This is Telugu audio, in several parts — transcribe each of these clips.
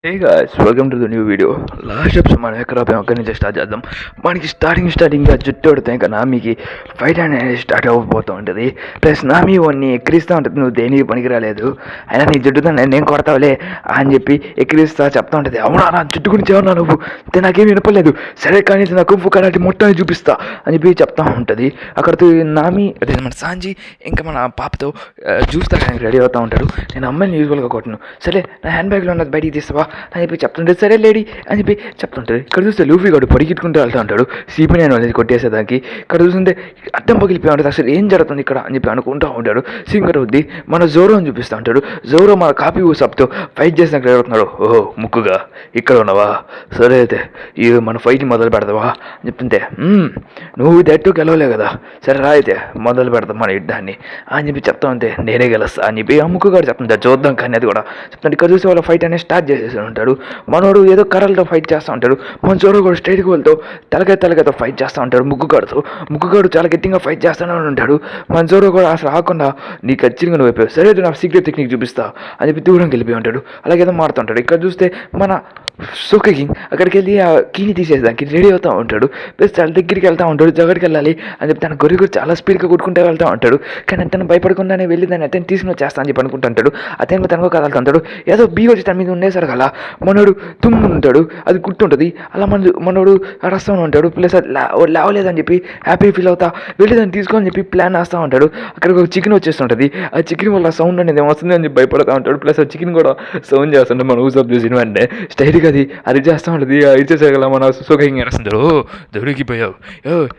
Hey guys, welcome to the new video. Last episode మనం ఎక్కడ ఆపాం అక్కడి నుంచి స్టార్ట్ చేద్దాం. మనకి స్టార్టింగ్గా జుట్టు కొడితే ఇంకా నామికి ఫైట్ అనేది స్టార్ట్ అవ్వబోతూ ఉంటుంది. ప్లస్ నామి వాడిని ఎక్కిరిస్తూ ఉంటుంది, నువ్వు దేనికి పనికిరాలేదు, అయినా నీ జుట్టుతో నేను కొడతావులే అని చెప్పి ఎక్కిరిస్తా చెప్తా ఉంటుంది. అవునా, నా జుట్టు గురించి ఏమన్నా నువ్వు నాకేం వినపలేదు, సరే కానీ నా కుంఫు కరాటి మొత్తాన్ని చూపిస్తా అని చెప్పి చెప్తా ఉంటుంది. అక్కడితో నామి అదే మన సాంజీ ఇంకా మన పాపతో జ్యూస్ తాగడానికి రెడీ అవుతూ ఉంటాడు. నేను అమ్మాయిని యూజువల్గా కొట్టను, సరే నా హ్యాండ్ బ్యాగ్లో ఉన్నది బయటికి తీస్తావా అని చెప్పి చెప్తుంటే, సరే లేడీ అని చెప్పి చెప్తుంటాడు. ఇక్కడ చూస్తే లూఫీ గాడు పరిగెట్టుకుంటూ వెళ్తూ ఉంటాడు సిపి నేను అనేది కొట్టేసేదానికి. ఇక్కడ చూస్తుంటే అడ్డం పగిలిపోయి ఉంటుంది, అసలు ఏం జరుగుతుంది ఇక్కడ అని చెప్పి అనుకుంటూ ఉంటాడు. సింగర్ వద్ది మన జోరో అని చూపిస్తూ ఉంటాడు. జోరో మన కాపీ సబ్తో ఫైట్ చేసినట్టు ఎదుగుతున్నాడు. ఓహో ముక్కుగా ఇక్కడ ఉన్నావా, సరే అయితే ఈ మన ఫైట్ మొదలు పెడతావా అని చెప్తుంటే, నువ్వు దట్టు గెలవలే కదా, సరే రా అయితే మొదలు పెడతాం మన యుద్ధాన్ని అని చెప్పి చెప్తా ఉంటే, నేనే గెలుస్తా అని చెప్పి ఆ ముక్కుగాడు చెప్తుంటాడు. చూద్దాం కానీ అది కూడా చెప్తుంటే, ఇక్కడ చూసి వాళ్ళ ఫైట్ అనేది స్టార్ట్ చేసేసి ఉంటాడు. మనోడు ఏదో కర్రలతో ఫైట్ చేస్తూ ఉంటాడు. మన జోరో కూడా స్ట్రైట్ గోల్తో తలకాయతో ఫైట్ చేస్తూ ఉంటాడు. ముగ్గుగాడు చాలా గట్టిగా ఫైట్ చేస్తూనే ఉంటాడు. మన జోరో కూడా అసలు రాకుండా నీ ఖచ్చితంగా నువ్వు అయిపోయావు, సరే నా సీక్రెట్ టెక్నిక్ చూపిస్తా అని చెప్పి దూరంకి వెళ్ళిపోయి ఉంటాడు. అలాగే ఏదో మారుతుంటాడు. ఇక్కడ చూస్తే మన సోకేకింగ్ అక్కడికి వెళ్ళి ఆ కీని తీసేదానికి రెడీ అవుతూ ఉంటాడు. ప్లస్ చాలా దగ్గరికి వెళ్తూ ఉంటాడు, జగడికి వెళ్ళాలి అని చెప్పి తన గొర్రె కూడా చాలా స్పీడ్గా కొట్టుకుంటూ వెళ్తూ ఉంటాడు. కానీ తను భయపడకుండానే వెళ్ళి దాన్ని అతను తీసుకుని వచ్చేస్తా అని చెప్పి అనుకుంటుంటాడు. అతను తనకు కదలుతుంటాడు. ఏదో బీ వచ్చి తన మీద ఉండేసరికి అలా మనోడు ఉంటాడు, అది గుర్తుంటుంది. అలా మనోడు అరస్తూ ఉంటాడు. ప్లస్ అది లేవలేదని చెప్పి హ్యాపీ ఫీల్ అవుతా వెళ్ళి దాన్ని తీసుకోని చెప్పి ప్లాన్ వేస్తూ ఉంటాడు. అక్కడికి ఒక చికెన్ వచ్చేస్తుంటుంది. ఆ చికెన్ వల్ల సౌండ్ అనేది వస్తుంది అని చెప్పి భయపడుతూ ఉంటాడు. ప్లస్ ఆ చికెన్ కూడా సౌండ్ చేస్తుంటే మన యూజ్ ఆఫ్ చూసిన వెంటనే స్టైల్గా అది చేస్తూ ఉంటుంది. ఇచ్చేసేగల మన సుఖంగా వేస్తుంటారు. దొరికిపోయావు,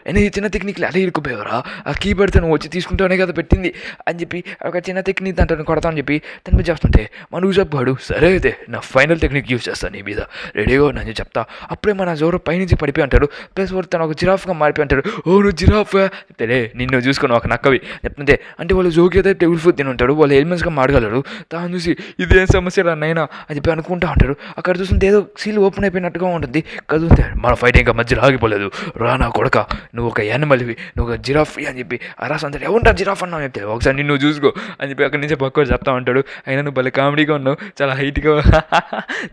ఎన్ని చిన్న టెక్నిక్లు అలా ఇరుక్కుపోయావురా, ఆ కీ పెడితే నువ్వు వచ్చి తీసుకుంటానే కదా పెట్టింది అని చెప్పి ఒక చిన్న టెక్నిక్ దాంట్లో కొడతా అని చెప్పి తన మీద చేస్తుంటే మన యూజ్ ఆఫ్ వాడు, సరే అయితే నా ఫైనల్ టెక్నిక్ యూజ్ చేస్తాను నీ మీద, రెడీగా నేను చెప్తా. అప్పుడే మన జోరో పైనుంచి పడిపోయి అంటాడు. ప్లస్ వాడు తను ఒక జిరాఫ్గా మారిపోయి అంటాడు. ఓ నువ్వు జిరాఫ్ చెప్తే నిన్ను చూసుకుని ఒక నక్కవి చెప్తుంటే, అంటే వాళ్ళు జోకి అయితే టేబుల్ ఫుడ్ తిని ఉంటాడు, వాళ్ళు ఎలిమెంట్స్గా మాడగలరు. తాను చూసి ఇదేం సమస్య రా నైనా అని చెప్పి అనుకుంటా ఉంటాడు. అక్కడ చూస్తుంటే ఏదో సీల్ ఓపెన్ అయిపోయినట్టుగా ఉంటుంది. కదులుతే మన ఫైట్ ఇంకా మధ్యలో ఆగిపోలేదు, రా నా కొడక, నువ్వు ఒక యానిమల్వి, నువ్వు ఒక జిరాఫ్ అని చెప్పి అరాస్ అంటాడు. ఏమంటారు జిరాఫ్ అన్నావు చెప్తే, ఒకసారి నిన్ను చూసుకో అని చెప్పి అక్కడి నుంచి పక్కన చెప్తా ఉంటాడు. అయినా నువ్వు భలే కామెడీగా ఉన్నావు, చాలా హైట్గా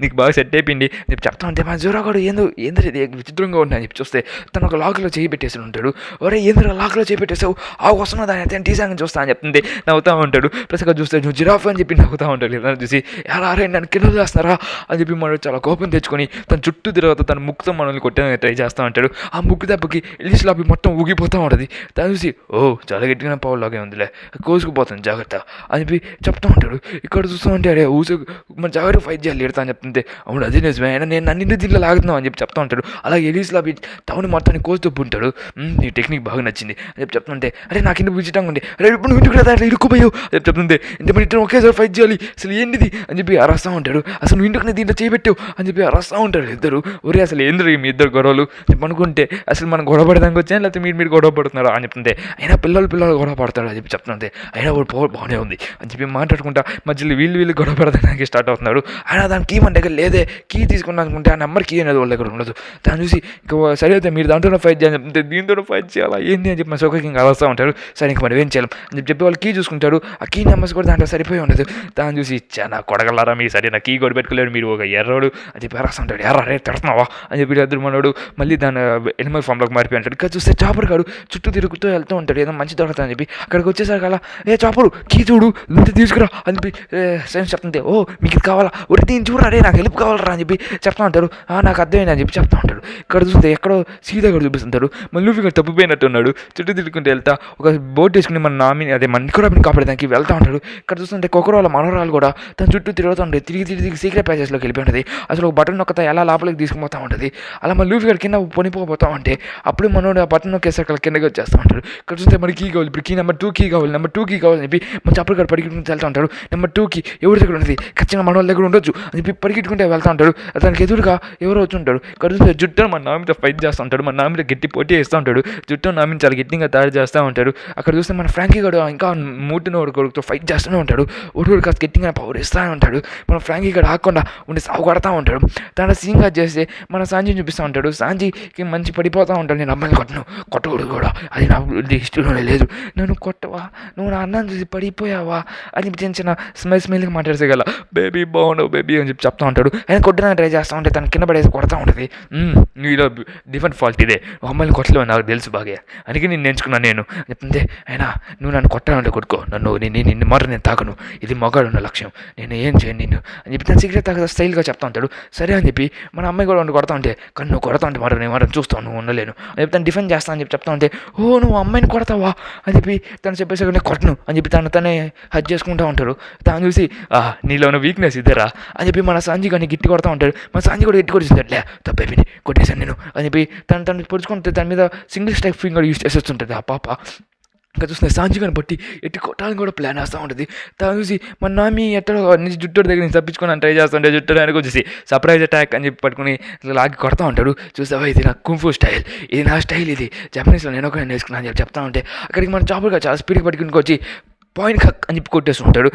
నీకు బాగా సెట్ అయిపోయింది అని చెప్పి చెప్తా ఉంటే, మా జోరాగాడు ఏందో ఇది విచిత్రంగా ఉంటాయని చెప్పి చూస్తే తను ఒక లాక్లో చేయి పెట్టేసి ఉంటాడు. ఒరే ఏంద్ర లాక్లో చేయి పెట్టేసావు, ఆ వస్తున్నా దాని అయితే టీసాంగ్ చూస్తా అని చెప్తుంది. నవ్వుతూ ఉంటాడు. ప్లస్ అక్కడ చూస్తే నువ్వు జిరాఫ్ అని చెప్పి నవ్వుతూ ఉంటాడు. ఇలా చూసి ఎలా రే నన్ను కింద చేస్తున్నారా అని చెప్పి మనం చాలా కోపం తెచ్చుకొని తన చుట్టూ తిరగత తన ముక్కుతో మనల్ని కొట్టడానికి ట్రై చేస్తూ ఉంటాడు. ఆ ముక్కు దెబ్బకి ఇల్లి స్లాబ్ మొత్తం ఊగిపోతూ ఉంటుంది. తను చూసి ఓ చాలా గట్టిగా పావులాగే ఉందిలే, కోసుకుపోతుంది జాగ్రత్త అని చెప్పి చెప్తూ ఉంటాడు. ఇక్కడ చూస్తూ ఉంటే అడే మన జాగ్రత్త ఫైట్ చేయాలి ఎడతా అని చెప్తుంటే, అవును అది నిజమే, నేను నన్ను దీంట్లో లాగుతున్నావు అని చెప్పి చెప్తా ఉంటాడు. అలాగే ఎలీస్లా టౌన్ మొత్తాన్ని కోసి తప్పు ఉంటాడు. నీ టెక్నిక్ బాగా నచ్చింది అని చెప్పి చెప్తుంటే, అరే నాకు ఇంటి విచితంగా ఉంది, అరే ఇప్పుడు నువ్వు ఇంటికి అట్లా ఇరుక్కుపోయావు అని చెప్పి చెప్తుంటే, ఇంత మన ఇంట్లో ఒకేసారి ఫైట్ చేయాలి, అసలు ఏంటిది అని చెప్పి అరస్తూ ఉంటాడు. అసలు నువ్వు ఇంటికి దీంట్లో చేయబెట్టావు అని చెప్పి అరస్తూ ఉంటారు ఇద్దరు. ఒరే అసలు ఏంద్రు మీ ఇద్దరు గొడవలు చెప్పి అనుకుంటే, అసలు మనం గొడవ పడడానికి వచ్చాను లేకపోతే మీరు గొడవ పడుతున్నారా అని చెప్తుంటే, అయినా పిల్లలు గొడవ పడతాడు అని చెప్పి చెప్తుంటే, అయినా వాడు పవర్ బాగానే ఉంది అని చెప్పి మాట్లాడుకుంటా మధ్యలో వీళ్ళు గొడవ పడడానికి స్టార్ట్ అవుతున్నాడు. అయినా దాని కీ మన దగ్గర లేదే, కీ తీసుకుని అనుకుంటే ఆ నెంబర్ కీ అనేది వాళ్ళ దగ్గర ఉండదు. దాన్ని చూసి ఇంకా సరే అయితే మీరు దాంట్లో ఫైట్ చేయాలని చెప్తే, దీంతో ఫైట్ చేయాలా ఏంటి అని చెప్పి మా సోకకి ఇంకా అలస్తూ ఉంటాడు. సరే ఇంకా మనం ఏం చేయాలి అని చెప్పి వాళ్ళు కీ చూసుకుంటాడు. ఆ కీ నెంబర్స్ కూడా దాంట్లో సరిపోయి ఉండదు. దాన్ని చూసి చాలా కొడగలరా మీరు, సరే నా కీ కూడా పెట్టుకోలేడు, మీరు ఒక ఎర్రోడు అని చెప్పి అరస్తూ ఉంటాడు. ఎర్ర రే తిడుతున్నావా అని చెప్పి ఇద్దరు మనోడు మళ్ళీ దాని ఎనిమల్ ఫామ్లోకి మారిపోయి ఉంటాడు. ఇక్కడ చూస్తే చాపర్ కాడు చుట్టూ తిరుగుతూ వెళ్తూ ఉంటాడు, ఏదో మంచి దొరుకుతా అని చెప్పి. అక్కడికి వచ్చేసరికి అలా ఏ చాపరు కీ చూడు ఇంత తీసుకురా అని చెప్పి సైన్స్ చెప్తుంటే, ఓ మీకు ఇది కావాలా, ఒరి దీన్ని చూడరా రే నాకు హెల్ప్ కావాలరా అని చెప్పి చెప్తా ఉంటాడు. నాకు అర్థమైంది అని చెప్పి చెప్తా ఉంటాడు. ఇక్కడ చూస్తే ఎక్కడో సీదా కూడా చూపిస్తుంటాడు. మళ్ళీ లూఫీ తప్పిపోయినట్టు ఉన్నాడు. చుట్టూ తిరుగుకుంటూ వెళ్తా ఒక బోట్ వేసుకుని మన నామిని అదే మన నికోరాబిని కాపాడడానికి వెళ్తా ఉంటాడు. ఇక్కడ చూస్తుంటే కొకరోల మనోరాలు కూడా తన చుట్టూ తిరుగుతూ ఉంటుంది. తిరిగి సీక్రెట్ ప్యాసేజ్లోకి వెళ్ళిపోయి ఉంటుంది. అసలు ఒక బటన్ నొక్కతా ఎలా లోపలికి తీసుకుపోతూ ఉంటుంది. అలా మన లూఫీ కింద పొనిపోతా ఉంటే అప్పుడు మనోడు ఆ బటన్ నొక్కేసరికి కిందకి వచ్చేస్తూ ఉంటాడు. ఇక్కడ చూస్తే మన కీ కావాలి, ఇప్పుడు కీ నెంబర్ 2 కీ కావాలి, నెంబర్ 2 కీ కావాలని చెప్పి మన చప్పటికాడు పరిగెట్టుకుంటూ వెళ్తూ ఉంటాడు. నెంబర్ 2 కీ ఎవరి దగ్గర ఉంటుంది, ఖచ్చితంగా మన వాళ్ళ దగ్గర ఉండొచ్చు అని చెప్పి పరిగెట్టుకుంటే వెళ్తూ ఉంటాడు. దానికి ఎదురుగా ఎవరో వచ్చి ఉంటాడు. ఇక్కడ చూస్తే జుట్టు మన నామితో ఫైట్ చేస్తూ ఉంటాడు. మన నామితో గట్టి పోటీ వేస్తూ ఉంటాడు. జుట్టు నామిని చాలా గట్టిగా తయారు చేస్తూ ఉంటాడు. అక్కడ చూస్తే మన ఫ్రాంకీ గడు ఇంకా మూటిన కొడుకుతో ఫైట్ చేస్తూనే ఉంటాడు. ఒకటి కాస్త గట్టిగా పవర్ ఇస్తూనే ఉంటాడు. మన ఫ్రాంకీ గడు ఆకుండా ఉండి సాగు కొడతా ఉంటాడు. తన సీన్గా చేస్తే మన సాంజీని చూపిస్తూ ఉంటాడు. సాంజీకి మంచి పడిపోతూ ఉంటాడు. నేను అమ్మాయిని కొట్టకూడదు కూడా, అది నా ఇష్టంలోనే లేదు, నన్ను కొట్టవా, నువ్వు నా అన్నం చూసి పడిపోయావా అని చిన్న స్మెల్గా మాట్లాడేసేగల బేబీ బాగున్నావు బేబీ అని చెప్పి చెప్పి చెప్తా ఉంటాడు. ఆయన కొట్టడానికి ట్రై చేస్తూ ఉంటే తను కింద పడేసి కొడతా ఉంటుంది. నీలో డిఫరెంట్ ఫాల్ట్ ఇదే, అమ్మాయిని కొట్టలేవు నాకు తెలుసు బాగా, అందుకే నేను నేర్చుకున్నాను నేను చెప్తుంది. అయినా నువ్వు నన్ను కొట్టాలంటే కొట్టుకో, నిన్ను మాట నేను తాకను, ఇది మగాడు ఉన్న లక్ష్యం, నేను ఏం చేయను నిన్ను అని చెప్పి తను సిగరెట్ తాగ స్టైల్గా చెప్తా ఉంటాడు. సరే అని చెప్పి మన అమ్మాయి కూడా కొడతా ఉంటే, కానీ నువ్వు కొడతా ఉంటే మాట నేను మాట చూస్తాను, నువ్వు ఉండలేను అని చెప్పి తను డిఫెండ్ చేస్తా అని చెప్పి చెప్తా ఉంటే, నువ్వు అమ్మాయిని కొడతావా అని చెప్పి తను చెప్పేసి నేను కొట్టను అని చెప్పి తనే హజ్ చేసుకుంటూ ఉంటారు. తను చూసి నీలో ఉన్న వీక్నెస్ ఇద్దరా అని చెప్పి మన సంజయ్ కానీ గిట్టి కొడతా ఉంటాడు. మన సంజయ్ కూడా గట్టి కొట్టేసింది, తప్పైపోయింది కొట్టేశాను నేను అని చెప్పి తను పొడుచుకుంటే దాని మీద సింగిల్ స్టెప్ ఫింగర్ యూజ్ చేసేస్తుంటుంది ఆ పాప. ఇంకా చూస్తే సాంజీ కానీ బట్టి ఎట్టి కొట్టాలని కూడా ప్లాన్ వేస్తూ ఉంటుంది. తను చూసి మన నామి ఎట్టడో జుట్టు దగ్గర నుంచి తప్పించుకొని ట్రై చేస్తుంటే జుట్టు ఆయనకు వచ్చేసి సర్ప్రైజ్ అటాక్ అని చెప్పి పట్టుకుని లాగి కొడతా ఉంటాడు. చూసావా ఇది నా కుంఫు స్టైల్, ఇది నా స్టైల్, ఇది జపనీస్లో నేను ఒక నేర్చుకున్నాను అని చెప్పి చెప్తా ఉంటే అక్కడికి మన చాపులుగా చాలా స్పీడ్గా పట్టుకుని వచ్చి పాయింట్ హక్ అని చెప్పి కొట్టేస్తుంటాడు.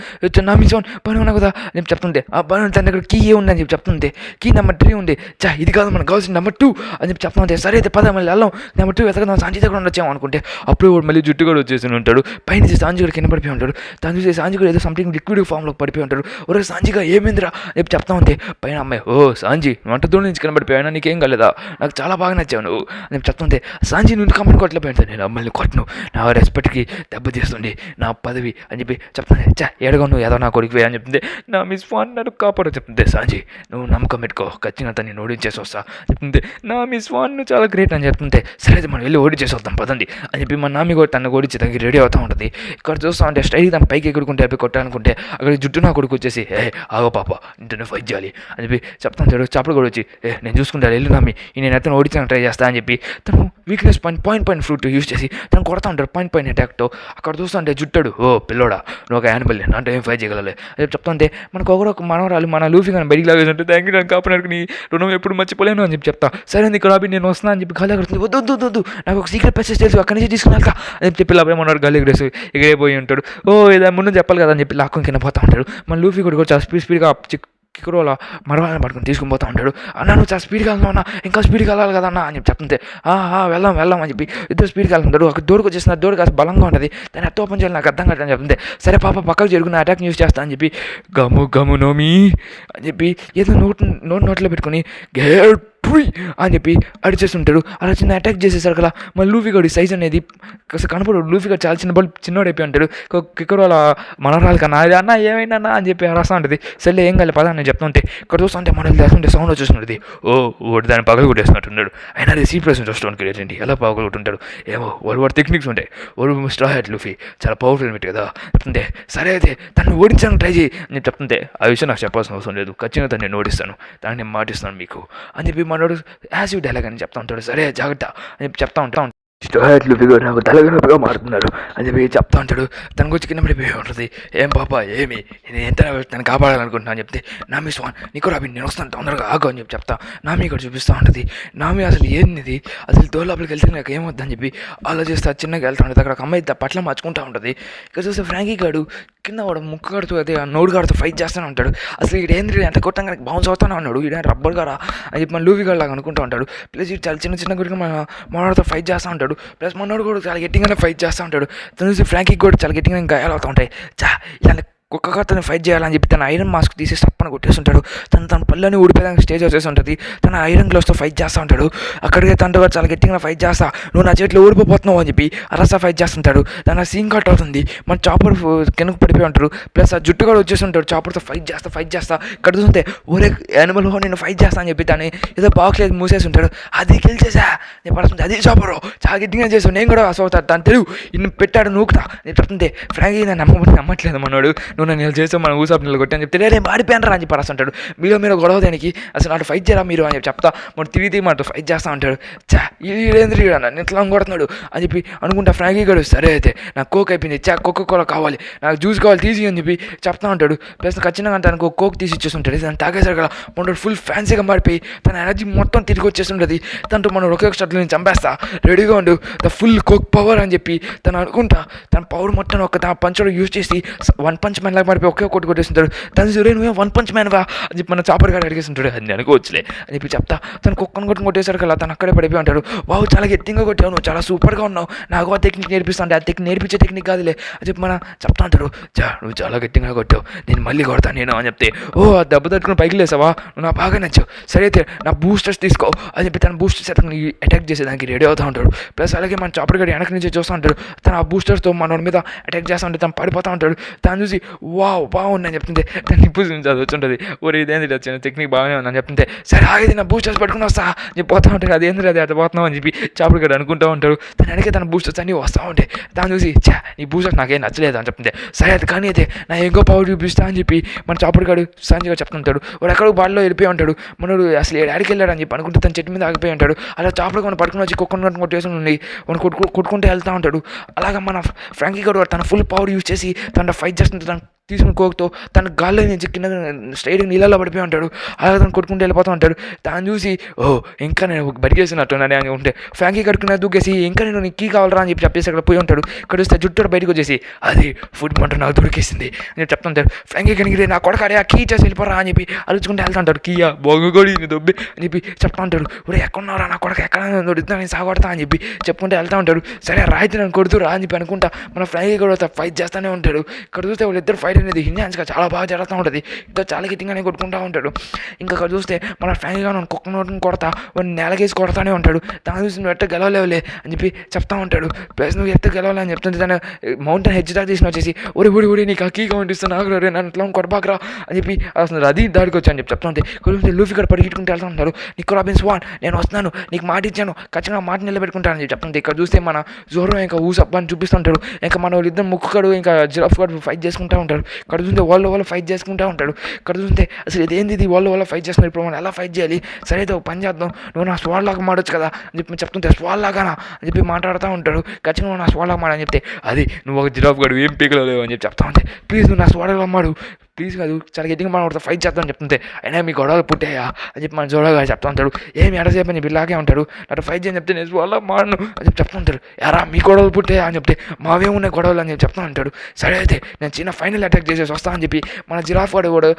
నా మీ సోన్ పని ఉన్నా కదా అని చెప్పి చెప్తుంటే ఆ పని తన దగ్గర కీ ఏ ఉందని చెప్పి చెప్తుంటే కీ నెంబర్ 3 ఉంది, ఇది కాదు మనకు కావాల్సిన నెంబర్ 2 అని చెప్పి చెప్తుంటే సరే అయితే పద మళ్ళీ వెళ్ళాం నెంబర్ 2 ఎతకదాం సాంజీ దగ్గర ఉండొచ్చాము అనుకుంటే అప్పుడు మళ్ళీ జుట్టు కూడా వచ్చేసి ఉంటాడు. పైన సాంజీ కూడా కింద పడిపోయి ఉంటాడు. తను చూసి సాంజీ కూడా ఏదో సంథింగ్ లిక్విడ్ ఫామ్లో పడిపోయి ఉంటాడు. ఒరే సాంజీగా ఏమైందిరా అని చెప్పి చెప్తా ఉంటే పైన అమ్మాయి సాంజీ వంట దూరం నుంచి కనబడిపోయాను, నీకేం కాలేదా, నాకు చాలా బాగా నచ్చావు నువ్వు అని చెప్పి చెప్తుంటే సాంజీ నువ్వు కమ్మని కొట్టలేకపోయాను, నేను అమ్మాయిని కొట్టను, నా రెస్పెక్ట్కి దెబ్బతీస్తుంది నా పదవి అని చెప్పి చెప్తాను. ఏడగా నువ్వు ఏదో నా కొడుకు అని చెప్తుంది. నా మిస్ వాన్ నన్ను కాపాడు చెప్తుంది. సాంజీ నువ్వు నమ్మకం పెట్టుకో, ఖచ్చితంగా నేను ఓడించేసి వస్తా చెప్తుంది. నా మిస్ వాన్ చాలా గ్రేట్ అని చెప్తుంటే సరే అయితే మనం వెళ్ళి ఓడించేసి వద్దాం పదండి అని చెప్పి మా నామి కూడా తను ఓడించి తనకి రెడీ అవుతూ ఉంటుంది. ఇక్కడ చూస్తా ఉంటే స్టైల్ తన పైకి ఎగురుకుంటే అయిపోయి కొట్టాలనుకుంటే అక్కడ జుట్టు నా కొడుకు వచ్చేసి ఆగో పాప ఇంటనే ఫైట్ చేయాలి అని చెప్పి చెప్తాను. చెడు చాపడు కూడా వచ్చి నేను చూసుకుంటాను వెళ్ళి నామి నేను అతను ఓడించాను ట్రై చేస్తా అని చెప్పి తను వీక్నెస్ పాయింట్ ఫ్రూట్ యూజ్ చేసి తను కొడతా ఉంటాడు పాయింట్ అటాక్తో. అక్కడ చూస్తా ఉంటే జుట్టాడు పిల్లోడా నువ్వు ఒక యానిమల్ అంటే ఏం ఫైట్ చేయగలలే అని చెప్తుంటే మనకు ఒక మనవరాలు మన లూఫీ కానీ బయటికి లాగేసి థ్యాంక్ యూ నన్ను కాపాడకు నీ రుణం ఎప్పుడు మర్చిపోలేను అని చెప్పి చెప్తా. సరే నీకు రాబి నేను వస్తున్నా అని చెప్పి గాలి ఎగురుతుంది. వద్దు నాకు ఒక సీక్రెట్ ప్యాసేజ్ తెలుసు అక్కడి నుంచి తీసుకున్నాక అని చెప్పి లాభే మనవాడు గాలి ఎగరేసి ఎగిరైపోయి ఉంటాడు. ఏదో ముందు చెప్పాలి కదా అని చెప్పి లాక్కొని కింద పోతా ఉంటాడు. మన లూఫీ కూడా చాలా స్పీడ్గా కిక్కురోలా మరవాళ్ళని పట్టుకుని తీసుకుని పోతా ఉంటాడు. అన్న నువ్వు చాలా స్పీడ్గా వెళ్తున్నావు ఇంకా స్పీడ్గా వెళ్ళాలి కదా అన్న అని చెప్పి చెప్తుంటే వెళ్దాం అని చెప్పి ఇద్దరు స్పీడ్గా వెళ్తుంటాడు. ఒక డోర్కి వచ్చేసిన డోర్ కాస్త బలంగా ఉంటుంది, దాన్ని ఎత్త ఓపెన్ చేయాలి నాకు అర్థం కాదు అని చెప్తుంటే సరే పాప పక్కకు జరుగుతున్న అటాక్ యూజ్ చేస్తా అని చెప్పి గము నోమి అని చెప్పి ఏదో నోట్లో పెట్టుకుని గేట్ అని చెప్పి అడిచేస్తుంటాడు. అలా చిన్న అటాక్ చేసేసారు కదా మన లూఫీ గడి సైజ్ అనేది కాస్త కనపడు. లూఫీ గడి చాలా చిన్నోడైపోయి ఉంటాడు. కిక్కరు అలా మనరాలు కన్నా అది అన్న ఏమైనా అని చెప్పి రాస్తా ఉంటుంది. సరే ఏం కాదు పదా నేను చెప్తుంటే ఇక్కడ చూస్తుంటే మనల్ని చేస్తుంటే సౌండ్ వచ్చేస్తుంటుంది. ఓడి దాన్ని పగలు కొట్టేస్తున్నట్టున్నాడు. అయినా అది C% చూసుకోవడానికి ఏంటి ఎలా పగలు కొట్టుంటాడు ఏమో వాడు టెక్నిక్స్ ఉంటాయి. వాడు స్ట్రా హ్యాట్ లూఫీ చాలా పవర్ఫుల్ లిమిట్ కదా చెప్తుంటే సరే అయితే తను ఓడించాను ట్రై చేయి అని చెప్తుంటే ఆ విషయం నాకు చెప్పాల్సిన అవసరం లేదు, ఖచ్చితంగా తను నేను ఓడిస్తాను, దాన్ని నేను మాటిస్తాను మీకు అని చెప్పి మనోడు యాసిడ్ డైలాగ్ అని చెప్తా ఉంటాడు. సరే జాగ్రత్త అని చెప్పి చెప్తా ఉంటాం. స్టోహాట్లు ఫిగర్ నాకు తలగనప్పుగా మారుతున్నాడు అని చెప్పి చెప్తా ఉంటాడు. తన గురించి కింద పడిపోయి ఉంటుంది. ఏం పాప ఏమి నేను ఎంత తను కాపాడాలనుకుంటున్నా అని చెప్తే నామి స్వాన్ నీకు రాబి నేను వస్తాను తొందరగా ఆగు అని చెప్పి చెప్తా. నామి ఇక్కడ చూపిస్తూ ఉంటుంది. నామి అసలు ఏంది అసలు డోర్ లోపలికి వెళ్తే నాకు ఏమొద్దని చెప్పి ఆలోచిస్తా చిన్నగా వెళ్తా ఉంటుంది. అక్కడ ఒక అమ్మాయి పట్ల మార్చుకుంటూ ఉంటుంది. ఇక్కడ చూస్తే ఫ్రాంకీ గాడు కింద వాడు ముక్కు కడుతూ అదే నోడు గాడితో ఫైట్ చేస్తూనే ఉంటాడు. అసలు ఇక్కడ ఏంది ఎంత కొట్టంగా బౌన్స్ అవుతానే ఉన్నాడు, ఈడ రబ్బర్ గారా అని చెప్పి మన లూఫీ గారు లాగా అనుకుంటూ ఉంటాడు. ప్లస్ ఇటు చాలా చిన్న గుడిగా మనోడితో ఫైట్ చేస్తూ ఉంటాడు. ప్లస్ మనోడు కూడా చాలా గట్టిగానే ఫైట్ చేస్తూ ఉంటాడు. తను చూసి ఫ్రాంకీ కూడా చాలా గట్టిగా గాయాలు అవుతూ ఉంటాయి. ఇలా ఒక్కొక్క తను ఫైట్ చేయాలని చెప్పి తన ఐరన్ మాస్క్ తీసి స్టప్పని కొట్టేస్తుంటాడు. తన పళ్ళని ఊడిపోయేదానికి స్టేజ్ వచ్చేసి ఉంటుంది. తన ఐరన్ గ్లోవ్స్తో ఫైట్ చేస్తూ ఉంటాడు. అక్కడికే తనతో చాలా గట్టిగా ఫైట్ చేస్తా నువ్వు నా చేతిలో ఊడిపోతున్నావు అని చెప్పి అరసా ఫైట్ చేస్తుంటాడు. తన సీన్ కట్ అవుతుంది. మన చాపర్ కిందకు పడిపోయి ఉంటాడు. ప్లస్ ఆ జుట్టు కూడా వచ్చేస్తుంటాడు. చాపర్తో ఫైట్ చేస్తా ఇక్కడ చూస్తుంటే ఒరే యానిమల్ నేను ఫైట్ చేస్తా అని చెప్పి తను ఏదో బాక్స్ లేదు మూసేసి ఉంటాడు. అది గెలిచేసా నేను పడుతుంది, అది చాపరు చాలా గట్టిగా చేసావు, నేను కూడా అసలు తను తెలుగు ఇన్ని పెట్టాడు నూకుతా నేను చెప్తుంటే ఫ్రాంకీ నేను నమ్మట్లేదు మనోడు నేను ఇలా చేసాం మనం ఊసాపు నిల్లు కొట్టి అని చెప్తే నేను మాడిపోయాను రా అని చెప్పి రాస్తుంటాడు. మీరు గొడవ దానికి అసలు నాటు ఫైట్ చేయరా మీరు అని చెప్పి చెప్తా. మనం తిరిగి మనతో ఫైట్ చేస్తూ ఉంటాడు. ఈడేంద్రీ నేను ఇట్లా కొడుతున్నాడు అని చెప్పి అనుకుంటా. ఫ్రాంకీ గడు సరే అయితే నాకు కోక్ అయిపోయింది, కోకో కోలా కావాలి, నాకు జ్యూస్ కావాలి తీసి అని చెప్పి చెప్తా ఉంటాడు. ప్లస్ ఖచ్చితంగా తనకు కోక్ తీసి ఇచ్చేస్తుంటాడు. తను తాగేసారు కదా మనోడు ఫుల్ ఫ్యాన్సీగా మారిపోయి తన ఎనర్జీ మొత్తం తిరిగి వచ్చేస్తుంటుంది. తనతో మనం ఒకే షర్ట్లు నేను చంపేస్తా రెడీగా ఉండు ద ఫుల్ కోక్ పవర్ అని చెప్పి తను అనుకుంటా. తన పవర్ మొత్తం తన పంచడు యూజ్ చేసి 1 పంచ్ మ్యాన్ మ్యాన్ లాగా మారిపోయి ఒకే కొట్టు కొట్టేస్తుంటాడు. తను చూడే నువ్వే వన్ పంచ్ మ్యాన్ వా అని చెప్పి మన చాపర్ గారు అడిగేస్తుంటాడు. అది అనుకోవచ్చులే అని చెప్పి చెప్తా. తను కుక్కను కొట్టేసారు కదా, తను అక్కడే పడిపోయి ఉంటాడు. వావ్ చాలా గట్టిగా కొట్టావు, నువ్వు చాలా సూపర్గా ఉన్నావు, నాకు ఆ టెక్నిక్ నేర్పిస్తా అంటే ఆ టెక్నిక్ నేర్పించే టెక్నిక్ కాదులే అని చెప్పి మన చెప్తా అంటాడు. నువ్వు చాలా గట్టిగా కొట్టావు, నేను మళ్ళీ కొడతాను నేను అని చెప్తే, ఆ దెబ్బ తట్టుకుని పైకి లేసావా, నువ్వు నాకు బాగా నచ్చావు, సరే అయితే నా బూస్టర్స్ తీసుకో అని చెప్పి తన బూస్టర్స్ అతను అటాక్ చేసేదానికి రెడీ అవుతూ ఉంటాడు. ప్లస్ అలాగే మన చాపర్ గడి వెనక నుంచి చూస్తూ ఉంటాడు. తను ఆ బూస్టర్స్తో మనోడి మీద అటాక్ చేస్తూ ఉంటాడు. తను పడిపోతూ ఉంటాడు. తను చూసి వావ్ బాగుందని చెప్తుంటే తను ఇప్పుడు చదువుతుంటుంది. ఓరే ఇదేంది వచ్చిన టెక్నిక్ బాగానే ఉందని చెప్తుంటే, సరే ఆగేది నా బూస్టర్స్ పట్టుకుని వస్తా అని పోతా ఉంటాడు. అదేంద్ర అది అట్లా పోతున్నావు అని చెప్పి చాపర్ గడి అనుకుంటూ ఉంటాడు. తను వెనకే తన బూస్టర్స్ అన్నీ వస్తూ ఉంటాయి. దాన్ని చూసి నీ బూస్టర్స్ నాకేం నచ్చలేదు అని చెప్తుంటే, సరే అది కానీ అయితే నా ఇంకో పవర్ చూపిస్తా అని చెప్పి మన చాపర్ గడు సంజయ్ చెప్తుంటాడు. వాడు ఎక్కడో బాడలో వెళ్ళిపోయి ఉంటాడు. మనోడు అసలు ఆడికి వెళ్ళాడు అని చెప్పి అనుకుంటే తన చెట్టు మీద ఆగిపోయి ఉంటాడు. అలా చాపర్ గడు పట్టుకుని వచ్చి కుక్కను కొట్టేసుకుని ఉండి వాడు కొట్టుకుంటూ వెళ్తూ ఉంటాడు. అలాగా మన ఫ్రాంకీ గడు తన ఫుల్ పవర్ యూజ్ చేసి తన ఫైట్ చేస్తుంటే తను తీసుకుని కోక్తో తన గాల్లో నుంచి కింద స్ట్రైట్గా నీళ్ళలో పడిపోయి ఉంటాడు. అలాగే తను కొట్టుకుంటూ వెళ్ళిపోతూ ఉంటాడు. తను చూసి ఇంకా నేను బడికేసినట్టున్నానే అని ఉంటే ఫ్రాంకీ కడుకున్న దూకేసి ఇంకా నేను నీకు కీ కావాలరా అని చెప్పి చెప్పేసి అక్కడ పోయి ఉంటాడు. ఇక్కడ వస్తే జుట్టు బయటకు వచ్చేసి అది ఫుడ్ మంట నాకు దొరికేసింది అని చెప్తుంటాడు. ఫ్రాంకీ కనిగిరి నా కొడకాడే ఆ కీ చేసి వెళ్ళిపోరా అని చెప్పి అలుచుకుంటూ వెళ్తా ఉంటాడు. కీయా బొంగుగొడి దొబ్బి అని చెప్పి చెప్తా ఉంటాడు. ఇప్పుడు ఎక్కడున్నారా నా కొడక ఎక్కడ దొరుకుతా నేను సాగొడతా అని చెప్పి చెప్పుకుంటూ వెళ్తా ఉంటాడు. సరే రాయితే నన్ను కొడుతురా అని చెప్పి అనుకుంటా మన ఫ్రాంకీ కూడా ఫైట్ చేస్తూనే ఉంటాడు. ఇక్కడ చూస్తే వాళ్ళిద్దరు ఫైట్ అనేది హింజాన్స్గా చాలా బాగా జరుగుతూ ఉంటుంది. ఇంకా చాలా గట్టిగానే కొట్టుకుంటూ ఉంటాడు. ఇంకా అక్కడ చూస్తే మన ఫ్రాంకీగా కుక్క నోటిని కొడతా వాడిని నేలకేసి కొడతానే ఉంటాడు. దాని చూసి నువ్వు ఎట్ట గెలవలేవులే అని చెప్పి చెప్తా ఉంటాడు. ప్లస్ నువ్వు ఎట్ట గెలవాలి అని చెప్తుంది. తను మౌంటైన్ హెడ్జ్ దాకా తీసుకుని వచ్చేసి ఒడి నీకు అక్కీగా ఉండిస్తున్నా రే నన్ను ఇట్లా కొడబాకరా అని చెప్పి అసలు అది దాడికి వచ్చా అని చెప్పి చెప్తా ఉంటే కొంచెం లూఫీ ఇక్కడ పరిగెట్టుకుంటూ వెళ్తూ ఉంటాడు. నీకు రాబిన్స్ వాన్ నేను వస్తున్నాను, నీకు మాట ఇచ్చాను, ఖచ్చితంగా మాట నిలబెట్టుకుంటాను అని చెప్పి చెప్తుంది. ఇక్కడ చూస్తే మన జోరో ఇంకా ఊసప్ అని చూపిస్తుంటాడు. ఇంకా మన వాళ్ళిద్దరు ముక్కుడు ఇంకా జిరాఫ్ గడు ఫైట్ చేసుకుంటూ ఉంటాడు. ఇక్కడ చూస్తే వాళ్ళు ఫైట్ చేసుకుంటూ ఉంటాడు. ఇక్కడ చూస్తే అసలు ఇదేంది ఇది వాళ్ళు ఫైట్ చేస్తున్నారు, ఇప్పుడు మనం ఎలా ఫైట్ చేయాలి, సరే అయితే ఒక పని చేద్దాం, నువ్వు నా స్వాల్ లాగా మాడొచ్చు కదా అని చెప్పి చెప్తుంటే స్వాల్ లాగానా అని చెప్పి మాట్లాడుతూ ఉంటాడు. ఖచ్చితంగా నువ్వు నా స్వాల్ లాగా మాడని చెప్తే అది నువ్వు ఒక జిరాఫ్ గడు ఏం పీకలో లేవు అని చెప్పి చెప్తా ఉంటే ప్లీజ్ నువ్వు నా స్వాల్ లాగా మాడు ప్లీజ్ కాదు చాలా గట్టిగా మనం ఫైట్ చేద్దాం చెప్తుంటే అయినా మీ గొడవలు పుట్టాయా అని చెప్పి మన జోడగా చెప్తా ఉంటాడు. ఏమి ఎడసేపు అని ఇలాగే ఉంటాడు. నాకు ఫైట్ చేయని చెప్తే నేను వాళ్ళ మాడను అని చెప్పి చెప్తా ఉంటాడు. ఎరా మీ గొడవలు పుట్టాయా అని చెప్తే మావేమున్నాయి గొడవలు అని చెప్పి చెప్తా ఉంటాడు. సరే అయితే నేను చిన్న ఫైనల్ అటాక్ చేసేసి వస్తా అని చెప్పి మన జిరాఫ్ వాడు కూడా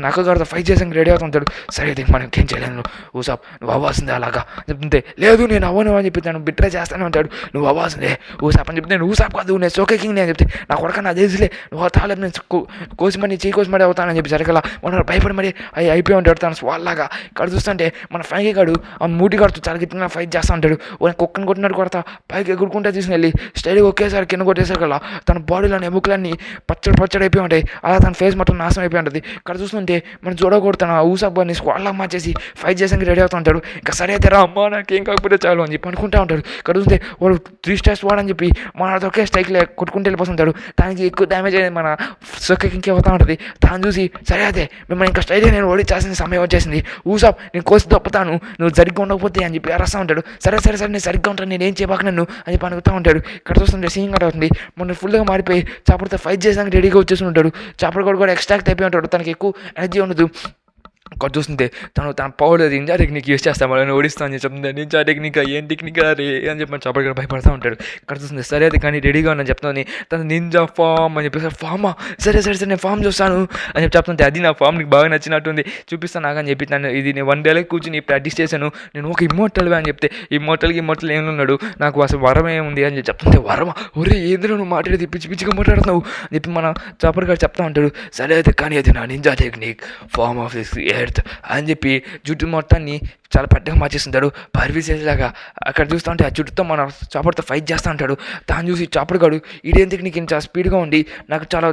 నక్కగారితో ఫైట్ చేసాక రెడీ అవుతుంటాడు. సరే అయితే మనకి ఏం చేయలేను ఊసాప్ నువ్వు అవ్వాల్సిందే అలాగా చెప్తుంటే లేదు నేను అవ్వను అని చెప్పి తను బిట్రే చేస్తానే ఉంటాడు. నువ్వు అవ్వాల్సిందే ఊసాప్ అని చెప్తే నేను ఊసాప్ కాదు నేను సోకే కింగ్ అని చెప్తే నా కొడక నా దేశలే నువ్వు తాళం నేను కోసి మనీ చేయి మడి అవుతానని చెప్పి జరగల మన భయపడి మరి అయిపోయి ఉంటాడు తను వాళ్ళలాగా. ఇక్కడ చూస్తుంటే మన ఫ్రాంకీ గాడు ఆ మూటి గాడుతూ చాలా గట్టిగా ఫైట్ చేస్తూ ఉంటాడు. కుక్కను కొట్టినట్టు కొడతా పైకి ఎగురుకుంటే తీసుకెళ్ళి స్టైల్గా ఒకేసారి కింద కొట్టేసారు కదా తన బాడీలోని ఎముకలన్నీ పచ్చడి అయిపోయి ఉంటాయి. అలా తన ఫేస్ మొత్తం నాశనం అయిపోయి ఉంటుంది. ఇక్కడ చూస్తుంటే మన చూడకూడతాను ఆ ఊసాబ్బాని స్క్వాడ్లాగా మార్చేసి ఫైట్ చేసానికి రెడీ అవుతూ ఉంటాడు. ఇంకా సరే అయితే రా అమ్మ నాకేం కాకపోతే చాలు అని చెప్పి అనుకుంటా ఉంటాడు. ఇక్కడ చూస్తే వాడు 3 స్టార్స్ వాడని చెప్పి మన ఒకే స్ట్రైక్లో కొట్టుకుంటూ వెళ్ళిపోతుంటాడు. దానికి ఎక్కువ డ్యామేజ్ అనేది మన సొక్కకి ఇంకే అవుతూ ఉంటుంది. దాన్ని చూసి సరే అదే మిమ్మల్ని ఇంకా స్ట్రైట్గా నేను ఓడించాల్సిన సమయం వచ్చేసింది ఊసాప్ నేను కోసి తప్పుతాను నువ్వు సరిగ్గా ఉండకపోతే అని చెప్పి అరస్తూ ఉంటాడు. సరే నేను సరిగ్గా ఉంటాను నేను ఏం చేయబాక నన్ను అని చెప్పి అనుకుతూ ఉంటాడు. ఇక్కడ చూస్తుంటే సీన్ కట్ అవుతుంది. మొన్న ఫుల్గా మారిపోయి చాపడితో ఫైట్ చేసానికి రెడీగా వచ్చేసి ఉంటాడు. చాపడు కూడా ఎక్స్ట్రాక్ట్ అయిపోయి ఉంటాడు. తనకి ఎక్కువ ఎనర్జీ ఉండదు. ఇక్కడ చూస్తుంటే తన పవర్ నింజా టెక్నిక్ యూజ్ చేస్తాను వాళ్ళని ఓడిస్తా అని చెప్తుంది. నింజా టెక్నిక్ ఏం టెక్నిక్ రే అని చెప్పి చాపడు కూడా భయపడుతూ ఉంటాడు. ఇక్కడ చూస్తుంది సరే అది కానీ రెడీగా ఉన్నాను చెప్తాను తను నింజా ఫామ్ అని చెప్పేసి ఫామా సరే నేను ఫామ్ చూస్తాను అని చెప్పి చెప్తుంటే అది నా ఫామ్ నీకు బాగా నచ్చినట్టుంది చూపిస్తాను నాకని చెప్పి నన్ను ఇది నేను 1 డేలో కూర్చుని ప్రాక్టీస్ చేశాను నేను ఒక ఇమ్మోర్టల్ అని చెప్తే ఇమ్మోర్టల్ ఏమన్నాడు నాకు అసలు వరం ఏముంది అని చెప్పి చెప్తుంటే వరమా ఒరే ఏంద్ర నువ్వు మాట్లాడేది పిచ్చిగా మాట్లాడుతున్నావు అని చెప్పి మన చాపర్ గారు చెప్తా ఉంటాడు. సరే అయితే కానీ అది నా ninja technique form of this earth అని చెప్పి జుట్టు మొత్తాన్ని చాలా పెద్దగా మార్చేస్తుంటాడు పర్వీసేలాగా. అక్కడ చూస్తూ ఉంటే ఆ జుట్టుతో మన చాపడితో ఫైట్ చేస్తూ ఉంటాడు. దాన్ని చూసి చాపడు గాడు ఇదేం టెక్నిక్ చాలా స్పీడ్గా ఉండి నాకు చాలా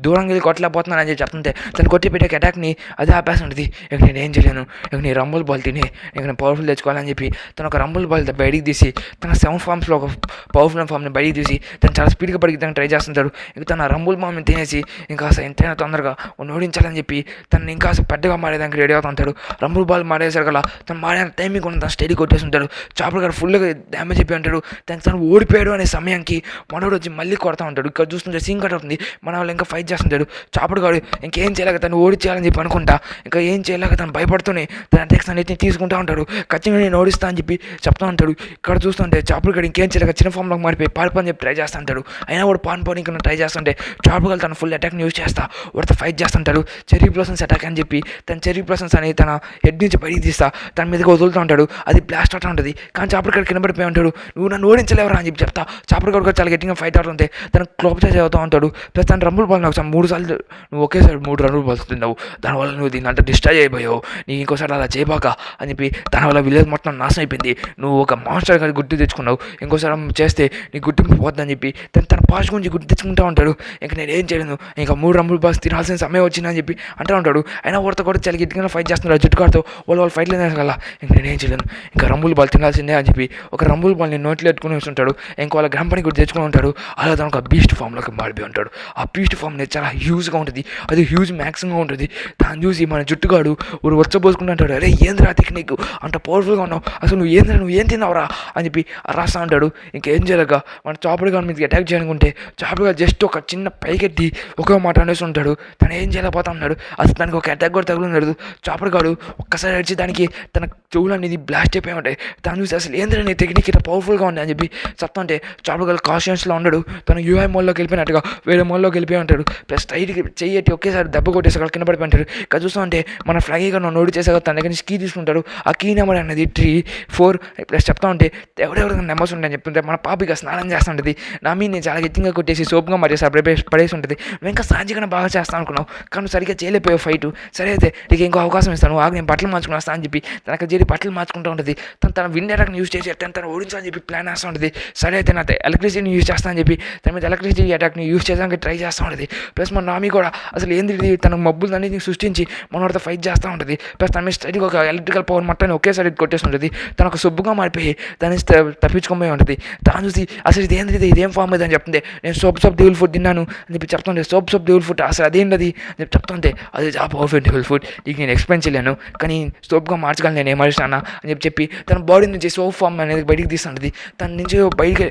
దూరంగా వెళ్ళి కొట్టలేకపోతున్నాను అని చెప్పి చెప్తుంటే తను కొట్టి పెట్టే అటాక్ని అదే ఆపేసి ఉంటుంది. ఇక నేను ఏం చేయలేను ఇక నీ రంబుల్ బాల్ తిని ఇక నేను పవర్ఫుల్ తెచ్చుకోవాలని చెప్పి తను ఒక రంబుల్ బాల్ బయటికి తీసి తన 7 ఫామ్స్లో ఒక పవర్ఫుల్ ఫామ్ని బయటికి తీసి తను చాలా స్పీడ్గా పరిగెత్తడానికి ట్రై చేస్తుంటాడు. ఇక తన రంబుల్ బాల్ని తినేసి ఇంకా ఎంతైనా తొందరగా ఓడించాలని చెప్పి తను ఇంకా పెద్దగా మారేదానికి చేయడానికి రెడీ అవుతూ ఉంటాడు. రంబుల్ బాల్ మారేసారు కదా, తను మాడే టైమింగ్ ఉన్న తను స్టడీ కొట్టేసి ఉంటాడు. చాపర్ గారు ఫుల్గా డ్యామేజ్ అయిపోయి ఉంటాడు. తను ఓడిపోయాడు అనే సమయానికి మనోడు వచ్చి మళ్ళీ కొడతా ఉంటాడు. ఇక్కడ చూస్తుంటే సీన్ కట్ అవుతుంది. మన వాళ్ళు ఇంకా ఫైట్ చేస్తుంటాడు. చాపర్ గారు ఇంకేం చేయలేక తను ఓడిచేయాలని చెప్పి అనుకుంటా, ఇంకా ఏం చేయలేక తను భయపడుతూనే తన అటాక్స్ అన్నిటిని తీసుకుంటా ఉంటాడు. ఖచ్చితంగా నేను ఓడిస్తా అని చెప్పి చెప్తా ఉంటాడు. ఇక్కడ చూస్తుంటే చాపర్ గారు ఇంకేం చేయలేక చిన్న ఫామ్లోకి మారిపోయి పారిపోని చెప్పి ట్రై చేస్తూ ఉంటాడు. అయినా కూడా పారిపోని ఇంకా ట్రై చేస్తుంటే చాపర్ గారు తన ఫుల్ అటాక్ని యూజ్ చేస్తా వాడితో ఫైట్ చేస్తుంటాడు. చెర్రీ బ్లాసమ్స్ అటాక్ అని చెప్పి తన చెర్రీ బ్లాసమ్స్ అనేది తన హెడ్ నుంచి బయటికి తీస్తా తన మీదకి వదులుతూ ఉంటాడు. అది బ్లాస్ట్ అవుతూ ఉంటుంది. కానీ చాపర్ గారు కింద పడిపోయి ఉంటాడు. నువ్వు నన్ను ఓడించలేవరా అని చెప్పి చెప్తా. చాపర్ గారు చాలా గట్టిగా ఫైట్ అవుతుంటే తను క్లోప్ చేసి అవుతూ ఉంటాడు. ప్లస్ తను రంబుల్ బాల్ నాకు 3 సార్లు నువ్వు ఒకేసారి 3 రంబుల్ బాల్స్ తిన్నావు, దానివల్ల నువ్వు దీన్ని అంతా డిస్ట్రాయ్ అయిపోయావు, నీకు ఇంకోసారి అలా చేయబాక అని చెప్పి దానివల్ల విలేజ్ మొత్తం నాశనం అయిపోయింది, నువ్వు ఒక మాన్స్టర్ గారి గుర్తు తెచ్చుకున్నావు, ఇంకోసారి చేస్తే నీ గుర్తింపు పోద్దని చెప్పి తన పాస్ట్ గురించి గుర్తు తెచ్చుకుంటూ ఉంటాడు. ఇంకా నేను ఏం చేయను, ఇంకా 3 రంబుల్ బాల్స్ తినాల్సిన సమయం వచ్చిందని చెప్పి అంటూ ఉంటాడు. అయినా వాడితో కూడా చాలా గట్టిగా ఫైట్ చేస్తున్నారు జుట్టుకాడుతో. వాళ్ళు ఫైట్ లేదు కదా, ఇంకా నేనేం చేయలేను, ఇంకా రంబుల్ బాల్ తినాల్సిందే అని చెప్పి ఒక రంబుల్ బాల్ని నోట్లో ఎత్తుకుని వస్తుంటాడు. ఇంకా వాళ్ళ గ్రామ పని కూడా తెచ్చుకుని ఉంటాడు. అలా తను ఒక బీస్ట్ ఫామ్లోకి మారిపోయి ఉంటాడు. ఆ బీస్ట్ ఫామ్ అనేది చాలా హ్యూజ్గా ఉంటుంది, అది హ్యూజ్ మ్యాక్సిమంగా ఉంటుంది. దాన్ని చూసి మన జుట్టుగాడు ఊరు వచ్చబోసుకుంటూ ఉంటాడు. అరే ఏంద్రా టెక్నిక్ అంత పవర్ఫుల్గా ఉన్నావు, అసలు నువ్వు ఏం తిన్నావురా అని చెప్పి రాస్తా ఉంటాడు. ఇంకేం చేయలేక మన చాపర్ గారి మీదకి అటాక్ చేయాలనుకుంటే చాపర్ గారు జస్ట్ ఒక చిన్న పైకెత్తి ఒక మాట అనేసి ఉంటాడు. తను ఏం చేయలేకపోతా ఉన్నాడు. అసలు తనకి ఒక అటాక్ కూడా తగులున్నాడు. చాపర్ గారు ఒక్కసారి అడిచి దానికి తన చెవులు అనేది బ్లాస్ట్ అయిపోయి ఉంటాయి. దాన్ని చూసి అసలు ఏంద్రా నీ టెక్నిక్ ఇట్లా పవర్ఫుల్గా ఉంది అని చెప్పి చెప్తా ఉంటే చాపర్ గారు కాన్షియస్లో ఉన్నాడు. తను యూఐ మోడ్లోకి వెళ్ళిపోయినట్టుగా వేరే మోడ్లోకి వెళ్ళిపోయి ఉంటాడు. ప్లస్ టైట్కి చెయ్యి ఒకేసారి దెబ్బ కొట్టేసి అక్కడ కింద పడిపోయి ఉంటాడు. ఇక్కడ చూస్తూ ఉంటే మన ఫ్లాగీ గారు నోడి చేసాక తన దగ్గర నుంచి కీ తీసుకుంటాడు. ఆ కీ నెంబర్ అనేది 3-4 ప్లస్ చెప్తా ఉంటే ఎవరెవరికి నెంబర్స్ ఉంటాయని చెప్తుంటే మన పాపిగా స్నానం చేస్తుంటుంది. నా మీద నేను చాలా గట్టిగా కొట్టేసి సోపుగా మరేసి పడేసి ఉంటుంది. నువ్వు ఇంకా సాంజిగా బాగా చేస్తాను అనుకున్నావు, కానీ సరిగ్గా చేయలేకపోయావు ఫైట్. సరే అయితే నీకు ఇంకో అవకాశం ఇస్తాను, ఆగి నేను బట్టలు మార్చుకుని వస్తాను అని చెప్పి తనకు చేరి బట్టలు మార్చుకుంటూ ఉంటుంది. తన విండ్ అటాక్ని యూజ్ చేసి తను ఓడించాలని చెప్పి ప్లాన్ వేస్తూ ఉంటుంది. సరే అయితే నా ఎలక్ట్రిసిటీని యూజ్ చేస్తానని చెప్పి తన మీద ఎలక్ట్రిసిటీ అటాక్ని యూజ్ చేయడానికి ట్రై చేస్తూ ఉంటుంది. ప్లస్ మన నామి కూడా అసలు ఏంది తన మబ్బులు అన్నిటిని సృష్టించి మనతో ఫైట్ చేస్తూ ఉంటుంది. ప్లస్ తన మీద స్టడీగా ఒక ఎలక్ట్రికల్ పవర్ మొత్తాన్ని ఒకేసారి కొట్టేస్తుంటుంది. తను ఒక సొబ్బుగా మారిపోయి దాన్ని తప్పించుకోబోయి ఉంటుంది. దాని చూసి అసలు ఇదేం ఫామ్ ఇది అని చెప్తుంది. నేను సోప్ డెవిల్ ఫుడ్ తిన్నాను అని చెప్పి చెప్తుంటే సోప్ డెవిల్ ఫుడ్ అసలు అదేంటది అని చెప్పి చెప్తుంటే అది చాలా పవర్ఫుల్ డెవిల్ ఫుడ్, నీకు నేను ఎక్స్ప్లెయిన్ చేయలేను, కానీ సోప్గా మార్చగలను నేను ఏమర్చానా అని చెప్పి తన బాడీ నుంచి సోప్ ఫామ్ అనేది బయటికి తీస్తుంటుంది. తన నుంచి బయటికి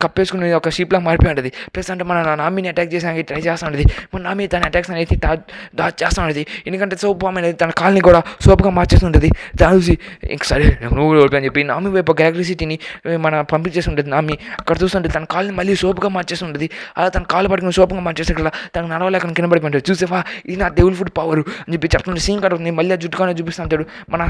కప్పేసుకుని ఒక షీప్లా మారిపోయి ఉంటుంది. ప్లస్ అంటే మన నామిని అటాక్ చేసానికి ట్రై చేస్తూ ఉంటుంది. మన నామి తన అటాక్స్ అనేది డాచ్ చేస్తూ ఉంటుంది. ఎందుకంటే సోప్ ఫామ్ అనేది తన కాల్ని కూడా సోప్గా మార్చేస్తుంటుంది. దాని చూసి ఇంక సరే నువ్వు ఓడిపోయి అని చెప్పి నామి వైపు ఒక ఎలక్ట్రిసిటీని మన పంపించేస్తుంటుంది. నామి అక్కడ చూస్తుంటే తన కాల్ని మళ్ళీ సోప్గా మార్చేస్తుంటుంది. అలా తన కాలు పట్టుకుని సోప్గా మార్చేస్తే కదా తనకు నడవలేక కింద పడిపోయి చూసేవా ఇది నా డెవిల్ ఫుడ్ పవర్ అని చెప్పి చెప్తుంటే సీన్ కడుతుంది. మళ్ళీ ఆ జుట్టుకొని చూపిస్తూ ఉంటాడు. మన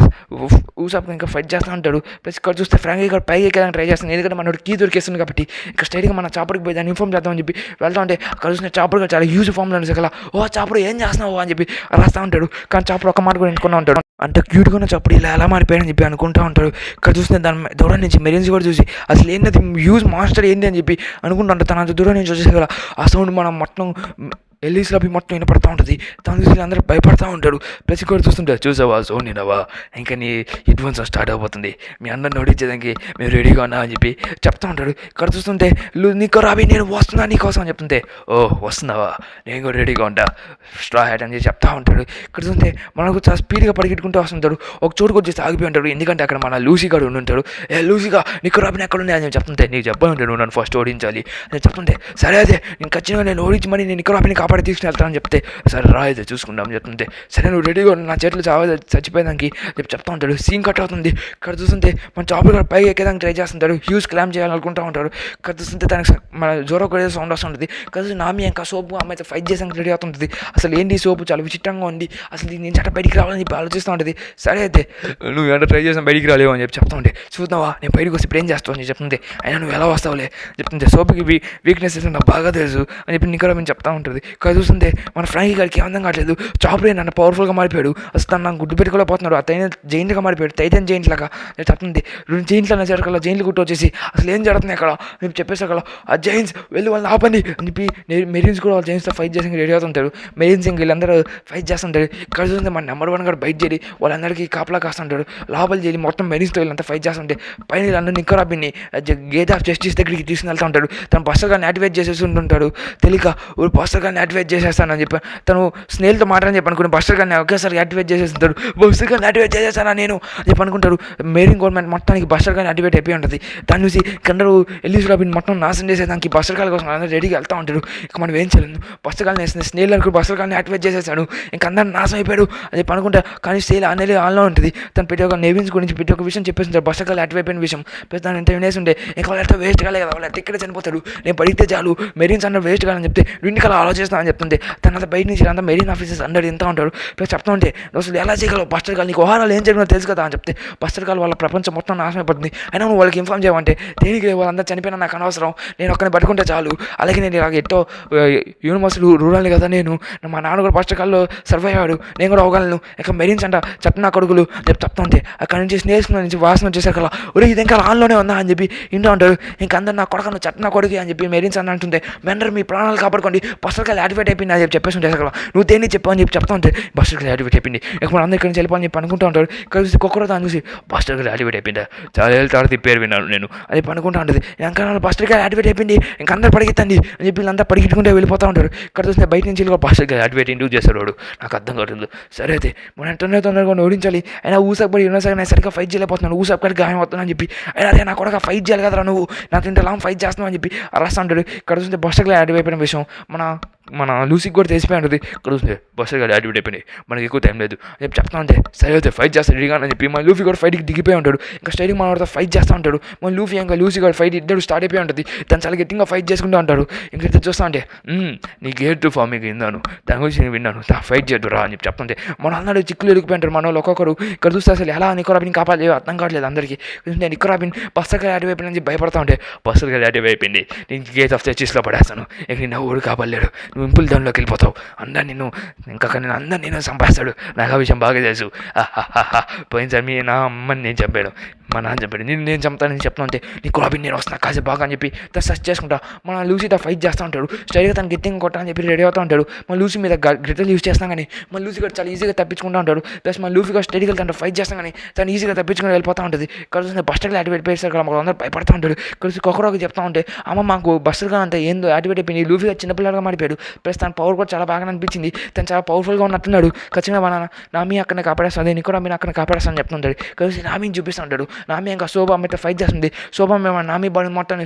ఊసాప్ ఇంకా ఫైట్ చేస్తూ ఉంటాడు. ప్లస్ ఇక్కడ చూస్తే ఫ్రాంక్ ఇక్కడ పైకి ఎక్కడానికి ట్రై చేస్తాను, ఎందుకంటే మనోడు కీ దొరికేస్తుంది కాబట్టి ఇక్కడ స్ట్రైట్గా మన చాపర్కి పోయి దాన్ని ఇన్ఫార్మ్ చేద్దామని చెప్పి వెళ్తా ఉంటే అక్కడ చూసిన చాపర్ చాలా హ్యూజ్ ఫామ్లో ఉంది కదా, ఓ చాపర్ ఏం చేస్తున్నావు అని చెప్పి రాస్తూ ఉంటాడు. కానీ చాపర్ ఒక్క మాట కూడా ఎంచుకున్నా ఉంటాడు. అంటే క్యూట్గా ఉన్న చాపర్ ఇలా ఎలా మారిపోయాడని చెప్పి అనుకుంటూ ఉంటాడు. ఇక్కడ చూస్తే దాని దూరం నుంచి మెరీన్స్ కూడా చూసి అసలు ఏంటది హ్యూజ్ మాన్స్టర్ ఏంటి అని చెప్పి అనుకుంటూ ఉంటాడు. తన అంత దూరం నుంచి వచ్చేసి కదా ఆ సౌండ్ మనం మొత్తం ఎల్లీస్లో మొత్తం వినపడుతూ ఉంటుంది. తను చూసి అందరూ భయపడుతూ ఉంటాడు. ప్లస్ కూడా చూస్తుంటే చూసావా సౌండ్ వినవా, ఇంకా నీ అడ్వాన్స్ స్టార్ట్ అయిపోతుంది, మీ అందరిని ఓడించేదానికి మేము రెడీగా ఉన్నా అని చెప్పి చెప్తా ఉంటాడు. ఇక్కడ చూస్తుంటే నీకు రావి నేను వస్తున్నా నీకోసం అని చెప్తుంటే ఓ వస్తున్నావా నేను కూడా రెడీగా ఉంటా స్ట్రా హ్యాట్ అని చెప్తా ఉంటాడు. ఇక్కడ చూస్తే మనకు చాలా స్పీడ్గా పరిగెట్టుకుంటూ వస్తుంటాడు. ఒక చోటుకు వచ్చేసి ఆగిపోయి ఉంటాడు, ఎందుకంటే అక్కడ మన లూసీ గారు ఉండి లూసీగా నీకు రాబిని ఎక్కడ ఉన్నాయి అని చెప్తుంటే నీకు చెప్పాలంటే నువ్వు నన్ను ఫస్ట్ ఓడించాలి అని చెప్తుంటే సరే అదే నేను ఖచ్చితంగా నేను ఓడించి మరి నేను రాబిని కాపాడి తీసుకుని వెళ్తానని చెప్తే సరే రా అయితే చూసుకుంటామని చెప్తుంటే సరే నువ్వు రెడీగా నా చేతులు చచ్చిపోయేదానికి చెప్పి చెప్తా ఉంటాడు. సీన్ కట్ అవుతుంది. ఇక్కడ చూస్తుంటే మన చాపర్ గారు పైకి ఎక్కేదానికి ట్రై చేస్తుంటాడు, హ్యూజ్ క్లామ్ చేయాలనుకుంటూ ఉంటాడు. ఇక్కడ చూస్తుంటే దానికి మన జోరో కూడా సౌండ్ వస్తుంటుంది. కదా నామి ఇంకా సోపు అమ్మాయితో ఫైట్ చేసానికి రెడీ అవుతుంటుంది. అసలు ఏంటి సోపు చాలా విచిత్రంగా ఉంది, అసలు నేను చట్ట బయటికి రావాలని చెప్పి ఆలోచిస్తూ ఉంటుంది. సరే అయితే నువ్వు ఎంత ట్రై చేసాను బయటికి రాలేవు అని చెప్పి చెప్తా ఉంటే చూద్దావా నేను బయటకు వస్తే ఇప్పుడు ఏం చేస్తావు అని చెప్తుంది. అయినా నువ్వు ఎలా వస్తావులే చెప్తుంటే సోపుకి వీక్నెస్ నాకు బాగా తెలుసు అని చెప్పి నికరమని చెప్తా ఉంటుంది. ఇక్కడ చూస్తుంటే మన ఫ్రాంకీ గారికి ఏమందం కావట్లేదు, చాపరే నన్ను పవర్ఫుల్గా మారిపోయాడు, అసలు తను నాకు గుడ్డు పెట్టుకోలేకపోతున్నాడు, అతను జైంట్గా మారిపోయాడు, టైటన్ జైంట్ లాగా చెప్తుంది. 2 జైంట్లు అన్న జరగల జైంట్లు గుట్టు వచ్చేసి అసలు ఏం జరుగుతుంది అక్కడ మేము చెప్పేసి అక్కడ ఆ జైన్స్ వెళ్ళి వాళ్ళని ఆపండి అని చెప్పి మెరీన్స్ కూడా వాళ్ళ జైన్స్తో ఫైట్ చేసి రెడీ అవుతుంటారు. మెరీన్స్ ఇంక వీళ్ళందరూ ఫైట్ చేస్తుంటారు. ఇక్కడ చూస్తే మన నెంబర్ 1 కూడా బయట చేరి వాళ్ళందరికీ కాపలా కాస్తుంటాడు. లోపల చేరి మొత్తం మెరీన్స్తో వీళ్ళంతా ఫైట్ చేస్తుంటే పైన వీళ్ళందరూ నిక్కరాబిన్ని గేట్ ఆఫ్ జస్టిస్ దగ్గరికి తీసుకుని వెళ్తూ ఉంటాడు. తన బస్టర్ గారిని యాక్టివేట్ చేసేసి ఉంటుంటాడు. తెలియక బస్టర్ గారిని యాక్టివేట్ చేసేస్తానని చెప్పి తను స్నేల్తో మాట్లాడని చెప్పి అనుకుని బస్టర్ గారిని ఒకేసారి యాక్టివేట్ చేసేస్తాడు. బస్టర్ గారిని యాక్టివేట్ చేసేస్తానా నేను చెప్పి అనుకుంటారు. మెరీన్ గవర్నమెంట్ మొత్తానికి బస్టర్ గారిని యాక్టివేట్ అయిపోయి ఉంటుంది. దాన్ని చూసి అందరూ ఎల్లీస్ రాబిన్ మొత్తం నాశనం చేసేదానికి బస్టర్ గారి కోసం అందరూ రెడీగా వెళ్తూ ఉంటారు. ఇక మనం ఏం చేయలేదు, బస్టర్ గారిని వేసింది స్నేల్ అనుకుని బస్టర్ గారిని యాక్టివేట్ చేసేసాడు. ఇంక అందరూ నాశనం అయిపోయాడు అని చెప్పి అనుకుంటా. కానీ స్నేల్ అనేది ఆన్లో ఉంటుంది. తను ప్రతి ఒక్క నేవిన్స్ గురించి ప్రతి ఒక్క విషయం చెప్పేసింటారు. బస్టర్ గారు యాక్టివేట్ అయిపోయిన విషయం తను ఎంత వినేసి ఉంటే ఇంకా వాళ్ళ వేస్ట్ కాలే కదా, వాళ్ళు ఇక్కడే చనిపోతాడు, నేను పడితే చాలు, మెరీన్స్ అందరూ వేస్ట్ కాలని చెప్తే ఇంటికి అలా ఆలోచిస్తానని చెప్తుంటే తన అంతా బయట నుంచి అంతా మెరీన్ ఆఫీసర్స్ అందరూ ఎంత ఉంటాడు. ప్లస్ చెప్తా ఉంటే అసలు ఎలా చేయగలవు బస్టర్ గారు, నీకు ఓహారాలు ఏం జరిగిందో తెలుసు కదా అని చెప్తే బస్టర్ గారు వాళ్ళ ప్రపంచం మొత్తం నాశనం అయిపోతుంది. అయినా నువ్వు వాళ్ళకి ఇన్ఫార్మ్ చేయమంటే దేనికి వాళ్ళంతా చనిపోయినా నాకు అనవసరం, నేను ఒక్కరిని పట్టుకుంటే చాలు, అలాగే నేను ఇలాగ ఎట్టో యూనివర్సిటీ రూరల్ని కదా, నేను మా నాన్న కూడా బస్టర్ గారిలో సర్వైవ్ అయ్యాడు, నేను కూడా అవ్వగలను. ఇక మెరీన్స్ అంట చెప్తున్నా కొడుకులు చెప్తా ఉంటే అక్కడ నుంచి స్నేహితుల నుంచి వాసన వచ్చేసారు కదా, ఒరే ఇది ఇంకా ఆన్లోనే ఉందా అని చెప్పి ఇంటూ ఉంటారు. ఇంకా అందరు నా కొడుకు చట్నా కొడుకు అని చెప్పి మెరీన్స్ అని అంటుంటే వెంటనే మీ ప్రాణాలు కాపాడుకోండి, బస్టర్ గారు యాక్టివేట్ అయిపోయింది అని చెప్పి చెప్పేసి ఉంటారు కదా, నువ్వు దేన్ని చెప్పు అని చెప్పి చెప్తా ఉంటే బస్టర్ గారు యాక్టివేట్ అయిపోయింది. ఇక మన అందరి ఇక్కడ నుంచి వెళ్ళిపోని చెప్పి అనుకుంటూ ఉంటాడు. ఇక్కడ చూసి కుక్కరు దాన్ని చూసి బస్టర్ గారు యాక్టివేట్ అయిపోయిందా, చాలా ఏళ్ళ తర్వాత ఈ పేరు విన్నాను నేను అది పనుకుంటా ఉంటుంది. ఇంకా బస్టర్ గారు యాక్టివేట్ అయిపోయింది, ఇంకా అందరు పడిగిద్దండి అని చెప్పి వీళ్ళంతా పడిగిట్టుకుంటే వెళ్ళిపోతూ ఉంటారు. ఇక్కడ చూస్తే బయట నుంచి బస్టర్ గారు యాక్టివేట్ ఎందుకు చేస్తాడు వాడు నాకు అర్థం కావట్లేదు. సరే అయితే మనం తొందరగా ఓడించాలి, అయినా ఊసక్ పడి యూనివర్సిటీ నేను సరిగ్గా ఫైట్ చేయలేకపోతున్నాను, ఊసక్ పడి గాయం అవుతున్నా అని చెప్పి, అయినా అదే నా కూడా ఫైట్ చేయాలి కదరా నువ్వు, నాకు ఇంత లాంగ్ ఫైట్ చేస్తున్నావు అని చెప్పి అరస్తా ఉంటాడు. ఇక్కడ చూస్తే బస్టర్ గారు యాక్టివేట్ అయిపోయిన విషయం మన లూసీకి కూడా తెలిసిపోయి ఉంటుంది. ఇక్కడ చూస్తే బస్టర్ గారు యాక్టివేట్ అయిపోయినాయి, మనకి ఎక్కువ టైం లేదు అని చెప్పి చెప్తా ఉంటే సరే అయితే ఫైట్ చేస్తాడు రెడీగా అని చెప్పి మన లూఫీ కూడా ఫైట్కి దిగిపోయి ఉంటాడు. ఇంకా స్టైలింగ్ మన ఫైట్ చేస్తూ ఉంటాడు. మన లూఫీ ఇంకా లూసీ కూడా ఫైట్ ఇద్దరు స్టార్ట్ అయిపోయి ఉంటుంది. తను చాలా గట్టిగా ఫైట్ చేసుకుంటూ ఉంటాడు. ఇంకా చూస్తా అంటే నీ గేట్ టు ఫామ్ మీకు విన్నాను, దాని గురించి నేను విన్నాను, ఫైట్ చేయదురా అని చెప్పి చెప్తుంటే మన అందరూ చిక్కులు ఎరిగిపోయి ఉంటారు మన వాళ్ళు ఒక్కొక్కరు. ఇక్కడ చూస్తే అసలు ఎలా నికోరాబిన్ కాపాడలేదు అర్థం కావట్లేదు అందరికీ. నేను నికోరాబిన్ బస్టర్ గారు యాక్టివ్ అయిపోయిందని చెప్పి భయపడతా ఉంటే బస్టర్ గారు యాక్టివ్ అయిపోయింది, నేను గేట్ ఆఫ్ చర్చిస్లో పడేస్తాను, ఇక నిన్న ఊరు కాపాడలేడు, నువ్వు ఇంపుల్ దానిలోకి వెళ్ళిపోతావు, అందరు నేను అందరు నేను చంపేస్తాడు, నాకు ఆ విషయం బాగా తెలుసు, పోయినసారి నా అమ్మని నేను చంపాను, మా నాన్న చంపాడు, నేను చంపుతానని చెప్తా ఉంటే నీకు రాబిన్ నేను వస్తున్నా కాసేపు బాగా అని చెప్పి తను సర్చ్ చేసుకుంటా మన లూసీతో ఫైట్ చేస్తూ ఉంటాడు. స్టైల్గా తను గట్టిగా కొట్టా అని చెప్పి రెడీ అవుతూ ఉంటాడు. మన లూసీ మీద గ్రిటల్ యూజ్ చేస్తాం కానీ మన లూసీ కూడా చాలా ఈజీగా తప్పించుకుంటూ ఉంటాడు. ప్లస్ మన లూసీ కూడా స్టడీగా తను ఫైట్ చేస్తాం కానీ తను ఈజీగా తప్పించుకుని వెళ్ళిపోతూ ఉంటుంది. ఇక్కడ చూస్తే బస్టర్ యాక్టివేట్ అయిపోయారు కదా, మాకు అందరూ భయపడుతూ ఉంటాడు. ఇక్కడ కొకరోకి చెప్తా ఉంటే అమ్మ మాకు బస్టర్గా అంతా ఏందో యాక్టివేట్ అయిపోయింది, లూఫీగా చిన్నపిల్లలుగా మారిపోయాడు, ప్లస్ తన పవర్ కూడా చాలా బాగా అనిపించింది, తను చాలా పవర్ఫుల్గా ఉన్నట్టున్నాడు, ఖచ్చితంగా మన నామీ అక్కడ కాపాడేస్తుంది, నీకు కూడా మీరు అక్కడ కాపాడేస్తాను చెప్తుంటాడు. కలిసి నామీని చూపిస్తూ ఉంటాడు. నామీ ఇంకా శోభ అమ్మతో ఫైట్ చేస్తుంది. శోభ మేము నామీ బాడీ మొత్తం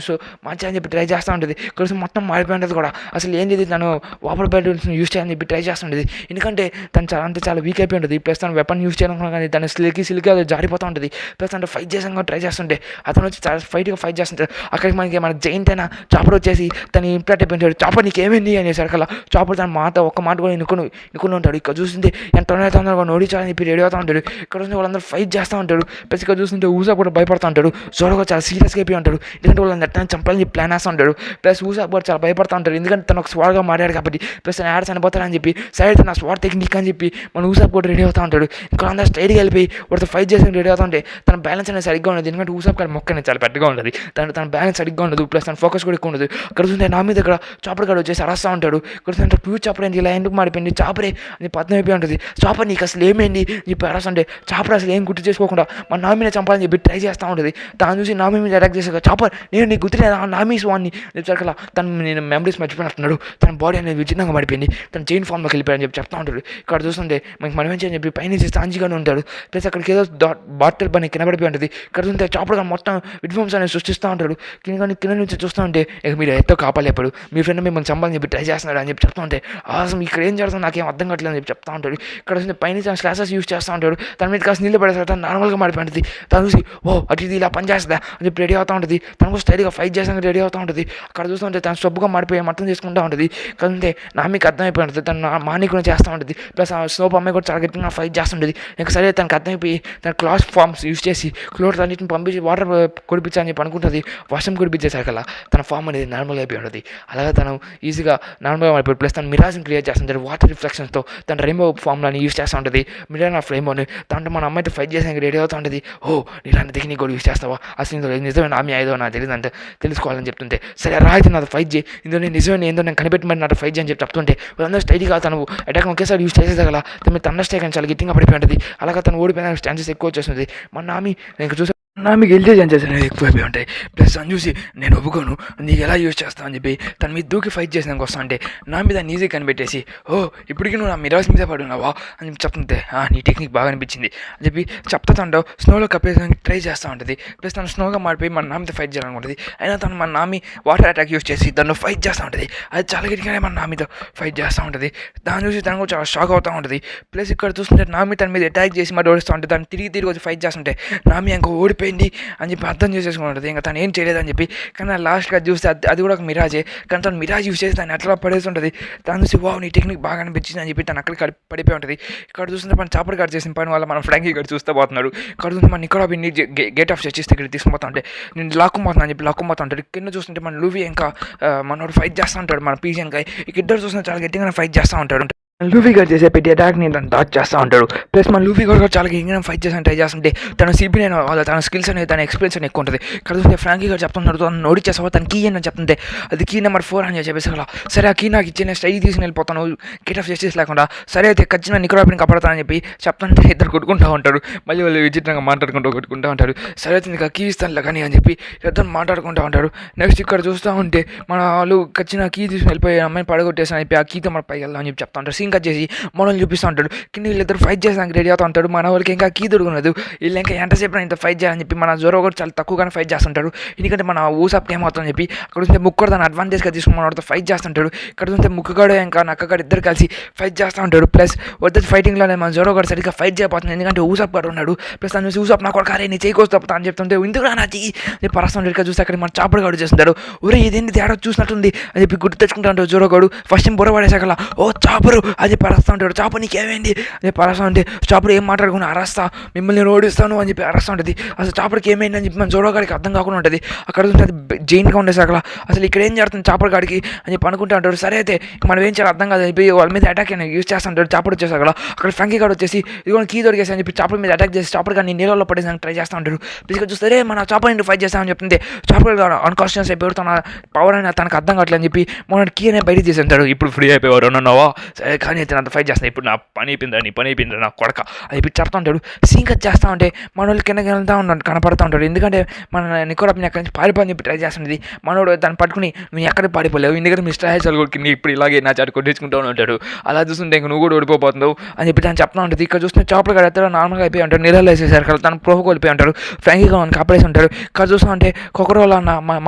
మంచిగా అని చెప్పి ట్రై చేస్తూ ఉంటుంది. కలిసి మొత్తం మారిపోయి ఉంటుంది కూడా, అసలు ఏం చేసి తను వాపర్ బ్యాటిల్స్ యూజ్ చేయాలని చెప్పి ట్రై చేస్తుంటుంది. ఎందుకంటే తను చాలా వీక్ అయిపోయి ఉంటుంది. ప్లస్ తను వెపన్ యూజ్ చేయడం కానీ తను సిలికి అది జారిపోతూ ఉంటుంది. ప్లస్ తను ఫైట్ చేసాక ట్రై చేస్తుంటే అతను వచ్చి చాలా ఫైట్గా ఫైట్ చేస్తుంటాడు. అక్కడికి మన జైంట్ అయినా చాపర్ వచ్చేసి తను ఇంప్లాట్ అయిపోయింటాడు. చాపర్ నీకు ఏమైంది అనేసరి కల్లా చాపర్ తన ఒక్క మాట కూడా ఎన్నుకుని ఉంటాడు. ఇక్కడ చూస్తుంటే ఎంత తొందరగా ఓడించాలని చెప్పి రెడీ అవుతూ ఉంటాడు. ఇక్కడ చూస్తే వాళ్ళందరూ ఫైట్ చేస్తూ ఉంటాడు. ప్లస్ ఇక్కడ చూస్తుంటే ఊసా కూడా భయపడుతూ ఉంటాడు. జోడగా చాలా సీరియస్గా అయిపోయి ఉంటాడు. ఎందుకంటే వాళ్ళని ఎట్లా చంపాలని ప్లాన్ వేస్తూ ఉంటాడు. ప్లస్ ఊసా కూడా చాలా భయపడుతూ ఉంటాడు. ఎందుకంటే తను ఒక స్వాడ్గా మారాడు కాబట్టి. ప్లస్ తను యాడ్ చనిపోతాడని చెప్పి సైడ్ తన స్వాడ్ టెక్నిక్ అని చెప్పి మన ఊసా కూడా రెడీ అవుతూ ఉంటాడు. ఇంకా అందరూ స్ట్రైట్గా వెళ్ళిపోయి వాడితో ఫైట్ చేసి రెడీ అవుతూ ఉంటే తన బ్యాలెన్స్ అనేది సరిగ్గా ఉండదు. ఎందుకంటే ఊసాప్ గారి మొక్క అనేది చాలా పెద్దగా ఉంటుంది. తన బ్యాలెన్స్ సరిగ్గా ఉండదు. ప్లస్ తన ఫోకస్ కూడా ఎక్కువ ఉండదు. ఇక్కడ చూస్తే నా మీద ఇక్కడ చాపర్ గారు వచ్చేసి అరస్తూ ఉంటాడు. ఇక్కడ చూస్తే ప్యూర్ చాపర్ ఏంటి ఇలా ఎందుకు మారిపోయింది, చాపరే అని పద్నం అయిపోయి ఉంటుంది. చాపర్ నీకు అసలు ఏమైంది చెప్పి అరస్తుంటే చాపర్ అసలు ఏం గుర్తు చేసుకోకుండా మన నామీనే చంపాలని చెప్పి ట్రై చేస్తూ ఉంటుంది. దాన్ని చూసి నామీ మీద అటాక్ చేసాక చాపర్ నేను నీకు గుర్తులేదు నామీ స్వాన్ని చెప్పారు. నేను మెమరీస్ మర్చిపోయినట్టున్నాడు. తన బాడీ అనేది విచిన్నంగా పడిపోయింది. తన చైన్ ఫామ్లోకి వెళ్ళిపోయాడని చెప్పి చెప్తా ఉంటాడు. ఇక్కడ చూస్తుంటే మనకి మనమేంచి అని చెప్పి పైన సాంజిగానే ఉంటాడు. ప్లస్ అక్కడికి ఏదో బాటిల్ పని కింద పడిపోయి ఉంటుంది. ఇక్కడ చూస్తే చాపర్ గారు మొత్తం విధ్వంసం అనేది సృష్టిస్తూ ఉంటాడు. కింద నుంచి చూస్తూ ఉంటే ఇక మీరు ఎంతో కాపాలేపాడు, మీ ఫ్రెండ్ మిమ్మల్ని చంపాలని చెప్పి ట్రై చేస్తున్నాడు అని చెప్పి చెప్తా ఉంటే అసలు ఇక్కడ ఏం జరుగుతుంది నాకేం అర్థం కావట్లేదు అని చెప్పి చెప్తా ఉంటాడు. ఇక్కడ చూస్తే పైన స్లాసెస్ యూజ్ చేస్తూ ఉంటాడు. తన మీద కాస్త నీళ్ళు పడేస్తాడు. తను నార్మల్గా మాడిపోయింది. తను చూసి అటు ఇది ఇలా పని చేస్తుందా అని చెప్పి రెడీ అవుతూ ఉంటుంది. తనకు స్టైల్గా ఫైట్ చేసాక రెడీ అవుతూ ఉంటుంది. అక్కడ చూస్తుంటే తను సబ్బుగా మాడిపోయి మొత్తం చేసుకుంటూ ఉంటుంది. కాదంటే నా మీకు అర్థమైపోయి ఉంటుంది. తను మాని కూడా చేస్తూ ఉంటుంది. ప్లస్ ఆ సోప్ అమ్మాయి కూడా చాలా గట్టిగా ఫైట్ చేస్తుంటుంది. ఇంకా సరే తనకు అర్థమైపోయి తన క్లాస్ ఫామ్స్ యూజ్ చేసి క్లోత్ అన్నింటిని పంపించి వాటర్ కుడిపించని చెప్పి అనుకుంటుంది. వర్షం కుడిపించేసరికల్లా తన ఫామ్ అనేది నార్మల్ అయిపోయి ఉంటుంది. అలాగే తను ఈజీగా నార్మల్గా అయిపోయి ప్లస్ తను మిరాజ్ని క్రియేట్ చేస్తుంటాడు. వాటర్ రిఫ్లెక్షన్స్తో తన రెయిన్బో ఫామ్లని యూజ్ చేస్తూ ఉంటుంది. మిరాన్ ఆఫ్ రెయిన్బోని దాంట్లో మన అమ్మాయితో ఫైట్ చేసాక రెడీ అవుతూ ఉంటుంది. ఇలాంటి టెక్నిక్ కూడా యూజ్ చేస్తావా, అసలు నిజమైన ఆమె ఏదో నాకు తెలియదు అంటే తెలుసుకోవాలని చెప్తుంటే సరే రాయితే నాతో ఫైట్ చేయి, ఇందులో నేను నిజమైన ఏందో నేను కనిపెట్టి మరి నాతో ఫైట్ చేయని చెప్పి చెప్తుంటే వాళ్ళందరూ స్టైల్గా తను అటాక్ ఒకేసారి యూజ్ చేసేదగల తను తండర్ స్టేక్ అని చాలా గట్టిగా పడిపోయి ఉంటుంది. అలాగే తను ఓడిపోయిన ఛాన్సెస్ ఎక్కువ వచ్చేస్తుంది. మన ఆమె ఇంకా చూసే నాకు గెలిచే ఛాన్సెస్ అనేవి ఎక్కువైపోయి ఉంటాయి. ప్లస్ అని చూసి నేను ఒప్పుకోను, నీకు ఎలా యూజ్ చేస్తావు అని చెప్పి తన మీద దూకి ఫైట్ చేసినాక వస్తా అంటే నా మీద ఈజీ కనిపెట్టేసి ఓ ఇప్పటికీ నువ్వు నా మిరాస్ మీద పడున్నావా అని చెప్పి చెప్తుంటే నీ టెక్నిక్ బాగా అనిపించింది అని చెప్పి చెప్తాంటావు. స్నోలో కప్పేసానికి ట్రై చేస్తూ ఉంటుంది. ప్లస్ తను స్నోగా మారిపోయి మన నామితో ఫైట్ చేయాలనుకుంటుంది. అయినా తను మన నామి వాటర్ అటాక్ యూజ్ చేసి తను ఫైట్ చేస్తూ ఉంటుంది. అది చాలా గట్టిగానే మన నామితో ఫైట్ చేస్తూ ఉంటుంది. దాన్ని చూసి తనకు చాలా షాక్ అవుతూ ఉంటుంది. ప్లస్ ఇక్కడ చూస్తుంటే నామి తన మీద అటాక్ చేసి మరి ఓడిస్తూ ఉంటుంది. దాన్ని తిరిగి వచ్చి ఫైట్ చేస్తుంటే నామి ఇంకా ఓడిపోయింది అని చెప్పి అర్థం చేసేసుకుంటుంది. ఇంకా తను ఏం చేయలేదని చెప్పి. కానీ లాస్ట్గా చూస్తే అది కూడా ఒక మిరాజే. కానీ తను మిరాజ్ యూజ్ చేసి దాన్ని అట్లా పడేస్తుంటుంది. దాని చూసి వావ్ నీ టెక్నిక్ బాగా అనిపించింది అని చెప్పి తను అక్కడ పడిపోయి ఉంటుంది. ఇక్కడ చూస్తుంటే మన చాపర్ గారు చేసిన పని వల్ల మనం ఫ్రాంకీ ఇక్కడ చూస్తూ పోతున్నాడు. ఇక్కడ చూస్తే మన నికోరాబిన్ని గేట్ ఆఫ్ చర్చిస్తే ఇక్కడ తీసుకుపోతా ఉంటే నేను లాక్కుపోతున్నా అని చెప్పి లాక్కుపోతా ఉంటాడు. కింద చూస్తుంటే మన లూవి ఇంకా మనోడు ఫైట్ చేస్తూ ఉంటాడు. మన పీజీ ఇంకా ఇద్దరు చూస్తుంటే చాలా గట్టిగానే ఫైట్ చేస్తూ ఉంటాడు. లూఫీ గారు చేసే పెట్టి అటాక్ని తను డాచ్ చేస్తూ ఉంటాడు. ప్లస్ మన లూఫీ గారు చాలా ఇంకా ఫైట్ చేసాను ట్రై చేస్తుంటే తన సిబిఐ తన స్కిల్స్ అనేది తన ఎక్స్పీరియన్స్ అని ఎక్కువ ఉంటుంది. ఇక్కడ చూస్తే ఫ్రాంకీ గారు చెప్తున్నాడు తను నోడిచ్చేసావా తన కీ అని చెప్తుంటే అది కీ నెంబర్ 4 అని చెప్పేసి అలా సరే ఆ కీ నాకు ఇచ్చిన స్టైల్ తీసుకుని వెళ్ళిపోతాను గేట్ ఆఫ్ జస్టిస్ లేకుండా. సరే అయితే ఖచ్చితంగా నికోరాబిని కాపాడతానని చెప్పి చెప్తానంటే ఇద్దరు కొట్టుకుంటూ ఉంటారు. మళ్ళీ వాళ్ళు విచిత్రంగా మాట్లాడుకుంటూ కొట్టుకుంటూ ఉంటారు. సరే అయితే నీకు ఆ కీ ఇస్తానులే కానీ అని చెప్పి ఇద్దరు మాట్లాడుకుంటూ ఉంటారు. నెక్స్ట్ ఇక్కడ చూస్తూ ఉంటే మన వాళ్ళు ఖచ్చితంగా కీ తీసుకుని వెళ్ళిపోయి అమ్మాయిని పడగొట్టేసాను చెప్పి ఆ కీతో మన పైకి వెళ్దాం అని చెప్పి చెప్తా ఉంటారు. సీన్ కట్ చేసి మనల్ని చూపిస్తూ ఉంటాడు. కింద వీళ్ళిద్దరు ఫైట్ చేసానికి రెడీ అవుతూ ఉంటాడు. మన వాళ్ళకి ఇంకా కీ దొరుకున్నది. వీళ్ళు ఇంకా ఎంతసేపు ఇంత ఫైట్ చేయాలని చెప్పి మన జోరో కూడా చాలా తక్కువగానే ఫైట్ చేస్తుంటాడు. ఎందుకంటే మన ఊసాప్కి ఏమవుతుందని చెప్పి అక్కడ చూస్తే ముక్కు దాన్ని అడ్వాంటేజ్గా తీసుకుని మనతో ఫైట్ చేస్తుంటాడు. ఇక్కడ చూస్తే ముక్కుగాడు ఇంకా నక్కగాడు ఇద్దరు కలిసి ఫైట్ చేస్తూ ఉంటాడు. ప్లస్ వద్ద ఫైటింగ్లోనే మన జోరో కూడా సరిగ్గా ఫైట్ చేయబోతుంది. ఎందుకంటే ఊసాప్ గాడు ఉన్నాడు. ప్లస్ తను చూసి ఊసాప్ నా కూడా నీ చేయకోవచ్చు తప్పుతా అని చెప్తుంటే ఎందుకు నా చెయ్యి పరస్తాడు. ఇక్కడ చూస్తే అక్కడ మన చాపడు గాడు చేస్తుంటాడు. ఒరే ఇదేంటి తేడా చూసినట్టుంది అని చెప్పి గుర్తు తెచ్చుకుంటా ఉంటాడు జోరో గాడు. ఫస్ట్ టైం బుర్ర పడేసాకలా ఓ చాపరు అది పరస్తా ఉంటాడు. చాప నీకేమైంది అని పరస్తా ఉంటే చాపడు ఏం మాట్లాడుకుని అరస్తా మిమ్మల్ని ఓడిస్తాను అని చెప్పి అరస్తా ఉంటుంది. అసలు చాపడికి ఏమైంది అని చెప్పి మన జోరో గాడికి అర్థం కాకుండా ఉంటుంది. అక్కడ చూస్తే అది జైన్గా ఉండేసాకలా అసలు ఇక్కడ ఏం జరుగుతుంది చాపడు గాడికి అని చెప్పి అనుకుంటా ఉంటాడు. సరే అయితే మనం ఏం చేయాలి అర్థం కాదు చెప్పి వాళ్ళ మీద అటాక్ అని యూజ్ చేస్తూ ఉంటాడు. చాపడు వచ్చేసాక అక్కడ ఫ్రాంకీ గాడు వచ్చేసి ఇదిగో కీ దొరికేసి అని చెప్పి చాపల మీద అటాక్ చేసి చాపడు గాడిని నీళ్ళలో పడేసానికి ట్రై చేస్తూ ఉంటాడు. ప్లీజ్గా చూస్తే రే మన చాపని ఫైట్ చేస్తామని చెప్తుంటే చాపడు గాడు అన్కాన్షియస్ అయిపోయి తన పవర్ అని తనకు అర్థం కావట్లేదు అని చెప్పి మన కీ అనే బయట తీసేంటాడు. ఇప్పుడు ఫ్రీ అయిపోయారు అన్నావా సరే కానీ అయితే అంత ఫైట్ చేస్తాను ఇప్పుడు నా పని అయిపోయిందా నీ పని అయిపోయిందా నా కొడక అని చెప్పి చెప్తా ఉంటాడు. సీన్ కట్ చేస్తూ ఉంటే మన వాళ్ళు కిందకి వెళ్తూ ఉంటాడు కనపడుతూ ఉంటాడు. ఎందుకంటే మన నికోరాబిని ఎక్కడి నుంచి పారిపోని చెప్పి ట్రై చేస్తుంది. మనోడు దాన్ని పట్టుకుని నువ్వు ఎక్కడికి పారిపోలేవు ఎందుకంటే మీ స్ట్రాటజీ కొడుకుని ఇప్పుడు ఇలాగే నా చాటు కొట్టించుకుంటూ ఉంటాడు. అలా చూస్తుంటే ఇంక నువ్వు కూడా ఓడిపోతున్నావు అని చెప్పి దాన్ని చెప్తా ఉంటుంది. ఇక్కడ చూస్తే చాపలు గారు ఎత్తలో నార్మల్గా అయిపోయి ఉంటాడు. నీళ్ళలో వేసేసారు కదా తను ప్రోహ కోల్పోయి ఉంటాడు. ఫ్రాంకీగా మనకి కాపాడేసి ఉంటాడు. ఇక్కడ చూస్తూ ఉంటే కొకరోళ్ళ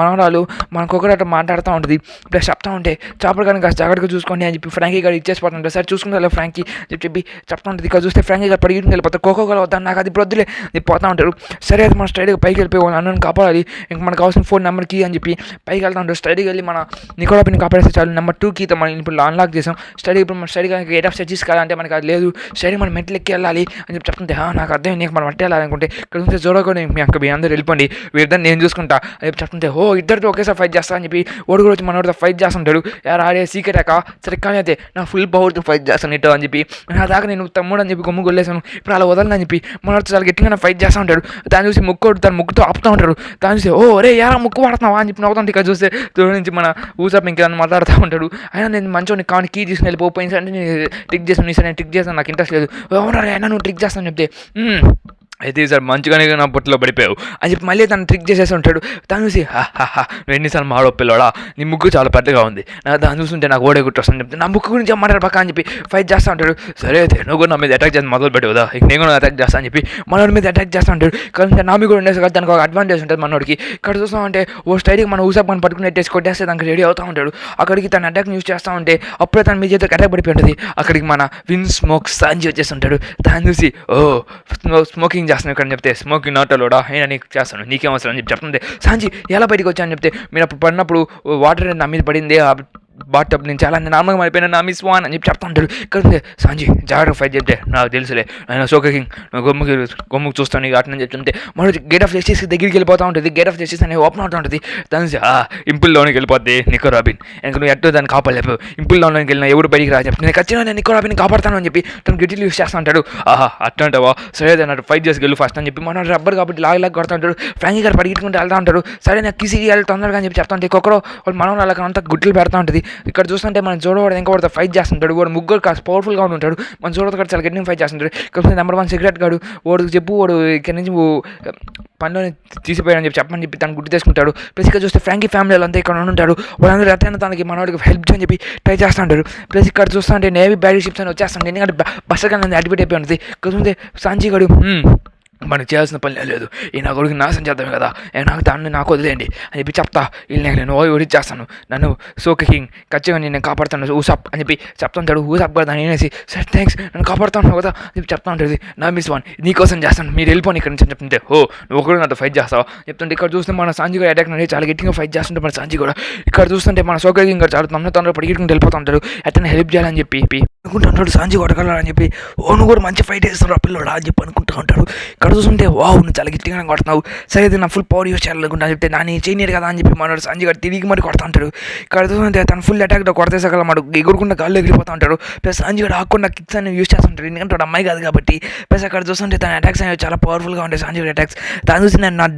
మనవరాలు మన కొకరట మాట్లాడుతూ ఉంటుంది. ప్లస్ చెప్తా ఉంటే చాపలు గారిని కాస్త జాగ్రత్తగా చూసుకోండి అని చెప్పి ఫ్రాంకీ గారు ఇచ్చేసిపోతుంటారు. సరే చూసుకుంటే ఫ్రాంకీ చెప్పి చెప్తా ఉంటుంది. ఇక్కడ చూస్తే ఫ్రాంకీ గారు పరిగెట్టుకు వెళ్ళిపోతారు. కోకోగా వద్దాను నాకు అది బ్రొద్దులే నేను పోతా ఉంటారు. సరే అయితే మనం స్ట్రైట్గా పైకి వెళ్ళిపోయి అన్నను కాపాడాలి ఇంక మనకు కావాల్సిన 4 నెంబర్కి అని చెప్పి పైకి వెళ్తా ఉంటారు. స్ట్రైట్గా వెళ్ళి మన నికోరాబిని కాపాడేస్తే చాలు. నెంబర్ 2 కీతో మనం ఇప్పుడు అన్లాక్ చేసాం. స్టడీ ఇప్పుడు మన స్టడీగా గేట్ ఆఫ్ చర్చిస్ కాదంటే మనకి అది లేదు. స్టడీ మనం మెట్లు ఎక్కి వెళ్ళాలి అని చెప్పి చెప్తుంటే నాకు అర్థం నీకు మనం అట్టే వెళ్ళాలనుకుంటే ఇక్కడ చూస్తే జోరో కూడా మీ అందరూ వెళ్ళిపోండి వీరిద్దరు నేను చూసుకుంటా అని చెప్పి చెప్తుంటే ఇద్దరితో ఒకేసారి ఫైట్ చేస్తా అని చెప్పి ఓడి కూడా వచ్చి మనోడితో ఫైట్ చేస్తుంటాడు. ఆడే సీక్రెట్ అక్క సరే కానీ అయితే నా ఫుల్ పవర్తో ఫైట్ చేస్తాను ఇటో అని చెప్పి నా దాకా నేను తమ్ముడు అని చెప్పి గమ్ము కొల్లేసాను ఇప్పుడు అలా వదలని చెప్పి మనోడితో చాలా గట్టిగా ఫైట్ చేస్తూ ఉంటాడు. దాన్ని చూసి ముక్కోడు తన ముక్కుతో ఆపుతూ ఉంటాడు. దాన్ని చూసి రే యారా ముక్కు వాడుతున్నావా అని చెప్పి నవ్వుతాంటే ఇక్కడ చూస్తే దూరం నుంచి మన ఊసాప్ ఇంకేదన్నా మాట్లాడుతూ ఉంటాడు. అయినా నేను మంచిగా కాని కీ తీసుకుని వెళ్ళిపోయిన అంటే నేను ట్రిక్ చేస్తాను నీ సార్ నేను ట్రిక్ చేస్తాను నాకు ఇంట్రెస్ట్ లేదు అవునా అయినా నువ్వు ట్రిక్ చేస్తాను చెప్తే అయితే సార్ మంచిగానే నా బొట్టులో పడిపోయావు అని చెప్పి మళ్ళీ తను ట్రిక్ చేసేసి ఉంటాడు. దాన్ని చూసి నువ్వు ఎన్నిసార్లు మాడో పిల్లడా నీ ముక్కు చాలా పెద్దగా ఉంది నాకు దాన్ని చూస్తుంటే నాకు ఓడే గుర్తొస్తుంది చెప్తే నా ముక్కు గురించి మాట్లాడు పక్క అని చెప్పి ఫైట్ చేస్తూ ఉంటాడు. సరే అయితే నువ్వు కూడా నా మీద అటాక్ చేసి మొదలు పెట్టేదా ఇక నేను కూడా అటాక్ చేస్తాను అని చెప్పి మనోడి మీద అటాక్ చేస్తూ ఉంటాడు. కానీ నా మీద కూడా ఉండేసి కదా దానికి ఒక అడ్వాంటేజ్ ఉంటుంది మనోడికి. ఇక్కడ చూస్తామంటే స్టైల్కి మన ఊసాప్ మనం పట్టుకుని టెస్ట్ కొట్టేస్తే దానికి రెడీ అవుతూ ఉంటాడు. అక్కడికి తన అటాక్ యూజ్ చేస్తూ ఉంటే అప్పుడే తన మీ చేతికి అటాక్ పడిపోయి ఉంటుంది. అక్కడికి మన విన్ స్మోక్ సాంజీ వచ్చేసి ఉంటాడు. దాన్ని చూసి స్మోకింగ్ చేస్తాను ఇక్కడ చెప్తే స్మోకింగ్ నాట్ అలౌడ్ అయినా నీకు చేస్తాను నీకేం అవసరం అని చెప్పి చెప్తుంది. సాంజీ ఎలా బయటకు వచ్చా అని చెప్తే మీరు అప్పుడు పడినప్పుడు వాటర్ నా మీద పడింది బాట్ టబ్ నేను చాలా నార్మల్గా అయిపోయినా నా మిస్ వాన్ అని చెప్పి చెప్తా ఉంటాడు. ఇక్కడ సాంజీ జాగ్రత్త ఫైట్ చెప్తే నాకు తెలుసులే ఆయన సోకింగ్ గొమ్ముకు చూస్తాను ఇక అట్లని చెప్తుంటే మన గేట్ ఆఫ్ జస్టిస్ దగ్గరికి వెళ్ళిపోతూ ఉంటుంది. గేట్ ఆఫ్ జస్టిస్ అనేది ఓపెన్ అవుతూ ఉంటుంది. దాని ఇంపుల్లోనికి వెళ్ళిపోద్ది నికోరాబిన్ ఇంక నువ్వు ఎట్టో దాన్ని కాపాడలేవు ఇంపుల్లోనికి వెళ్ళిన ఎవరు బయటికి రా చెప్తే నేను ఖచ్చితంగా నేను నికోరాబిన్ కాపాడతాను అని చెప్పి తను గిటిల్ యూస్ చేస్తూ ఉంటాడు. అట్టంటావా సరే అన్నట్టు ఫైట్ చేసి గెలు ఫస్ట్ అని చెప్పి మన రబ్బర్ కాబట్టి లాగా కొడుతూ ఉంటాడు. ఫ్రాంకీ గారు పరిగెట్టుకుంటూ వెళ్తూ ఉంటాడు. సరే నాకు కిసి వెళ్ళి తొందరగా అని చెప్పి చెప్తా ఉంటే ఒక్కరో వాళ్ళు మనం వాళ్ళకి అంతా గుడ్లు పెడతా ఉంటుంది. ఇక్కడ చూస్తుంటే మనం చూడవాడు ఇంకా వాడితో ఫైట్ చేస్తుంటాడు. వాడు ముగ్గురు కాస్త పవర్ఫుల్గా ఉంటాడు. మన చూడదు కూడా చాలా గట్టిగా ఫైట్ చేస్తుంటాడు. ఇక్కడ నెంబర్ 1 సిగరెట్ గాడు వాడు చెప్పు వాడు ఇక్కడ నుంచి పనిలోని తీసిపోయాడని చెప్పమని చెప్పి తను గుర్తు చేసుకుంటాడు. ప్లస్ ఇక్కడ చూస్తే ఫ్రాంకీ ఫ్యామిలీ వాళ్ళంతా ఇక్కడ ఉంటారు. వాళ్ళందరూ ఎట్లయినా తనకి మనవాడికి హెల్ప్ చేయని చెప్పి ట్రై చేస్తూ ఉంటారు. ప్లస్ ఇక్కడ చూస్తుంటే నేవీ బ్యాటరీ షిప్స్ అని వచ్చేస్తాడు. ఎందుకంటే బస్టర్ కానీ అడ్మిట్ అయిపోయి ఉంటుంది. ఇక్కడ చూస్తే సాంజీ గడు మనకు చేయాల్సిన పని లేదు, ఈ నా కొడుకు నాశనం చేద్దామే కదా, నాకు దాన్ని నాకు వదిలేయండి అని చెప్పి చెప్తా. వీళ్ళు నేను ఓడిచ్చేస్తాను, నన్ను సోకే కింగ్ ఖచ్చితంగా నేను కాపాడుతాను ఊసాప్ అని చెప్పి చెప్తుంటాడు. ఊసాప్ కూడా దాన్ని అనేసి సరే థ్యాంక్స్ నన్ను కాపాడుతాను కదా అని చెప్పి చెప్తా ఉంటుంది. నా మిస్ వన్ నీకోసం చేస్తాను, మీరు వెళ్ళిపోయి ఇక్కడ నుంచి చెప్తుంటే నువ్వు ఒకడు నాతో ఫైట్ చేస్తావా చెప్తుంటే ఇక్కడ చూస్తే మన సాంజీ కూడా అటాక్ అనేది చాలా గట్టిగా ఫైట్ చేస్తుంటే మన సాంజీ కూడా ఇక్కడ చూస్తుంటే మన సోకే కింగ్ చాలా తొందరగా పరిగెట్టుకుంటూ వెళ్ళిపోతూ ఉంటాడు. అతను హెల్ప్ చేయాలని చెప్పి అనుకుంటుంటాడు. సాంజీ కొట్టగలరా అని చెప్పి నువ్వు కూడా మంచి ఫైట్ వేస్తున్నావు పిల్లడా అని చెప్పి అనుకుంటూ ఉంటాడు. ఇక్కడ చూస్తుంటే నువ్వు చాలా గట్టిగా కొడుతున్నావు, సరే అయితే నా ఫుల్ పవర్ యూస్ చేయాలనుకుంటా చెప్తే దాన్ని చేయలేరు కదా అని చెప్పి మనోడు సంజయ్ గారు తిరిగి మరి కొడతా ఉంటాడు. ఇక్కడ చూస్తుంటే తను ఫుల్ అటాక్తో కొడితే సగల మాట ఎగురుకుండా గాల్లో ఎగిరిపోతూ ఉంటాడు. ప్లస్ సంజయ్ గారు ఆకుండా కిక్స్ అనేవి యూస్ చేస్తూ ఉంటాడు, ఎందుకంటే వాడు అమ్మాయి కాదు కాబట్టి. ప్లస్ అక్కడ చూస్తుంటే తన అటాక్స్ అనేవి చాలా పవర్ఫుల్గా ఉంటాయి. సంజయ్ గారి అటాక్స్ దాని చూసి నేను నా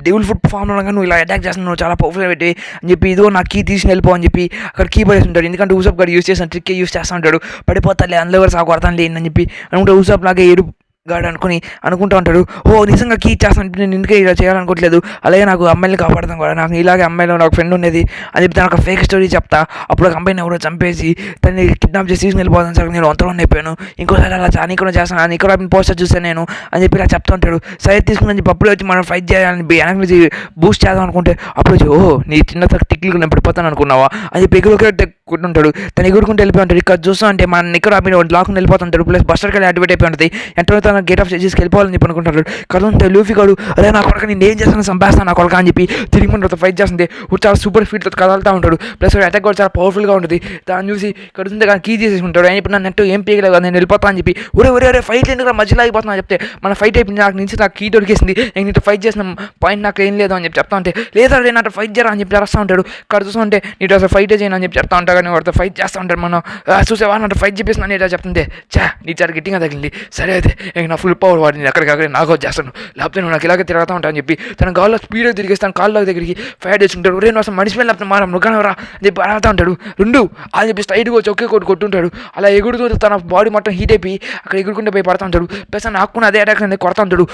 డెవిల్ ఫుడ్ ఫామ్లో ఉండగా నువ్వు ఇలా అటాక్ చేస్తున్నావు, నువ్వు చాలా పవర్ఫుల్గా పెట్టి అని చెప్పి ఇదిగో నా కీ తీసుకుని వెళ్ళిపో అని చెప్పి అక్కడ కీ పడేసి ఉంటాడు. ఎందుకంటే ఊసప్ గారు యూస్ చేసిన ట్రిక్ యూస్ చేస్తూ ఉంటాడు. పడిపోతాలే అందులో కూడా సాగు కొడతాను లేదని చెప్పి అనుకుంటే ఊసప్ లాగే గాడు అనుకుంటూ ఉంటాడు. నిజంగా కీ ఇచ్చేస్తాను, నేను ఎందుకే ఇలా చేయాలనుకోవట్లేదు, అలాగే నాకు అమ్మాయిని కాపాడతాం కూడా, నాకు ఇలాగే అమ్మాయిలో నాకు ఫ్రెండ్ ఉండేది అని చెప్పి తను ఒక ఫేక్ స్టోరీ చెప్తా. అప్పుడు ఒక అమ్మాయిని ఎవరో చంపేసి తనని కిడ్నాప్ చేసి తీసుకుని వెళ్ళిపోతాను సార్, నేను అంతలో అయిపోయాను, ఇంకోసారి అలా చాలా కూడా చేస్తాను, నీకు పోస్టర్ చూసాను నేను అని చెప్పి ఇలా చెప్తూ ఉంటాడు. సరే తీసుకుని చెప్పి అప్పుడు వచ్చి మనం ఫైట్ చేయాలని వెనక్కి బూస్ట్ చేద్దాం అనుకుంటే అప్పుడు వచ్చి నీ చిన్న టిక్లు నేను పడిపోతాను అనుకున్నావా అని చెప్పి ఎగురుకుంటుంటాడు. తను ఎగురుకుంటూ వెళ్ళిపోయి ఉంటాడు. ఇక్కడ చూస్తా అంటే మన నిక్కర లాక్కుని వెళ్ళిపోతుంటాడు. ప్లస్ బస్టర్ కలిసి యాక్టివేట్ అయిపోయి ఉంటుంది. ఎంతో తన గేట్ ఆఫ్ చేసి వెళ్ళిపోవాలని చెప్పి అనుకుంటాడు. కదంటే లూఫీ గాడు అదే నా కొడక నేను ఏం చేస్తాను చంపేస్తాను నా కొడక అని చెప్పి తిరిగి మన ఫైట్ చేస్తుంది. చాలా సూపర్ స్పీడ్తో కదలుతూ ఉంటాడు. ప్లస్ అటాక్ కూడా చాలా పవర్ఫుల్గా ఉంటుంది. దాన్ని చూసి కడుతుంటే కానీ కీ చేసేసి ఉంటాడు. ఆయన ఇప్పుడు నన్ను ఏం పీకలేదు కదా, నేను వెళ్ళిపోతాను అని చెప్పి ఒరే ఫైట్ ఎందుకు మధ్యలో అయిపోతున్నా చెప్తే మన ఫైట్ అయిపోయింది, నాకు నుంచి నాకు కీ దొరికేసింది, నేను నీతో ఫైట్ చేసిన పాయింట్ నాకు ఏం లేదు అని చెప్పి చెప్తా ఉంటే లేదా నాతో ఫైట్ చేయరా అని చెప్పి చేస్తూ ఉంటాడు. ఇక్కడ చూస్తూ ఉంటే నీతో అసలు ఫైటే చేయను అని చెప్పి చెప్తా ఉంటాడు. కానీ వాడితో ఫైట్ చేస్తూ ఉంటాడు. మనం చూసేవా నాతో ఫైట్ చెప్పేస్తున్నాను ఇలా చెప్తుంటే నీ చాలా గట్టిగా తగిలింది, సరే అయితే నా ఫుల్ పవర్ వాడిని ఎక్కడికక్కడ నాకు వచ్చేస్తాను, లేకపోతే నువ్వు నాకు ఇలాగే తిరుగుతూ ఉంటాను అని చెప్పి తన గాల్లో స్పీడ్గా తిరిగేస్తాను. కాళ్ళ దగ్గరికి ఫైట్ చేసుకుంటాడు. రే నువ్వు అసలు మనిషి మీద లేకపోతే మనం మృగానవరా అని చెప్పి అడుగుతూ ఉంటాడు. అని చెప్పి స్ట్రైట్గా వచ్చి ఒకే కొట్టుంటాడు. అలా ఎగురుతూ తన బాడీ మొత్తం హీట్ అయిపోయి అక్కడ ఎగురుకుంటే పోయి పడుతూ ఉంటాడు. ప్లస్ నాకు అదే అటాక్ అనేది కొడతా ఉంటాడు.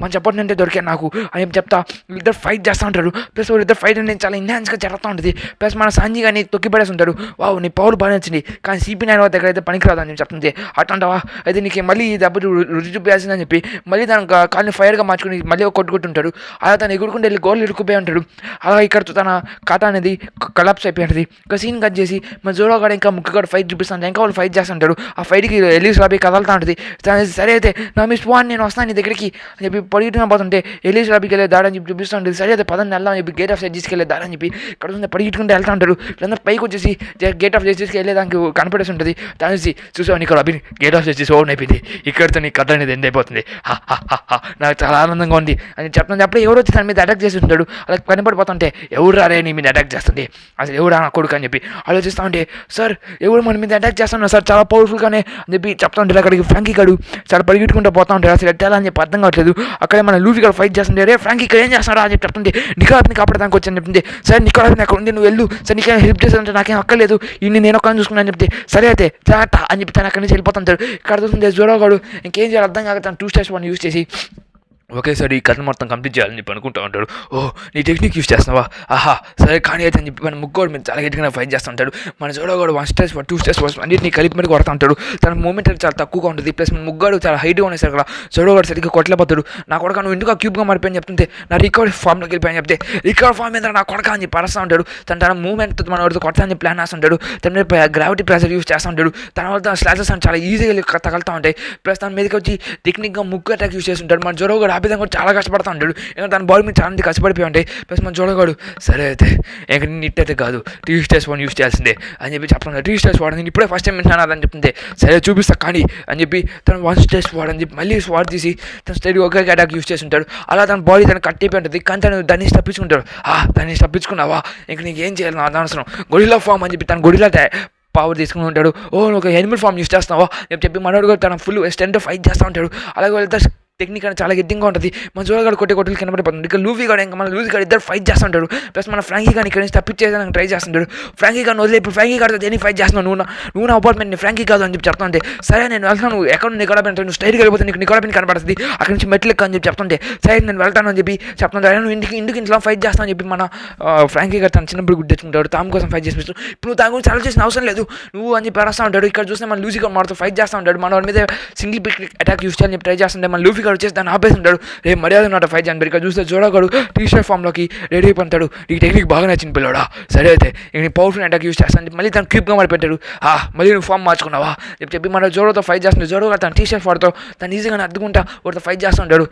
మంచి చెప్పండి అంటే దొరికాను నాకు అని చెప్పి చెప్తా. వీళ్ళిద్దరు ఫైట్ చేస్తూ ఉంటారు. ప్లస్ వాళ్ళిద్దరు ఫైట్ అనేది చాలా ఇంహాన్స్గా జరుగుతూ ఉంటుంది. ప్లస్ మన సంజీ కానీ తొక్కి పడేసి ఉంటాడు. నీ పవర్ బాగా నచ్చింది, కానీ CP9 దగ్గర అయితే పనికిరాదు అని చెప్పి చెప్తుంది. అట్లాంటావా అయితే నీకు మళ్ళీ ఈ దెబ్బ రుచి చూపించాల్సిందని చెప్పి మళ్ళీ తన కాళ్ళని ఫైర్గా మార్చుకుని మళ్ళీ కొట్టుకుంటుంటాడు. అలా తను ఎగురుకుంటే వెళ్ళి గోల్ ఇరుక్కుపోయి ఉంటాడు. అలా ఇక్కడ తన కథ అనేది కలాప్స్ అయిపోయి ఉంటుంది. ఇంకా సీన్ కట్ చేసి మన జోడో కూడా ఇంకా ముఖ్యంగా ఫైట్ చూపిస్తాను. ఇంకా వాళ్ళు ఫైట్ చేస్తుంటాడు. ఆ ఫైట్కి ఎలీస్ రాబీ కదలుతూ ఉంటుంది. సరే అయితే నా మిస్ వన్ నేను వస్తాను నీ దగ్గరికి అని చెప్పి పరిగెట్టుకుని పోతుంటే ఎలీస్ రాబీకి వెళ్ళే దాడని చెప్పి చూపిస్తూ ఉంటుంది. సరే అయితే పదని వెళ్దాం అని చెప్పి గేట్ ఆఫ్ జస్టిస్కి వెళ్ళే దాడని చెప్పి ఇక్కడ పరిగెట్టుకుంటే వెళ్తూ ఉంటారు. వీళ్ళందరూ పైకి వచ్చేసి గేట్ ఆఫ్ జస్టిస్కి వెళ్ళేదానికి కనపడేసి ఉంటుంది. దాని చూసావు నీకు అభి గేట్ ఆఫ్ జస్టిస్ ఓన్ అయిపోయింది, ఇక్కడితో నీ కథ అనేది ఎండ్ అయిపోతుంది, నాకు చాలా ఆనందంగా ఉంది అని చెప్తుంది. అప్పుడు ఎవరు వచ్చి తన మీద అటాక్ చేసి ఉంటాడు. అలా కనపడిపోతుంటే ఎవరు రారే నీ మీద అటాక్ చేస్తుంది, అసలు ఎవరు నా కొడుకు అని చెప్పి ఆలోచిస్తూ ఉంటే సార్ ఎవరు మన మీద అటాక్ చేస్తున్నారు సార్ చాలా పవర్ఫుల్గానే అని చెప్పి చెప్తా ఉంటాడు. అక్కడికి ఫ్రాంకీ గాడు చాలా పరిగెట్టుకుంటూ పోతా ఉంటాడు. అసలు ఎట్టాలా అని చెప్పి అర్థం కావట్లేదు. అక్కడే మన లూఫీ గారు ఫైట్ చేస్తుంటే రే ఫ్రాంకీ ఇక్కడ ఏం చేస్తాడా అని చెప్పి చెప్తుంది. నికోలాని కాపాడడానికి వచ్చాను చెప్తుంది. సరే నికోలాని అక్కడ ఉంది నువ్వు వెళ్ళు, సరే నీకేం హెల్ప్ చేస్తానంటే నాకేం అక్కర్లేదు, ఇన్ని నేను ఒక్కని చూసుకున్నాను చెప్తే సరే అయితే టాటా అని చెప్పి తను అక్కడి నుంచి వెళ్ళిపోతుంటాడు. ఇక్కడ చూస్తుంటే జోడోగాడు ఇంకేం చేయాలి అర్థం కాక తను 2/1 యూస్ చేసి ఒకేసారి ఈ కథ మొత్తం కంప్లీట్ చేయాలని చెప్పి అనుకుంటూ ఉంటాడు. నీ టెక్నిక్ యూస్ చేస్తున్నావా, సరే కానీ అయితే అని చెప్పి మన ముగ్గురు మీద చాలా గట్టిగా ఫైట్ చేస్తూ ఉంటాడు. మన జోడోగాడు 1/1 2/1 అన్నింటినీ కలిపి మరి కొడతా ఉంటాడు. తన మూమెంట్ చాలా తక్కువగా ఉంటుంది. ప్లస్ మన ముగ్గురు చాలా హైట్గా ఉండేసారు కదా, జోడోగాడు సరిగ్గా కొట్టలేకపోతాడు. నా కొడక నువ్వు ఎందుకు క్యూబ్గా మారిపోయి చెప్తుంటే నా రికవరీ ఫామ్లోకి వెళ్ళిపోయి చెప్తే రికవరీ ఫామ్ మీద నా కొడక అని చెప్పి అరుస్తూ ఉంటాడు. తన మూమెంట్ మన వాడితో కొడతా అని ప్లాన్ వేస్తుంటాడు. తన మీద గ్రావిటీ ప్రెషర్ యూస్ చేస్తూ ఉంటాడు. తన వల్ల స్లాషెస్ అని చాలా ఈజీగా తగలుతూ ఉంటాయి. ప్లస్ తన మీదకి వచ్చి టెక్నిక్గా ముగ్గు అటాక్ యూస్ చేస్తుంటాడు. మన జోడోగాడు ఆపేదాం కూడా చాలా కష్టపడతా ఉంటాడు. ఇంకా తన బాడీ మీద చాలా కష్టపడిపోయి ఉంటాయి. ప్లస్ మన జోడోగాడు సరే అయితే ఇంకా నీట్ అయితే కాదు 3/1 యూస్ చేయాల్సిందే అని చెప్పి చెప్తాను. 3/1 నేను ఇప్పుడే ఫస్ట్ టైం వింటున్నాను అని చెప్తుంటే సరే చూపిస్తా కానీ అని చెప్పి తను 1/1 అని చెప్పి మళ్ళీ స్వాడ్ తీసి తను స్టైడ్ ఒకే అటాక్ యూస్ చేసి ఉంటాడు. అలా తన బాడీ తను కట్ అయిపోయి ఉంటుంది. కానీ తను దాన్ని తప్పించుకుంటాడు. దాన్ని తప్పించుకున్నావా ఇంక నీకు ఏం చేయాలి నా అవసరం గొరిల్లా ఫామ్ అని చెప్పి తను గొరిల్లా పవర్ తీసుకుని ఉంటాడు. ఒక యానిమల్ ఫామ్ యూస్ చేస్తున్నావా అని చెప్పి మనోడు తన ఫుల్ స్ట్రెంత్ ఫైట్ చేస్తూ ఉంటాడు. అలాగే వెళ్తే టెక్నిక్ అనేది చాలా గట్టిగా ఉంటుంది. మన జోడగాడు కొట్టే కొట్టులు కింద పడిపోతుంది. ఇక లూఫీ గాడు ఇంకా మన లూఫీ గాడు ఇద్దరు ఫైట్ చేస్తుంటాడు. ప్లస్ మన ఫ్రాంకీ గాని ఇక్కడ నుంచి తప్పించేదానికి ట్రై చేస్తుంటాడు. ఫ్రాంకీ గారిని వదిలే ఇప్పుడు ఫ్రాంకీ గారితో దేనికి ఫైట్ చేస్తున్నావు, నువ్వు నా అపార్ట్మెంట్ ఫ్రాంకీ కాదు అని చెప్పి చెప్తుంటే, సరే నేను వెళ్తాను, నువ్వు ఎక్కడ నికోలాబిన్ నువ్వు స్ట్రైట్గా వెళ్ళిపోతే నీకు నికోలాబిన్ కనపడుతుంది, అక్కడి నుంచి మెట్లు అని చెప్పి చెప్తుంటే, సరే నేను వెళ్తాను అని చెప్పి చెప్తుంటే, నువ్వు ఇంట్లో ఫైట్ చేస్తాను అని చెప్పి మన ఫ్రాంకీ గారు తన చిన్నప్పుడు గుర్తు తెచ్చుకుంటాడు. తాము కోసం ఫైట్ చేసి ఇప్పుడు నువ్వు తాము గురించి చాలా చేసిన అవసరం లేదు నువ్వు అని చెప్పి అరుస్తూ ఉంటాడు. ఇక్కడ చూస్తే మన లూఫీ గారు మనతో ఫైట్ చేస్తూ ఉంటాడు. మన వాడి మీద సింగిల్ పిక్ అటాక్ యూస్ చేయాలని చెప్పి ట్రై చేస్తుంటే మన లూఫీ గారు వచ్చేసి దాన్ని ఆపేసి ఉంటాడు. రేపు మర్యాద నాట ఫైట్ చేయండి. ఇక్కడ చూస్తే జోడగాడు టీ షర్ట్ ఫామ్లోకి రెడీ అయిపోతాడు. ఈ టెక్నిక్ బాగా నచ్చింది పిల్లడా, సరే అయితే నేను పవర్ఫుల్ అటాక్ యూస్ చేస్తాను మళ్ళీ తను క్యూబ్గా మారిపెట్టాడు. మళ్ళీ నువ్వు ఫామ్ మార్చుకున్నావా చెప్పి మన జోడోతో ఫైట్ చేస్తున్నాడు. జోడో తన టీ షర్ట్ వాడుతో తను ఈజీగా అద్దుకుంటా వాడితో ఫైట్ చేస్తూ ఉంటాడు.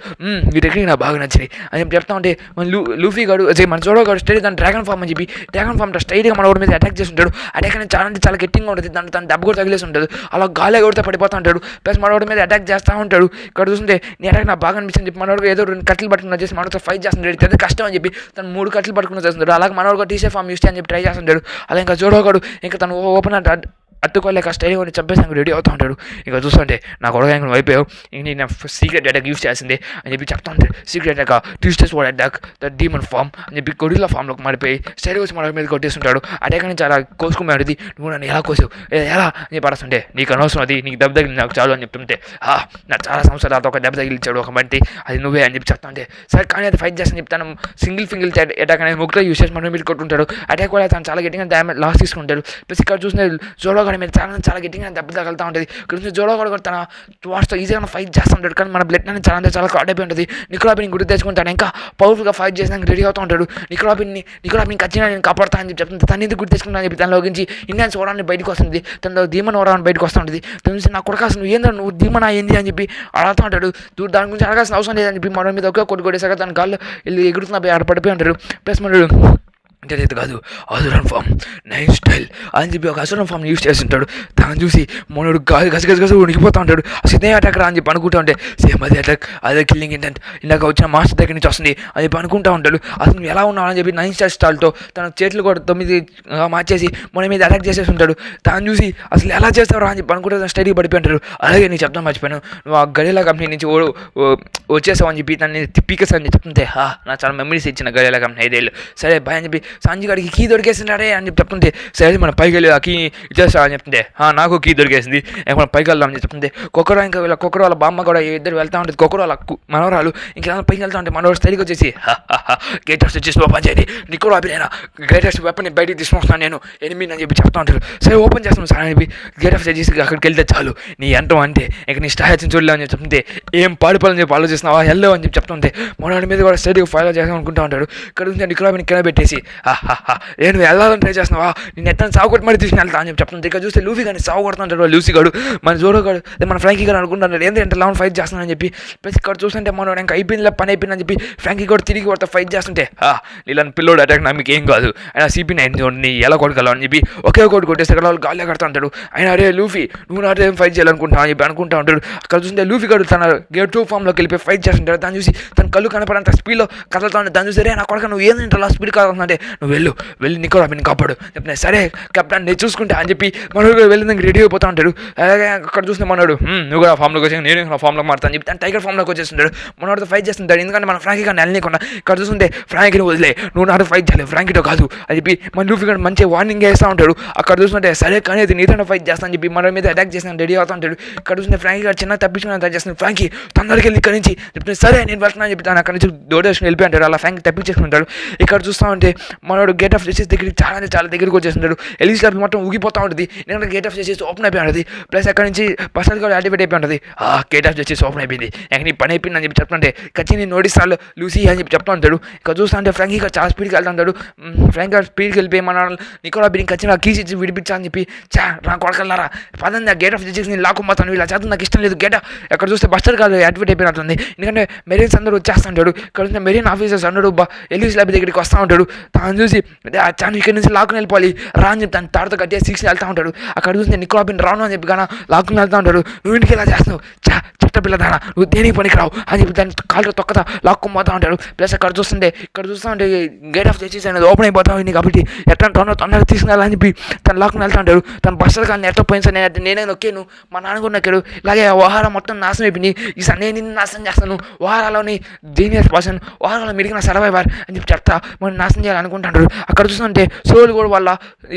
ఈ టెక్నిక్ నాకు బాగా నచ్చింది అని చెప్పి చెప్తా ఉంటే మన లూఫీ గాడు మన జోడో గాడు స్టైల్ తన డ్రాగన్ ఫామ్ అని చెప్పి డ్రాగన్ ఫామ్ స్ట్రైట్గా మన వాడి మీద అటాక్ చేస్తుంటాడు. అటాక్ అనేది చాలా అంటే చాలా గట్టిగా ఉంటుంది. దాంట్లో తన దెబ్బ కూడా తగిలేసి ఉంటుంది. అలా గాలి కొడితే పడిపోతూ ఉంటాడు. ప్లస్ మనవాడి మీద అటాక్ చేస్తూ ఉంటాడు. ఇక్కడ చూస్తుంటే నీ అటాక్ నాకు బాగా అనిపించింది చెప్పి మనవాడు ఏదో 2 కట్టలు పట్టుకుని వచ్చేసి మనతో ఫైట్ చేస్తుంటాడు. అది కష్టం అని చెప్పి తను 3 కట్టలు పట్టుకుని చేస్తుంటాడు. అలాగే మనవాడు టీ షర్ట్ ఫామ్ యూస్ అని చెప్పి ట్రై చేస్తుంటాడు. అలా ఇంకా జోడోగాడు ఇంకా తను ఓపెన్ అట్టుకోలేక స్టైల్ కొని చంపేసానికి రెడీ అవుతూ ఉంటాడు. ఇక చూస్తుంటే నా కొడగా ఇంక అయిపోయావు, ఇంక నేను సీక్రెట్ అటాక్ యూస్ చేసింది అని చెప్పి చెప్తా ఉంటాడు. సీక్రెట్ అటాక్ ట్యూస్డేస్ వాడ్ అటాక్ ద డీమన్ ఫామ్ అని చెప్పి గొడిల్ల ఫామ్లోకి మారిపోయి స్టైల్ వచ్చి మన మీద కొట్టేస్తుంటాడు. అటాక్ అని చాలా కోసుకున్నాడు. నువ్వు నన్ను ఎలా కోసావు ఎలా అని చెప్పి అడుస్తుంటే, నీకు అనవసరం అది, నీకు దెబ్బ తగిలి నాకు చాలు అని చెప్తుంటే, నాకు చాలా సంవత్సరాలు ఒక దెబ్బ తగిలిచ్చాడు ఒక బంటి, అది నువ్వే అని చెప్పి చెప్తా ఉంటే, సరే కానీ అది ఫైట్ చేస్తాను చెప్తాను. సింగిల్ అటాక్ అనేది ముగ్గురు యూస్ చేసి మన మీద కొట్టుంటాడు. అటాక్ కూడా తను చాలా గట్టిగా డ్యామేజ్ లాస్ తీసుకుంటాడు. ప్లస్ ఇక్కడ చూసిన జోడోగాడి మీద చాలా గట్టిగా దెబ్బ తగులుతూ ఉంటుంది. ఇక్కడ నుంచి జోడోగాడు కూడా తన వాట్స్తో ఈజీగా ఫైట్ చేస్తూ ఉంటాడు. కానీ మన బ్లడ్ అనేది చాలా క్రాడ్ అయిపోయి ఉంటుంది. నికోలాబిన్ గుర్తు తెచ్చుకుంటాడు. ఇంకా పవర్ఫుల్గా ఫైట్ చేసినాక రెడీ అవుతూ ఉంటాడు. నికోలాబిన్ ఖచ్చితంగా నేను కాపాడుతా అని చెప్పి చెప్తుంది. తను ఎందుకు గుర్తు తెచ్చుకుంటా అని చెప్పి తనలో నుంచి ఇండియన్స్ ఓరాన్ని బయటకు వస్తుంది. తనలో ధీమన్ ఓరాన్ని బయటకు వస్తూ ఉంటుంది. తన నుంచి నా కొడుకు నువ్వు ఏంద్రా నువ్వు ధీమనా ఏంది అని చెప్పి అడుగుతూ ఉంటాడు. దాని గురించి అడగాల్సిన అవసరం లేదని చెప్పి మన మీద ఒకే కొట్టేసాక తన గాల్లో వెళ్ళి ఎగురుతున్న ఆడ పడిపోయి ఉంటాడు. ప్లస్ మన అంటే కాదు అసురన్ ఫామ్ 9 స్టైల్ అని చెప్పి ఒక అసురన్ ఫామ్ యూస్ చేస్తుంటాడు. దాన్ని చూసి మనోడు గసగస ఉనికిపోతూ ఉంటాడు. అసలు ఏ అటాక్ రా అని చెప్పి అనుకుంటూ ఉంటే, సేమ్ అదే అటాక్ అదే కిల్లింగ్ ఇంటెంట్ ఇందాక వచ్చిన మాస్టర్ దగ్గర నుంచి వస్తుంది అని చెప్పి అనుకుంటూ ఉంటాడు. అసలు నువ్వు ఎలా ఉన్నావు అని చెప్పి 9 స్టార్ స్టాల్తో తన చేతులు కూడా 9 మార్చేసి మన మీద అటాక్ చేసేసి ఉంటాడు. దాన్ని చూసి అసలు ఎలా చేస్తావు రా అని చెప్పి అనుకుంటే తను స్టడీకి పడిపోయి ఉంటాడు. అలాగే నీకు చెప్తాను మర్చిపోయాను, నువ్వు ఆ గడియలా కంపెనీ నుంచి వచ్చేసావు అని చెప్పి తనని పీకేసా అని చెప్తుంటే, నాకు చాలా మెమరీస్ ఇచ్చిన గడియలా కంపెనీ 5 ఏళ్ళు. సరే బాయ్ అని చెప్పి సంజయ్ గారికి కీ దొరికేసింటాడే అని చెప్పి చెప్తుంటే, సరే మనం పైకి వెళ్ళి ఆ కీ ఇచ్చేస్తా అని చెప్తుంటే, నాకు కీ దొరికేసింది మనం పైకి వెళ్దాం అని చెప్తుంటే, కొక్కరో ఇంకా కొక్కరో వాళ్ళ బామ్మ కూడా ఇద్దరు వెళ్తా ఉంటుంది. కొక్కరో వాళ్ళ మనవరాలు ఇంకా పైకి వెళ్తా ఉంటే మనోడు స్టైల్కి వచ్చేసి, గ్రేటెస్ట్ వచ్చేసి ఓపెన్ చేయండి, నీకు అభినైనా గ్రేటెస్ట్ వెపన్ బయటికి తీసుకొస్తాను నేను ఎనిమిది అని చెప్పి చెప్తా ఉంటారు. సరే ఓపెన్ చేస్తాను సార్ అని చెప్పి గ్రేటెస్ట్ చేసి అక్కడికి వెళ్తే చాలు నీ ఎంతో అంటే ఇక నీ స్టాయ్ చూడలే అని చెప్పి చెప్తుంటే, ఏం పాడిపోవాలని చెప్పి ఆలోచిస్తున్నావా హెల్లో అని చెప్పి చెప్తుంటే, మనోడి మీద కూడా స్టైల్గా ఫాలో చేస్తాం అనుకుంటా ఉంటాడు. ఇక్కడ నుంచి నికోలాబిన్ కింద పెట్టేసి, నేను వెళ్ళాలని ట్రై చేస్తున్నావా, నేను ఎట్లా సాగు కొట్టి మరి తీసుకుని వెళ్తా అని చెప్పి చెప్తుంది. ఇక్కడ చూస్తే లూఫీ కానీ సాగు కొడుతుంటాడు. లూసీ గాడు మన జోడోగాడు మన ఫ్రాంకీ గారు అనుకుంటున్నాడు ఏంటంటే లెవెన్ ఫైట్ చేస్తున్నానని చెప్పి. ప్లస్ ఇక్కడ చూస్తుంటే మనం ఇంకా అయిపోయిందిలా పని అయిపోయిందని చెప్పి ఫ్రాంకీ కూడా తిరిగి వాడితో ఫైట్ చేస్తుంటే, ఇలాంటి పిల్లోడు అటాక్ నాకు మీకు ఏం కాదు ఆయన CP9 చూడండి ఎలా కొట్టగలవు అని చెప్పి ఒకే ఒకటి కొట్టేస్తే ఇక్కడ వాళ్ళు గాలిలో కడతా ఉంటాడు. ఆయన అరే లూఫీ నువ్వు నాతో ఏం ఫైట్ చేయాలనుకుంటున్నావు అని చెప్పి అనుకుంటా ఉంటాడు. అక్కడ చూస్తుంటే లూఫీ గాడు తన గేట్ 2 ఫామ్లోకి వెళ్ళిపోయి ఫైట్ చేస్తుంటాడు. దాన్ని చూసి తన కళ్ళు కనపడంత స్పీడ్లో కదలుతా ఉంటాడు. దాన్ని చూసి రే నా కొడుకు నువ్వు ఏంటంటే అలా స్పీడ్ కాదంటే, నువ్వు వెళ్ళి నికోలాబిన్ కాపాడు చెప్పిన, సరే కెప్టెన్ నేను చూసుకుంటా అని చెప్పి మనోడు వెళ్ళిందాక రెడీ అయిపోతా ఉంటాడు. అలాగే అక్కడ చూస్తే మనోడు నువ్వు కూడా ఫామ్లోకి వచ్చి నేను నా ఫామ్లోకి మారుతా అని చెప్పి తను టైగర్ ఫామ్లోకి వచ్చేస్తుంటాడు. మనోడితో ఫైట్ చేస్తుంటాడు. ఎందుకంటే మన ఫ్రాంకీ గారిని వెళ్ళనీయకుండా ఇక్కడ చూస్తుంటే ఫ్రాంకీని వదిలే నువ్వు నాతో ఫైట్ చేయాలి ఫ్రాంకీతో కాదు అని చెప్పి మన లూఫీ గారు మంచి వార్నింగ్ వేస్తూ ఉంటాడు. అక్కడ చూస్తుంటే సరే కానీ అది నీతో ఫైట్ చేస్తా అని చెప్పి మన మీద అటాక్ చేస్తాను రెడీ అవుతూ ఉంటాడు. ఇక్కడ చూస్తుంటే ఫ్రాంకీ గారు చిన్న తప్పించుకుని ట్రై చేస్తున్నాడు. ఫ్రాంకీ తొందరకి వెళ్ళి ఇక్కడ నుంచి చెప్తే సరే నేను వెళ్తున్నా అని చెప్పి తను అక్కడ నుంచి డోర్ వేసుకుని వెళ్ళిపోయి అంటాడు. అలా ఫ్రాంకీ తప్పించేసుకుంటాడు. ఇక్కడ చూస్తూ ఉంటే మనోడు గేట్ ఆఫ్ జస్టిస్ దగ్గరికి చాలా దగ్గరికి వచ్చేస్తుంటాడు. ఎలిస్ లాబీ మొత్తం ఊగిపోతూ ఉంటుంది. ఎందుకంటే గేట్ ఆఫ్ జస్టిస్ ఓపెన్ అయిపోయి ఉంటుంది. ప్లస్ అక్కడ నుంచి పర్సనల్ కూడా యాక్టివేట్ అయిపోయి ఉంటుంది. గేట్ ఆఫ్ జస్టిస్ ఓపెన్ అయిపోయింది, ఎక్కడ నీ పని అయిపోయింది అని చెప్పి చెప్తుంటే ఖచ్చితంగా నేను నోటిస్తాను లూసీ అని చెప్పి చెప్తూ ఉంటాడు. ఇక్కడ చూస్తా అంటే ఫ్రాంకీ గారు చాలా స్పీడ్కి వెళ్తా ఉంటాడు. ఫ్రాంకీ గారు స్పీడ్కి వెళ్ళిపోయి మన నికోలాబిన్ ఖచ్చితంగా కీస్ ఇచ్చి విడిపించా అని చెప్పి నా కొడకల్లారా పదండి గేట్ ఆఫ్ జస్టిస్ నేను లాక్కుపోతాను ఇలా చేద్దాం నాకు ఇష్టం లేదు. గేట్ ఎక్కడ చూస్తే బస్టర్ కాదు యాక్టివేట్ అయిపోయినట్టుంది. ఎందుకంటే మెరీన్స్ అందరూ వచ్చేస్తుంటాడు. ఇక్కడ చూస్తే మెరీన్ ఆఫీసర్స్ అందరూ ఎలిస్ లాబీ దగ్గరికి వస్తూ ఉంటాడు. తాను తను చూసి తను ఇక్కడి నుంచి లాక్కుని వెళ్ళిపోవాలి రా అని చెప్పి తను తాడుతో కట్టేసి తీసుకుని వెళ్తా ఉంటాడు. అక్కడ చూసి నిక్ రాబిన్ రాను అని చెప్పి కానీ లాక్కుని వెళ్తా ఉంటాడు. నువ్వు ఇంటికి ఎలా చేస్తున్నావు చెట్టపిల్ల దానా నువ్వు దేనికి పనికి రావు అని చెప్పి దాన్ని కాళ్ళతో తొక్కతా లాక్కుని పోతా ఉంటాడు. ప్లస్ ఇక్కడ చూస్తుంటే గేట్ ఆఫ్ జస్టిస్ అనేది ఓపెన్ అయిపోతా ఉంది కాబట్టి ఎట్లా తొందరగా తీసుకుని చెప్పి తను లాక్కుని వెళ్తా ఉంటాడు. తను బస్సులు కానీ ఎట్లా పోయిన నేనే నొక్కాను మా నాన్న కూడా నొక్కాడు ఇలాగే వ్యవహారం మొత్తం నాశనం అయిపోయింది ఈసారి నేను నిన్ను నాశనం చేస్తాను వ్యవహారాలోని జీనియస్ పర్సన్ వ్యవహారంలో మిడిగిన సర్వైవర్ అని చెప్పి చెప్తా మనం నాశనం చేయాలనుకుంటాడు. అక్కడ చూస్తుంటే సోల్ కూడా వాళ్ళ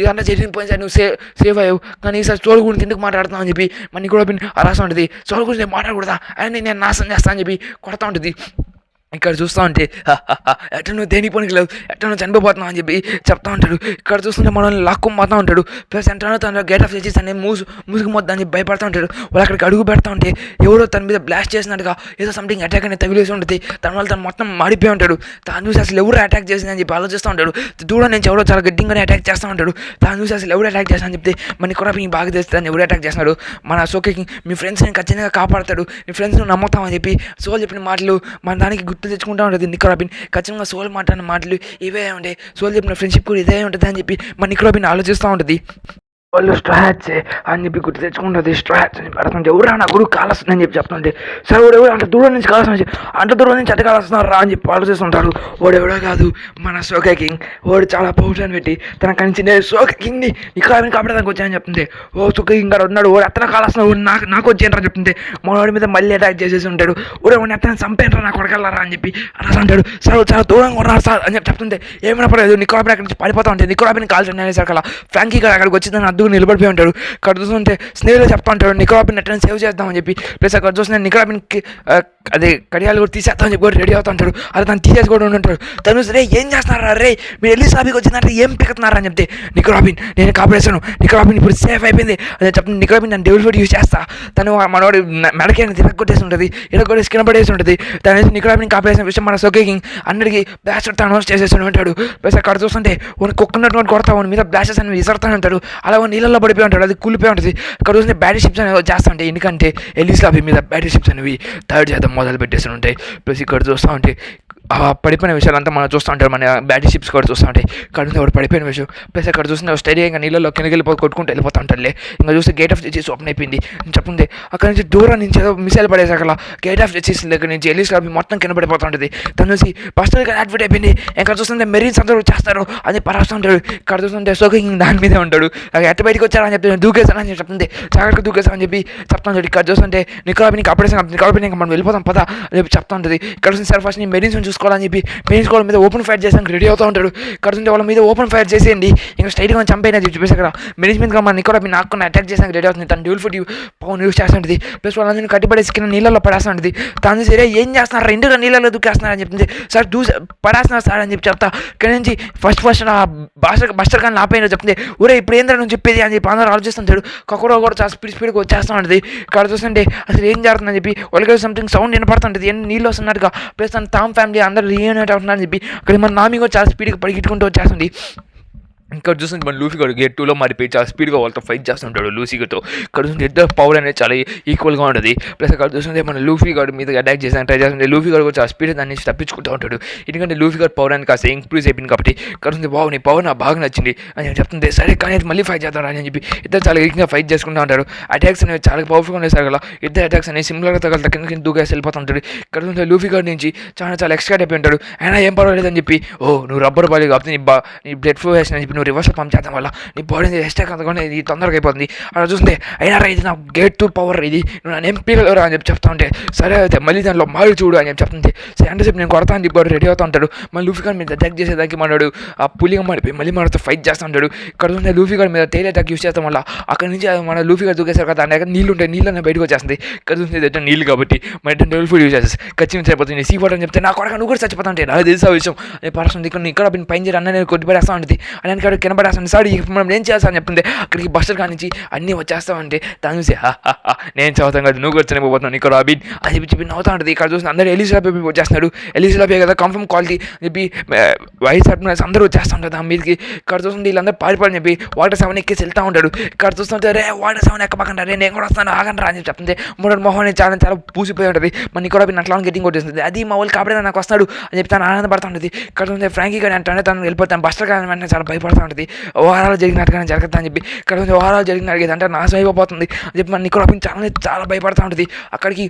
ఇదంతా జరిగిపోయిన సార్ నువ్వు సేవ్ అయ్యావు కానీ ఈసారి సోల్ గురించి ఎందుకు మాట్లాడుతున్నావు అని చెప్పి మన కూడా రాస్తూ ఉంటుంది. సోల్ గురించి మాట్లాడకూడదా అని నేను నాశనం చేస్తాను అని చెప్పి కొడతా ఉంటుంది. ఇక్కడ చూస్తూ ఉంటే ఎట్లా నువ్వు దేనికి పనికి లేవు ఎట్లా నువ్వు చనిపోతున్నావు అని చెప్పి చెప్తా ఉంటాడు. ఇక్కడ చూస్తుంటే మనల్ని లాక్కొని పోతూ ఉంటాడు. ప్లస్ ఎంట్రానో తన గేట్ ఆఫ్ జస్టిస్ అనే మూసుకుపోద్దా అని భయపడతా ఉంటాడు. వాళ్ళు అక్కడికి అడుగు పెడతా ఉంటే ఎవరో తన మీద బ్లాస్ట్ చేసినట్టుగా ఏదో సంథింగ్ అటాక్ అనేది తగిలేసి ఉంటుంది. తన వల్ల తను మొత్తం మాడిపోయి ఉంటాడు. తాను చూసి అసలు ఎవరు అటాక్ చేసిందని చెప్పి ఆలోచిస్తూ ఉంటాడు. దూరం నుంచి ఎవరో చాలా గట్టిగానే అటాక్ చేస్తూ ఉంటాడు. తాను చూసి అసలు ఎవరు అటాక్ చేస్తానని చెప్తే మన కూడా బాగా తెలుస్తుంది ఎవరు అటాక్ చేస్తున్నాడు. మన సోకేకి మీ ఫ్రెండ్స్ని ఖచ్చితంగా కాపాడతాడు నీ ఫ్రెండ్స్ని నమ్ముతామని చెప్పి సోల్ చెప్పిన మాటలు మన దానికి గుర్తు తెచ్చుకుంటూ ఉంటుంది. నిక్ రాబిన్ ఖచ్చితంగా సోల్ మాట్లాడిన మాటలు ఇవే ఉంటాయి సోల్ చెప్పిన ఫ్రెండ్షిప్ కూడా ఇదే ఉంటుంది అని చెప్పి మన నిక్ రాబిన్ ఆలోచిస్తూ ఉంటుంది. వాళ్ళు స్ట్రాట్స్ అని చెప్పి గుర్తు తెచ్చుకుంటుంది. స్ట్రాట్స్ అని పెడుతుంటే ఎవరా నా గురువు కాలుస్తుందని చెప్పి చెప్తుంటే సరే వాడు ఎవరు అంత దూరం నుంచి కాలుస్తుంది అంత దూరం నుంచి అట్ట కాలుస్తున్నారు రా అని చెప్పి ఆలోచిస్తుంటారు. వాడు ఎవడో కాదు మన సోకే కింగ్. వాడు చాలా పౌరుషం పెట్టి తన కనిచి నేను సోకే కింగ్ని ఇక్కడ కాపాడడానికి వచ్చాయని చెప్తుంది. ఓ సోకే కింగ్ గారు ఉన్నాడు వాడు ఎత్తన కాలుస్తున్నాడు నాకు వచ్చేయంటారా చెప్తుంది. మా వాడి మీద మళ్ళీ అటాక్ చేసేసి ఉంటాడు. వాడు వాడిని ఎత్తన చంపేంటారా నాకు కొడగలరా అని చెప్పి అలా అంటాడు. సార్ చాలా దూరంగా ఉన్నారు సార్ అని చెప్పి చెప్తుంది. ఏమైనా పర్లేదు నిక్ రాబిన్ అక్కడి నుంచి పడిపోతా ఉంటుంది. నిక్ రాబిన్ కాల్చండి అనేసరికి అలా ఫ్రాంకీ గారు అక్కడికి వచ్చిందని అద్దుకు నిలబడిపోయి ఉంటాడు. అక్కడ చూస్తుంటే స్నేహితులు చెప్తా ఉంటాడు నిక్ రాబిన్ ఎట్లా సేవ్ చేద్దామని చెప్పి. ప్లస్ అక్కడ చూస్తే నిక్ రాబిన్కి అదే కడియాలు కూడా తీసేద్దామని చెప్పి కూడా రెడీ అవుతా ఉంటాడు. అది తను తీసేసి కూడా ఉంటాడు. తను రే ఏం చేస్తున్నారా రే మీరు వెళ్ళి సాబికి వచ్చిందంటే ఏం పిక్కుతున్నారా అని చెప్తే నిక్ రాబిన్ నేను కాపాడేశాను నిక్ రాబిన్ ఇప్పుడు సేఫ్ అయిపోయింది అని చెప్తే నిక్ రాబిన్ నేను డెవిల్ ఫుడ్ యూజ్ చేస్తా తను మనవాడు మెడకి తిరగొట్టేసి ఉంటుంది ఇరగొట్టేసి కింద పడేసి ఉంటుంది. తను నిక్ రాబిన్ కాపాడేసిన విషయం మన సోకే కింగ్ అందరికి బ్లాస్టర్ అనౌన్స్ చేసేసి ఉంటాడు. ప్లస్ అక్కడ చూస్తుంటే వాడిని కుక్కున్నటువంటి కొడతా వాడి మీద బ్లాస్టర్స్ అని విసరుతూ ఉంటాడు. అలా నీళ్ళల్లో పడిపోయి ఉంటాడు. అది కూలిపోయి ఉంటుంది. అక్కడ చూస్తే బ్యాటరీ షిప్స్ అనేవి చేస్తూ ఉంటాయి. ఎందుకంటే ఎల్లీస్ లాబీ మీద బ్యాటరీ షిప్స్ అనేవి తయారు చేద్దాం మొదలు పెట్టేసి ఉంటాయి. ప్లస్ ఇక్కడ చూస్తూ ఉంటే పడిపోయిన విషయాలంతా మనం చూస్తూ ఉంటారు. మన బ్యాటరీ షిప్స్ కూడా చూస్తూ ఉంటాయి. ఇక్కడ నుంచి వాడు పడిపోయిన విషయం. ప్లస్ అక్కడ చూస్తే స్టడీగా నీళ్ళలో కిందకి కొట్టుకుంటూ వెళ్ళిపోతూ ఉంటారులే. ఇంకా చూస్తే గేట్ ఆఫ్ జస్టిస్ ఓపెన్ అయిపోయింది చెప్తుంది. అక్కడ నుంచి దూరం నుంచి ఏదో మిసైల్ పడేసాక గేట్ ఆఫ్ జస్టిస్ దగ్గర నుంచి ఎల్లీస్ లాబీ మొత్తం కింద పడిపోతూ ఉంటుంది. తను చూసి పర్సనల్గా యాక్టివేట్ అయిపోయింది. ఇక్కడ చూస్తుంటే మెరీన్స్ అందరూ చేస్తారు అని పరాస్తూ ఉంటాడు. ఇక్కడ చూస్తుంటే సోకింగ్ దాని మీదే ఉంటాడు. ఎట్ట బయటకు వచ్చారని చెప్పి దూకేశానని చెప్పి చెప్తుంది. జాగ్రత్తగా దూకేశానని చెప్పి చెప్తా ఉంటాడు. ఇక్కడ చూస్తుంటే నిక్ రాబిన్కి అప్పుడేసాను నిక్ రాబిన్ ఇంకా మనం వెళ్ళిపోతాం పదా అని చెప్పి చెప్తా ఉంటుంది. ఇక్కడ చూస్తే సార్ ఫస్ట్ మెరీన్స్ చూసుకోవాలని చెప్పి మెరీన్స్ వాళ్ళ మీద ఓపెన్ ఫైర్ చేసానికి రెడీ అవుతూ ఉంటాడు. ఇక్కడ చూస్తే వాళ్ళ మీద ఓపెన్ ఫైర్ చేసేయండి ఇంకా స్ట్రైట్గా మనం చంపేనా చెప్పేసి అక్కడ మెరీన్స్ మీద మన నిక్ రాబిన్ నాకు అటాక్ చేసానికి రెడీ అవుతుంది. తను డ్యూల్ ఫుడ్ పవన్ యూస్ చేస్తుంటుంది. ప్లస్ వాళ్ళందరినీ కట్టిపడేసి కింద నీళ్ళలో పడేస్తుంటుంది. తను సరే ఏం చేస్తున్నారు ఇంటిగా నీళ్ళలో దూకేస్తున్నారని చెప్తుంది. సార్ పడేస్తున్నారు సార్ అని చెప్పి చెప్తా. ఇక్కడ నుంచి ఫస్ట్ బస్టర్ కానీ ఆపేయని చెప్తుంది. ఊరే ఇప్పుడు ఏంద్రా నువ్వు చెప్పేది అని చెప్పి అందరూ ఆలోచిస్తుంటాడు. కక్కడో కూడా చాలా స్పీడ్గా వచ్చేస్తూ ఉంటుంది. ఇక్కడ చూస్తుంటే అసలు ఏం జరుగుతుందని చెప్పి వాళ్ళకి సంథింగ్ సౌండ్ వినపడుతుంటుంది. నీళ్ళు వస్తున్నట్టుగా. ప్లస్ తన తామ్ ఫ్యామిలీ అందరూ రీయూనైట్ అవుతున్నారని చెప్పి అక్కడ మన నామి కూడా చాలా స్పీడ్గా పరిగెట్టుకుంటూ వచ్చేస్తుంది. ఇక్కడ చూస్తుంటే మన లూఫీ గారు గేట్ 2లో మారిపోయి చాలా స్పీడ్గా వాళ్ళతో ఫైట్ చేస్తుంటాడు లూసీతో. ఇక్కడ చూస్తుంటే ఇద్దరు పవర్ అనేది చాలా ఈక్వల్గా ఉంటుంది. ప్లస్ అక్కడ చూస్తుంటే మన లూఫీ గారు మీద అటాక్ చేసాను ట్రై చేస్తుంటే లూఫీ గారు కూడా చాలా స్పీడ్గా దాన్ని నుంచి తప్పించుకుంటూ ఉంటాడు. ఎందుకంటే లూఫీ గారు పవర్ అని కాస్త ఇంక్రీజ్ అయిపోయింది కాబట్టి ఇక్కడ చూస్తే బాగు నీ పవర్ నాకు బాగా నచ్చింది అని చెప్తుంది. సరే కానీ మళ్ళీ ఫైట్ చేద్దాం అని చెప్పి ఇద్దరు చాలా ఈక్గా ఫైట్ చేసుకుంటూ ఉంటారు. అటాక్స్ అనేవి చాలా పవర్ఫుల్గా ఉండేసారు కదా. ఇద్దరు అటాక్స్ అనేవి సిమిలర్గా తగలతా కింద దూకేసి వెళ్ళిపోతుంటాడు. ఇక్కడ చూస్తే లూఫీ గారి నుంచి చాలా ఎక్స్ట్రా అయిపోయి ఉంటాడు. అయినా ఏం పర్వాలేదు అని చెప్పి నువ్వు రబ్బర్ బాడీ కాబట్టి నీ బ్లడ్ ఫ్లో వేసిన చెప్పి నువ్వు రివర్స్ పంప్ చేద్దాం వల్ల నీ బాడీ ఎక్స్ట్రా కదకుండా ఇది తొందరగా అయిపోతుంది. అలా చూస్తే అయినా ఇది నా గేట్ 2 పవర్ ఇది నువ్వు నన్ను ఎంపీగలరా అని చెప్పి చెప్తా ఉంటే సరే అయితే మళ్ళీ దానిలో మారి చూడు అని చెప్పి చెప్తుంది. సరే అంటే చెప్పి నేను కొడతా అని చెప్పి రెడీ అవుతూ ఉంటాడు. మళ్ళీ లూఫీ గారి మీద అటాక్ చేసేదానికి మనడు ఆ పులిగా మారిపోయి మళ్ళీ మనతో ఫైట్ చేస్తూ ఉంటాడు. ఇక్కడ చూస్తే లూఫీ గారి మీద టైల్ అటాక్ యూస్ చేస్తాం వల్ల అక్కడ నుంచి మన లూఫీ గారు దూకేసారు కదా దాని దగ్గర నీళ్ళు ఉంటాయి. నీళ్ళని బయటకు వచ్చేస్తుంది. ఇక్కడ చూస్తే నీళ్ళు కాబట్టి మన డెవల్ ఫుడ్ యూస్ చేసేసి ఖచ్చితంగా చనిపోతుంది. సీ వాటర్ అని చెప్తే నా కొడక నువ్వు కూడా చచ్చిపోతా ఉంటే నాకు తెలుసు ఆ విషయం పర్సన్ ఇక్కడ పైన చేసి అన్న నేను కొట్టిపడేస్తా ఉంటుంది. అని ఇక్కడ సార్ కింద పడేస్తాను సార్ ఇప్పుడు మనం ఏం చేస్తాను చెప్తుంది. అక్కడికి బస్టర్ కానించి అన్నీ వచ్చేస్తామంటే తను చూసి నేను చదువుతాను కదా నువ్వు వచ్చి పోతున్నాను ఇక్కడ రాబిన్ అని చెప్పి నవ్వుతా ఉంటుంది. ఇక్కడ చూసిన అందరూ ఎలిజా బేబీ వచ్చేస్తున్నాడు. ఎలిజా బేబీ కదా కన్ఫర్మ్ క్వాలిటీ అని చెప్పి వైస్ అడ్మినల్స్ అందరూ వచ్చేస్తుంటారు దాని మీదకి. ఇక్కడ చూస్తుంటే వీళ్ళందరూ పారిపోని చెప్పి వాటర్ 7 ఎక్కేసి వెళ్తూ ఉంటాడు. ఇక్కడ చూస్తుంటే రే వాటర్ 7 ఎక్కబాకండి రే నేను కూడా వస్తాను ఆగండి అని చెప్పి చెప్తుంది. మూడు మొహం చాలా చాలా పూసిపోయి ఉంటుంది. మన ఇక్కడ అట్లా గెట్టింగ్ కొట్టేస్తుంది. అది మా వాళ్ళు కాబట్టి నాకు వస్తాడు అని చెప్పి తను ఆనందపడుతూ ఉంటుంది. ఇక్కడ చూస్తే ఫ్రాంకీ కానీ అంటే తను వెళ్ళిపోతాను బస్టర్ కానీ వెంటనే చాలా భయపడుతూ ఉంటుంది. ఓవరాల్ జరిగినట్టుగానే జరుగుతా అని చెప్పి ఇక్కడ చూస్తే ఓవరాల్ జరిగిన అడిగేది అంటే నాశనం అయిపోతుంది అని చెప్పి మన ఇక్కడ చాలా చాలా భయపడుతూ ఉంటుంది. అక్కడికి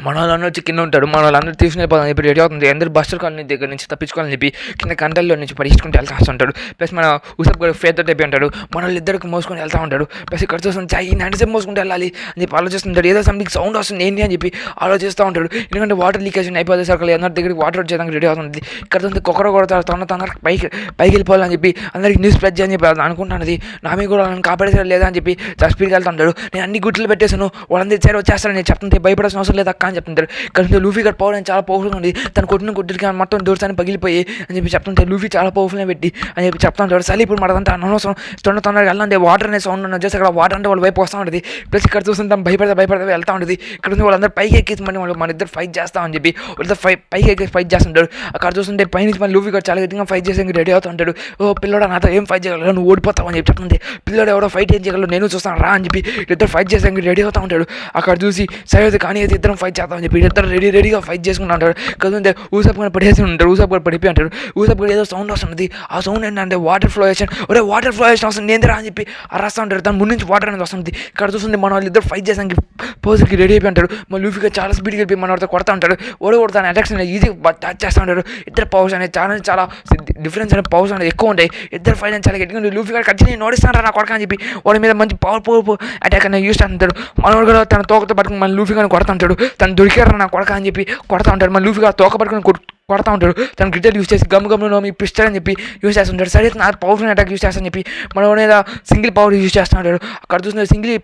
మన వాళ్ళందరూ వచ్చి కింద ఉంటాడు. మన వాళ్ళందరూ తీసుకుని వెళ్ళిపోతాను చెప్పి రెడీ అవుతుంది. అందరూ బస్టర్ కాలనీ దగ్గర నుంచి తప్పించుకోవాలని చెప్పి కింద కంటల్లో నుంచి పరీక్షుకుంటూ వెళ్తా ఉంటాడు. ప్లస్ మన ఊసప్ గారు ఫేర్ టైప్ ఉంటాడు. మన వాళ్ళు ఇద్దరికి మోసుకొని వెళ్తూ ఉంటాడు. ప్లస్ ఇక్కడ చూస్తుంది చాయ్ నడిసేపు మోసుకుంటూ వెళ్ళాలి అని చెప్పి ఆలోచిస్తుంటాడు. ఏదో సంథింగ్ సౌండ్ వస్తుంది ఏంటి అని చెప్పి ఆలోచిస్తూ ఉంటాడు. ఎందుకంటే వాటర్ లీకేజ్ అయిపోతే సర్కల్ అందరి దగ్గరికి వాటర్ వచ్చేదానికి రెడీ అవుతుంది. ఇక్కడ చూస్తే కొక్కర కొడతారు తొందర పైకి వెళ్ళిపోవాలని చెప్పి అందరికి న్యూస్ స్ప్రెడ్ చేయని చెప్పి అనుకుంటున్నది. నా మీద కూడా వాళ్ళని కాపాడేసారు లేదా అని చెప్పి చాలా స్పీడ్కి వెళ్తా ఉంటాడు. నేను అన్ని గుట్లు పెట్టేసాను వాళ్ళందరూ సరే వచ్చేస్తారని నేను చెప్తుంటే భయపడాల్సిన అవసరం లేదు అక్క అని చెప్తుంటారు. కానీ లూఫీ గారు పవర్ అని చాలా పవర్ఫుల్గా ఉంది. తను కొట్టినకి మొత్తం డోర్స్ అని పగిలిపోయి అని చెప్పి చెప్తుంటే లూఫీ చాలా పవర్ఫుల్గా పెట్టి అని చెప్పి చెప్తా ఉంటాడు. సరే ఇప్పుడు మనదంతా అనవసరం తొందరగా వెళ్ళండి వాటర్ అనే సౌండ్ వచ్చేసి అక్కడ వాటర్ అంటే వాళ్ళు వైపు వస్తూ ఉంటుంది. ప్లస్ ఇక్కడ చూస్తుంటే భయపడతా వెళ్తా ఉంటుంది. ఇక్కడ నుంచి వాళ్ళందరూ పైకి ఎక్కేసి మన ఇద్దరు ఫైట్ చేస్తామని చెప్పి వాళ్ళిద్దరు పైకి ఎక్కేసి ఫైట్ చేస్తుంటాడు. అక్కడ చూస్తుంటే పైనుంచి మన లూఫీ గారు చాలా గట్టిగా ఫైట్ చేసి రెడీ అవుతూ ఉంటాడు. ఓ పిల్లడా నాతో ఏం ఫైట్ చేయగలరు నువ్వు ఓడిపోతావు అని చెప్పి చెప్తుంది. పిల్లడు ఎవడో ఫైట్ ఏం చేయగలరు నేను చూస్తాను రా అని చెప్పి ఇద్దరు ఫైట్ చేసి రెడీ అవుతూ ఉంటాడు. అక్కడ చూసి సరే అయితే కానీ అయితే ఇద్దరం ఫైట్ చేస్తామని చెప్పి ఇద్దరు రెడీగా ఫైట్ చేసుకుంటూ ఉంటాడు. కదంటే ఊసప్ గారు పడేసి ఉంటాడు. ఊసప్ గారు పడిపోయి అంటాడు. ఊసప్ గారు ఏదో సౌండ్ వస్తుంది. ఆ సౌండ్ ఏంటంటే వాటర్ ఫ్లోయేషన్ ఒరే వాటర్ ఫ్లోయేషన్ వస్తుంది ఏందిరా అని చెప్పి అరస్తా ఉంటాడు. తన ముందు నుంచి వాటర్ అనేది వస్తుంది. ఇక్కడ చూస్తుంది మన వాళ్ళు ఇద్దరు ఫైట్ చేసానికి పోజుకి రెడీ అయిపోయి అంటాడు. మన లూఫీగా చాలా స్పీడ్గా వెళ్ళిపోయి మన వాడితో కొడతా ఉంటాడు. కొడతాను అటాక్స్ అనేది ఈజీగా టచ్ చేస్తూ ఉంటాడు. ఇద్దరు పవర్స్ అనేది చాలా డిఫరెన్స్ అనేది పవర్స్ అనేది ఎక్కువ ఉంటాయి. ఇద్దరు ఫైట్ అనేది చాలా గట్టిగా లూఫీ గారు ఖచ్చితంగా నోడిస్తాను నా కొడక అని చెప్పి వాడి మీద మంచి పవర్ అటాక్ అనేది యూస్ చేస్తుంటాడు. మనోడు కూడా తన తోకతో పట్టుకుని మన లూఫీ గారిని కొడతా ఉంటాడు. తను దొరికారు నా కొడక అని చెప్పి కొడతా ఉంటాడు. మన లూఫీ గారు తోక పట్టుకుని కొడతా ఉంటాడు. తను గ్రిటర్ యూస్ చేసి గమ్ములో మీ పిస్టల్ అని చెప్పి యూస్ చేస్తుంటాడు. సరే నా పవర్ఫుల్ అటాక్ యూస్ చేస్తాను చెప్పి మన ఏదో సింగిల్ పవర్ యూస్ చేస్తూ ఉంటాడు. అక్కడ చూసిన సింగిల్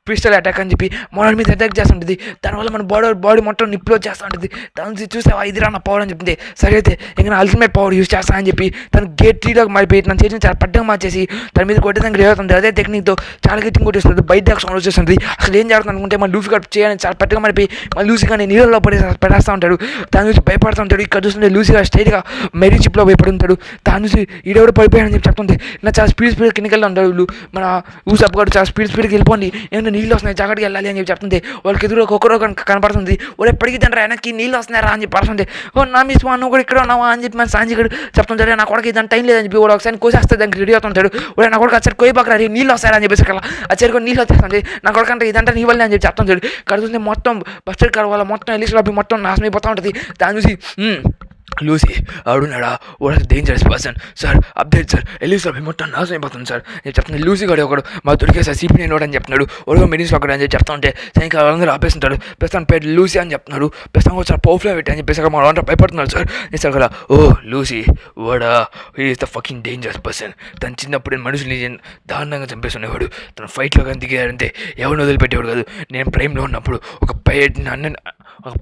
పిస్టల్ అటాక్ అని చెప్పి మన మీద అటాక్ చేస్తుంటుంది. దానివల్ల మన బాడీ మొత్తం నిప్పులో చేస్తూ ఉంటుంది. తను చూసావా ఇదిరా నా పవర్ అని చెప్పింది. సరే అయితే ఇంకా అల్టిమేట్ పవర్ యూస్ చేస్తా అని చెప్పి తను గేట్ 3లోకి మారిపోయి తను చేసిన చాలా పడ్డగా మార్చేసి తన మీద కొట్టేదానికి రెడీ అవుతుంది. అదే టెక్నిక్తో చాలా గట్టిగా కొట్టేస్తుంది. బయట సౌండ్ వచ్చేస్తుంది. అసలు ఏం జరుగుతుంది అనుకుంటే మన లూఫీ గారు చేయాలని చాలా పట్టుగా మారిపోయి మన లూసీ గారిని నీళ్ళలో పడేస్తూ ఉంటాడు. దాని నుంచి భయపడుతూ ఉంటాడు. ఇక్కడ చూస్తుంటే లూసీ గారు స్ట్రైట్గా మెరీ షిప్లో భయపడి ఉంటాడు. దాని నుంచి ఈడెవడు పడిపోయాడని చెప్పి చెప్తుంది. నా చాలా స్పీడ్ కిందకి వెళ్తూ ఉంటాడు. మన ఊసప్ గారు చాలా స్పీడ్కి వెళ్ళిపోండి ఏంటంటే నీళ్ళు వస్తున్నాయి జాగ్రత్తగా వెళ్ళాలి అని చెప్పి చెప్తుంది. వాళ్ళకి ఎదురు ఒక్కొక్కరు కనపడుతుంది. ఒరే పడికి తండ్రి ఆయనకి నీళ్ళు వస్తున్నారా అని చెప్పి పడుతుంది. ఓ నా మిస్ నువ్వు కూడా ఇక్కడ ఉన్నావా అని చెప్పి మన సాంజీగడు చెప్తుంటాడు. నా కొడుకు ఇదంతా టైం లేదని చెప్పి వాడు ఒకసారి కోసేస్తే దానికి రెడీ అవుతుంటాడు. ఒరే నా కొడుకు అసలు కోయిబాకరా నీళ్ళు వస్తారా అని చెప్పేసి అలా అచ్చరికి నీళ్ళు వచ్చేస్తుంది. నా కొడుకు అంటే ఇదంతా నీ వల్లే అని చెప్పి చెప్తుంటాడు. కడుతుంది మొత్తం బస్టర్ కార్ వాళ్ళ మొత్తం ఎలిసి మొత్తం నాశనం అయిపోతూ ఉంటుంది. దాని చూసి లూసీ ఆడున్నాడా వాడు dangerous person sir update sir ఎలిస్ మొత్తం నాశనం అయిపోతుంది సార్ నేను చెప్తున్నాను. లూసీ గారు ఒకడు మా దొరికే సార్ సిపి నేను అని చెప్తున్నాడు. వాడు మెడిన్స్ ఒకడు అని చెప్పి చెప్తా ఉంటే ఇంకా వాళ్ళందరూ ఆపేస్తుంటాడు. ప్రస్తుతం పేరు లూసీ అని చెప్తున్నారు. ప్రస్తుతం కూడా చాలా పవర్ఫుల్ పెట్టి అని చెప్పేసి మా వాళ్ళంతా భయపడుతున్నారు సార్. నేను సార్ కదా ఓ లూసీ వాడా is the fucking dangerous person. తను చిన్నప్పుడు మనుషుల్ని దారుణంగా చంపేసుకునేవాడు. తన ఫైట్లో కానీ దిగారంటే ఎవరిని వదిలిపెట్టేవాడు కాదు. నేను ప్రైమ్లో ఉన్నప్పుడు ఒక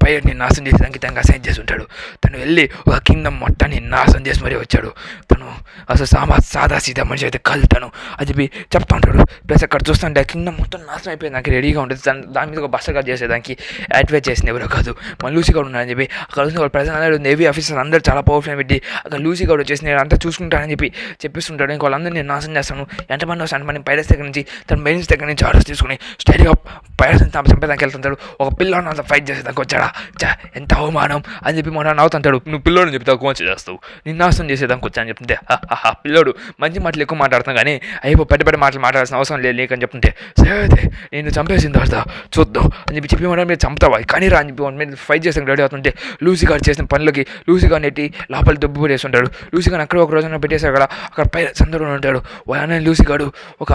పైరెట్ని నాశనం చేసేదానికి తనకు అసైన్ చేసి ఉంటాడు. తను వెళ్ళి ఒక కింగ్డమ్ మొత్తాన్ని నాశనం చేసి మరీ వచ్చాడు. తను అసలు సాదా సీదా మనిషి అయితే కలుతాను అని చెప్పి చెప్తా ఉంటాడు. ప్లస్ అక్కడ చూస్తుంటే ఆ కింగ్డమ్ మొత్తం నాశనం అయిపోయి నాకు రెడీగా ఉంటుంది. దాని మీద ఒక బస్టర్ గార్డ్ చేసేదానికి యాక్టివేట్ చేసింది ఎవరో కాదు మన లూసీ గౌడ్ ఉన్నారని చెప్పి అక్కడ వాళ్ళు ప్రజలు అందరూ నేవీ ఆఫీసర్స్ అందరూ చాలా పవర్ఫుల్ పెట్టి అక్కడ లూసీ గౌడ్ వచ్చేసి నేను అంతా చూసుకుంటానని చెప్పి చెప్పిస్తుంటాడు. ఇంకా వాళ్ళందరూ నేను నాశనం చేస్తాను ఎంతమంది వస్తాను మన పైరస్ దగ్గర నుంచి తన మెయిన్స్ దగ్గర నుంచి ఆర్డర్స్ తీసుకుని స్టైల్గా పైరస్ని చంపేదానికి వెళ్తుంటాడు. ఒక పిల్లని అంత ఫైట్ చేసేదానికి వచ్చాడా ఎంత అవమానం అని చెప్పి మన నవ్వుతుంటాడు. నువ్వు పిల్లోడు చెప్తే తక్కువ చేస్తావు నిన్ను నాశనం చేసేదానికి వచ్చా అని చెప్తుంటే పిల్లోడు మంచి మాటలు ఎక్కువ మాట్లాడుతాం కానీ అయిపో పెద్ద మాటలు మాట్లాడాల్సిన అవసరం లేదు నీకు అని చెప్తుంటే సరే అయితే నేను చంపేసిన తర్వాత చూద్దాం అని చెప్పి మన మీరు చంపుతావా కానీ రా అని చెప్పి మీరు ఫైట్ చేసాక రెడీ అవుతుంటే లూసీ గారు చేసిన పనులకి లూసీ గారిని నెట్టి లోపల దుబ్బు పడేస్తుంటాడు. లూసీ గారిని అక్కడ ఒక రోజున పెట్టేశారు కదా అక్కడ పై సందర్భంలో ఉంటాడు. వాళ్ళ లూసీ గారు ఒక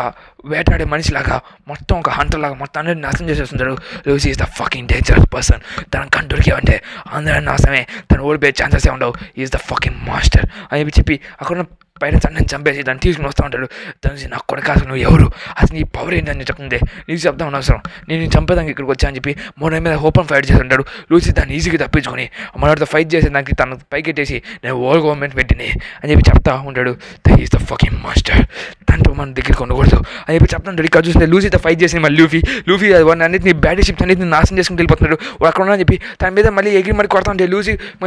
వేటాడే మనిషిలాగా మొత్తం ఒక హంటర్ లాగా మొత్తం అందరినీ నాశనం చేసేస్తుంటాడు. Lucy is the fucking dangerous person. తన కన్ను దొరికావంటే అందరూ నాశనమే. తను ఓడిపోయే ఛాన్సెస్ ఉండవు. ఈజ్ ద ఫకింగ్ మాస్టర్ అని చెప్పి అక్కడ పైరెంట్స్ అన్నని చంపేసి దాన్ని తీసుకుని వస్తూ ఉంటాడు. దాని నాకు కొడుకు అసలు నువ్వు ఎవరు, అసలు నీ పవర్ ఏంటని చెప్తుంది. నీకు చెప్తాం అనవసరం, నేను చంపేదానికి ఇక్కడికి వచ్చా అని చెప్పి మన మీద ఓపెన్ ఫైట్ చేసి ఉంటాడు. లూసీ దాన్ని ఈజీగా తప్పించుకొని మనతో ఫైట్ చేసే దానికి తను పైకెట్టేసి నేను వరల్డ్ గవర్నమెంట్ పెట్టిని అని చెప్పి చెప్తా ఉంటాడు. That is the fucking master, దాంతో మన దగ్గరికి ఉండకూడదు అని చెప్పి చెప్తా ఉంటాడు. ఇక్కడ చూస్తే లూసీతో ఫైట్ చేసి మళ్ళీ లూఫీ వాడిని అన్నింటినీ బ్యాటరీ షిప్స్ అన్నింటిని నాశనం చేసుకుని వెళ్ళిపోతున్నాడు. వాడు అక్కడ అని చెప్పి తన మీద మళ్ళీ ఎగిరి మరి కొడతా ఉంటాడు.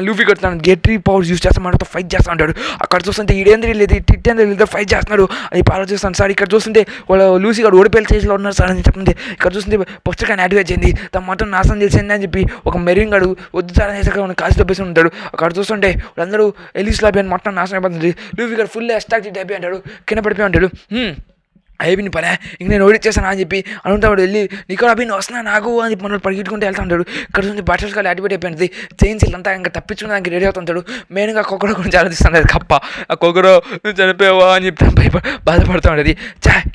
లూఫీ కొడుతున్నాడు, గెట్రీ పవర్స్ యూస్ చేస్తా మనతో ఫైట్ చేస్తూ ఉంటాడు. అక్కడ చూస్తుంటే ఈడేంద్రీ లేదు టిట్టేంద్రీ లేదు ఫైట్ చేస్తున్నాడు అని ఆలోచిస్తాను సార్. ఇక్కడ చూస్తుంటే వాళ్ళ లూసీ గారు ఓడిపోయిన స్టేజ్లో ఉన్నారు సార్ అని చెప్తుంది. ఇక్కడ చూస్తుంటే పుస్తకాన్ని యాక్టివేట్ చేయండి, తన మొత్తం నాశనం చేసింది అని చెప్పి ఒక మెరీన్ గాడు వద్దు సార్ అనేసి కాసి తప్పేసి ఉంటాడు. అక్కడ చూస్తుంటే వాళ్ళందరూ ఎలీస్ లాబీ అని మొత్తం నాశనం అయిపోతుంది. లూఫీ గారు ఫుల్ అస్ట్రాక్టెడ్ అయిపోయి అంటాడు, కింద పడిపోయి ఉంటాడు. అయిపోయింది పనే, ఇంక నేను ఓడిచ్చేసాను అని చెప్పి అనుకుంటాడు. వెళ్ళి నీకు అభి నువ్వు వస్తున్నా నాకు అని చెప్పి మనం పరిగెట్టుకుంటూ వెళ్తా ఉంటాడు. ఇక్కడ నుంచి బటర్స్ కాల్ యాక్టివేట్ అయిపోయింది. చైన్స్ అంతా ఇంకా తప్పించుకున్నానికి రెడీ అవుతుంటాడు. మెయిన్గా కొక్కరో గురించి ఆలోచిస్తాను. కప్ప ఆ కొక్కరో నువ్వు చనిపోయావా అని చెప్పి బాధపడుతూ ఉండేది.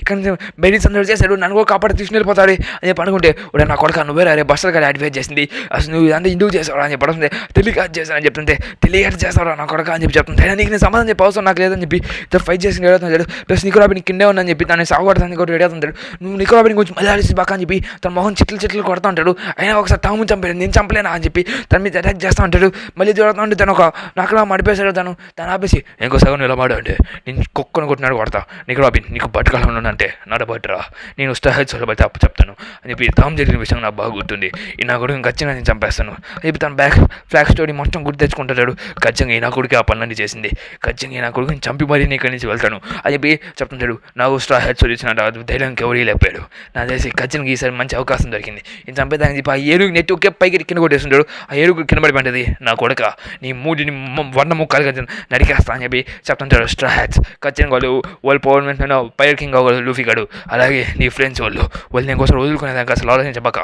ఇక్కడ నుంచి మెడిసిన్ అందరూ చేశాడు, నన్ను కూడా కాపాడి తీసుకుని వెళ్ళిపోతాడు అని చెప్పి అనుకుంటే ఇప్పుడు నా కొడుకు నువ్వే రే బస్టర్ కాల్ యాక్టివేట్ చేసింది, అసలు నువ్వు ఇదంతా ఎందుకు చేసావు అని చెప్పి తెలియక చేశాను అని చెప్తుంటే తెలియక చేస్తావు నా కొడుకు అని చెప్పి చెప్తుంటే నీకు నేను సమాధానం చెప్పి అవసరం నాకు లేదని చెప్పి ఫైట్ చేసి రెడీ అవుతున్నాడు. ప్లస్ నీకు రాబి నీకు కిందే ఉందని చెప్పి దాన్ని సాగుపడతానికి కూడా రెడీ అవుతుంటాడు. నువ్వు నికోరాబిని కొంచెం మళ్ళీ ఆలోచించి బాగా అని చెప్పి తన మొహం చిట్లు కొడతా ఉంటాడు. అయినా ఒకసారి తాము చంపాడు, నేను చంపలేనా అని చెప్పి తన మీద అటాక్ చేస్తూ ఉంటాడు. మళ్ళీ చూడతా ఉంటే తను ఒక నాకు మడిపేశాడు. తను ఆపేసి ఇంకోసారి నిలబడు అంటే నేను కుక్కను కొట్టినాడు కొడతా, నికోరాబిన్ నీకు బట్టకాలం అంటే నడబట్టరా, నేను స్టాహెచ్ బట్టి అప్పు చెప్తాను అని చెప్పి తాము జరిగిన విషయం నాకు బాగా గుర్తుంది. ఈ నా కొడుకు ఖచ్చితంగా నేను చంపేస్తాను అని చెప్పి తన ఫ్లాగ్ స్టోరీ మొత్తం గుర్తు తెచ్చుకుంటాడు. ఖచ్చితంగా ఈ నా కొడుకు ఆ పనులన్నీ చేసింది, ఖచ్చితంగా ఈ నా కొడుకుని చంపి మరీ నేను ఇక్కడి నుంచి వెళ్తాను అని చెప్పి చెప్తుంటాడు. నాకు స్టాహెచ్ ఇచ్చిన ధైర్యానికి ఎవరు లేపాడు, నా తెలిసి ఖచ్చితంగా ఈసారి మంచి అవకాశం దొరికింది, నేను చంపేదానికి చెప్పి ఆ ఏరుగు నెట్టి ఒకే పైకి కింద కొట్టేస్తుంటాడు. ఆ ఏరుగు కింద పడిపోయింది. నా కొడుక నీ మూడిని 100 ముక్కలుగా నరికేస్తా అని చెప్పి చెప్తుంటాడు. స్ట్రా హ్యాట్స్ ఖచ్చితంగా వాళ్ళు పవర్ పైర్ కింగ్ అవ్వగలరు లూఫీ గాడు, అలాగే నీ ఫ్రెండ్స్ వాళ్ళు నేను కోసం వదులుకునేదానికి అసలు ఆలోచించబాక,